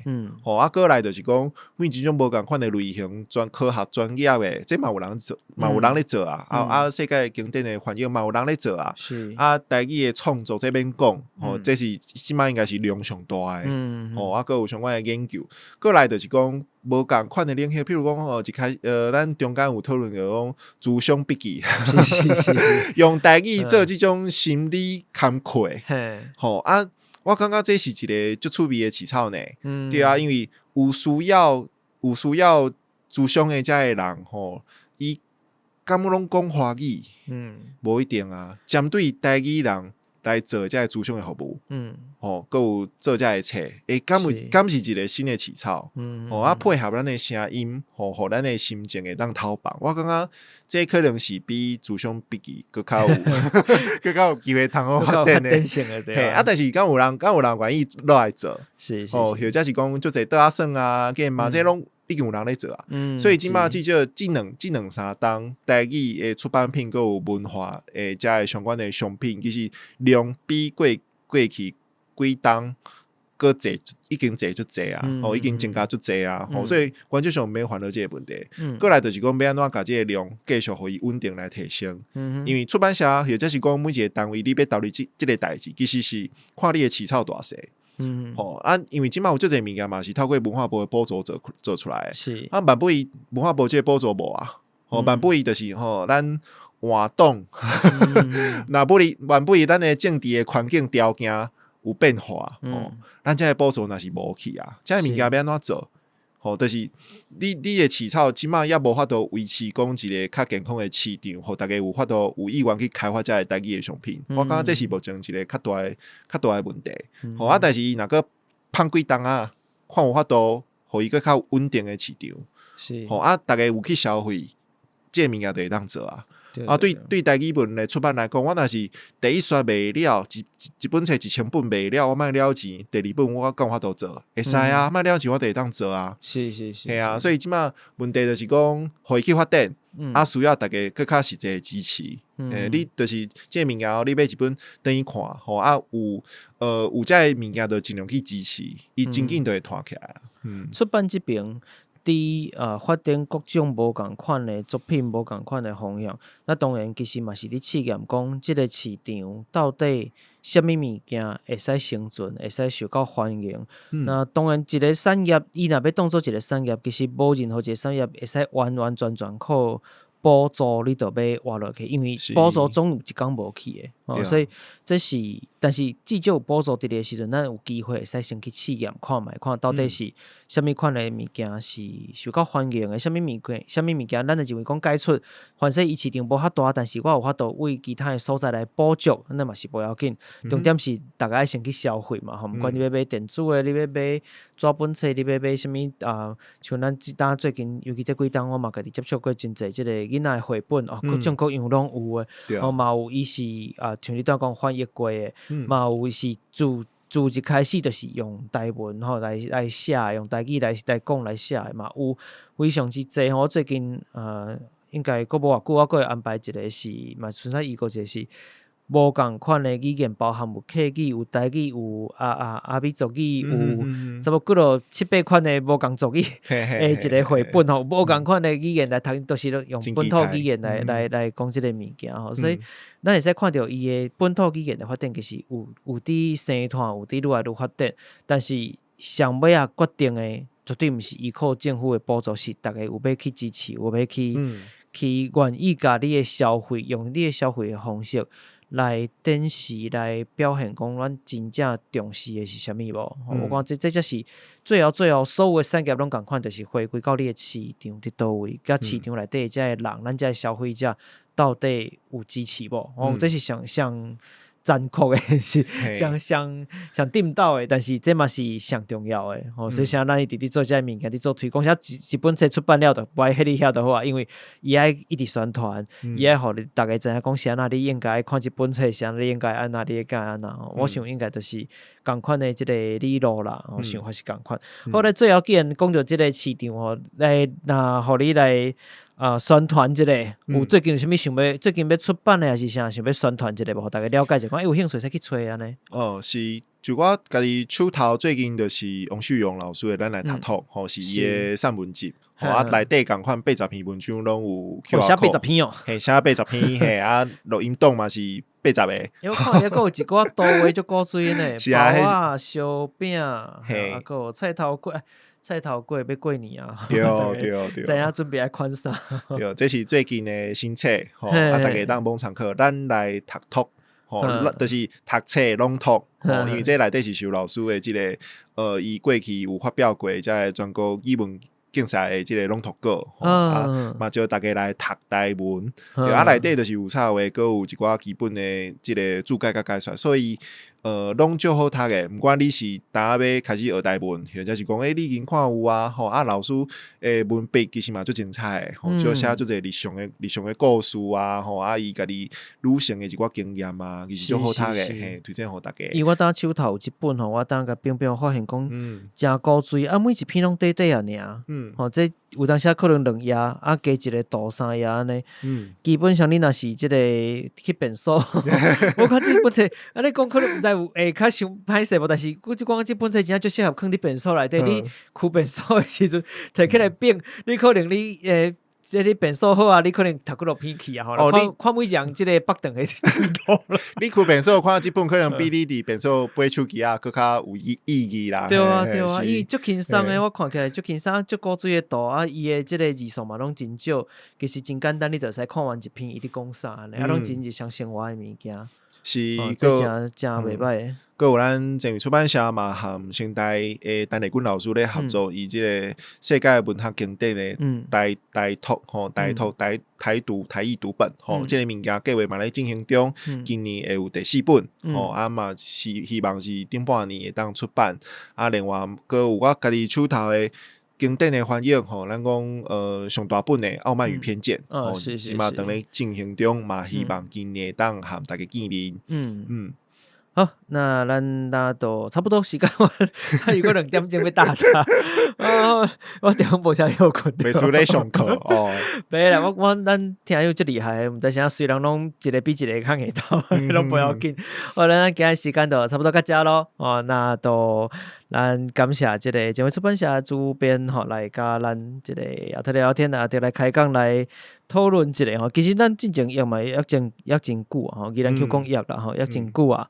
过来就是讲每一种无共款的类型，科学专业的，这嘛有人做，嘛有人咧做啊。世界经典的环境嘛有人咧做啊。台语的创作这免讲，这是即摆应该是量上大的。还有相关的研究。过来就是讲无共款的领域，譬如讲咱中间有讨论讲智商笔记，用台语做即种心理坎坷。我感觉这是一个足趣味的起草呢。对啊，因为有需要智商的遮个人伊敢拢讲华语，无一定啊。针对台语人来做遮个智商的服务，佮有做遮个册，敢是一个新的起草，配合咱的声音，互咱的心情会当透放。我感觉这可能是比智商笔记佮较有机会通好发展的。但是敢有人愿意落来做，或者是讲足侪倒仔算啊，嘛这拢已经有人咧做啊。所以即马即少即两三档台语的出版品，佮有文化诶遮个相关的商品，其实量比过去几档搁坐已经坐足济啊，已经增加足济啊，所以原则上免烦恼即个问题。过来就是讲要安怎甲即个量继续互伊稳定来提升，因为出版社或者是讲每一个单位你要投入即个代志，其实是看你的起草大细。因为即摆有足济物件嘛是透过文化部的补助做出来的，
是
万不伊文化部即个补助无啊，万不伊就是咱活动，万不伊咱的政治的环境条件有变化，咱这个补助若是无去啊，这个物件要安怎做？就是你的起草即摆也无法度维持讲一个较健康的市场，互大家有法度有意愿去开发这个台语的商品。我感觉这是目前一个较大的问题。但是伊若个放几档啊，看有法度，互伊个较稳定的市场。
是
大家有去消费，这个物件就会当做啊。对台语文的出版来讲，我若是第一刷卖了，一本册1000本卖了，我卖了钱，第二本我敢有法度做，会使啊，卖了钱我就会当做啊。
是，
系啊，所以即马问题就是讲，互伊去发展，需要大家更较实际的支持。你就是这个物件，你买一本等于看，有这个物件就尽量去支持，伊真紧就会弹起来。
出版这边。发展各种无共款的作品，无共款的方向。那当然，其实嘛是咧试验讲，即个市场到底什么物件会使生存，会使受到欢迎。那当然，一个产业，伊若要当做一个产业，其实无任何一个产业会使完完全全靠补助，你就要活落去，因为补助总有一天无去的。所以这是，但是至少有补助伫个时阵，咱有机会会使先去试验看卖，看到底是虾米款的物件是受到欢迎的，虾米物件，咱就认为讲解出，反正伊市场无遐大，但是我有法度为其他的所在来补足，那嘛是无要紧。重点是大家爱先去消费嘛，毋管你要买电子的，你要买纸本册，你要买虾米像咱最近，尤其这几档，我嘛家己接触过真侪即个囡仔的绘本各种各样拢有的，嘛有伊是像你刚讲翻译过的，嘛有是自一开始就是用台文来写，用台语来讲来写的嘛，有非常之侪。我最近应该佫无偌久，我佫会安排一个是，嘛剩下伊个一个是无共款的语言，包含有客语、有台语、有阿美族语，有差不多几落7-8款的无共族语一个绘本无共款的语言来读，都是用本土语言来讲即个物件所以咱会使看到伊的本土语言的发展，其实有伫生团，有伫愈来愈发展，但是上尾决定的绝对毋是依靠政府的补助，是大家有要去支持，有要去愿意甲你的消费，用你的消费的方式来展示，来表现讲咱真正重视的是啥物无？我讲这才是最后所有的产业拢共款，就是回归到你的市场伫倒位，甲市场内底遮个人，咱遮个消费者到底有支持无？这是上残酷的，是上顶到的，但是这嘛是上重要的。所以像咱一直做这物件，伫做推广，像一本册出版了就不爱迄你遐就好啊，因为伊爱一直宣传，伊爱互你大家知影讲啥，那你应该看一本册，啥你应该安那，你应该安那。我想应该就是共款的即个理路啦，我想法是共款。后来最后既然讲到即个市场来互你来。宣传一个有最近有啥物想要最近要出版的还是啥想要宣传一个无，互大家了解一下，有兴趣使去找安尼。
是就我家己手头最近就是王秀荣老师的咱来读读，是伊的散文集，内底共款80篇文章拢有 QR code，
写80篇
写80篇录音档嘛是80个。
我看佫有一个图画足古锥呢，包啊、烧饼，佫有菜头粿要过年啊！
对，
知影准备来款啥？
对，这是最近的新册，大家当帮参考，咱来读读，就是读册朗读，因为这内底是修老师的即个伊过去有发表过即个全国语文竞赛的即个朗读稿，嘛叫大家来读台文，对内底就是有插画，佮有一寡基本的即个注解甲解说，所以拢足好读的。毋管你是当要开始学台文，或者是讲你已经看有啊，老师文笔其实嘛足精彩的，就写足侪日常的故事啊，伊家己旅行的一寡经验啊，其实足好读的，推荐互大家。
伊我当手头有一本我当个并发现讲真古锥每一篇拢短短啊尔。有当时可能2页啊，加一个图3页安尼。基本上你若是即个去便所，我看即本册，啊你讲可能毋知有会较伤歹势无，但是我就讲即本册真正足适合放伫便所内底，你去便所的时阵摕起来变，你可能你即你便所好啊，你可能读几落片去啊，吼，看每样即个北顿的程度啦。
你去便所看即本可能比你伫便所买手机啊，更较有意义啦。
对啊，伊足轻松的，我看起来足轻松，足古锥的图啊，伊的即个字数嘛拢真少，其实真简单，你就使看完一篇伊伫讲啥安尼，啊，拢真日常生活的物件。
是，
这真袂歹。
佮有咱前卫出版社嘛，和现代诶陈立军老师咧合作，以即个世界文学经典诶台读吼，台译读本吼，即个物件计划嘛咧进行中，今年会有第4本吼，啊嘛是希望是顶半年会当出版，啊另外佮有我家己手头诶经典诶翻译吼，咱讲上大本诶《傲慢与偏见》吼，即嘛当咧进行中嘛，希望今年会当和大家见面。
好，那咱都差不多时间，还有个2点钟要打我电话无啥有困。
袂输咧上课哦。
袂啦，咱听友足厉害，毋知啥虽然拢一个比一个较会到，拢不要紧。好，咱今日时间就差不多到这咯。哦，那都咱感谢即个前卫出版社主编吼来甲咱即个后头聊天啊，就来开讲来讨论一下吼。其实咱进前约嘛约真久啊，吼，既然 Q 讲约啦吼，约真久啊。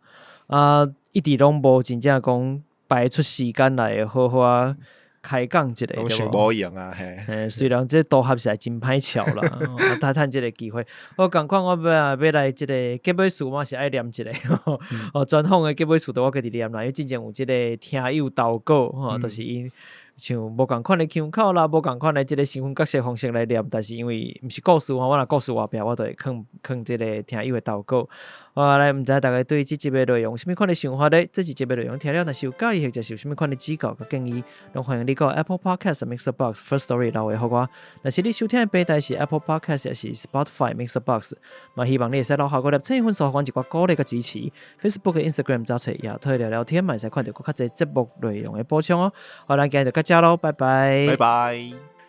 一直拢无真正讲排出时间来好好开讲一下，对
无用啊，嘿。
虽然这组合实在真歹巧啦，趁这个机会，我共款我要来这个结尾词，我是爱念一个专访的结尾词，我家己念啦，因为之前有这个听友投稿吼，就是因。像无共款的腔口啦，无共款的即个身份角色方式来念，但是因为毋是故事吼，我若故事话表，我就会放即个听友的投稿。来，毋知大家对即集的内容有啥物款的想法咧？这集的内容听了若是有介意或者是有啥物款的指教甲建议，拢欢迎你到 Apple Podcast、Mixerbox、Firstory 留言互我。若是你收听的平台是 Apple Podcast 也是 Spotify、Mixerbox， 嘛希望你会使留下个粒5分数，互阮一寡鼓励甲支持。Facebook、Instagram 找找也可以聊天，嘛会使看到更较侪节目内容的补充哦。好，咱今日就到这咯，拜拜。
拜拜。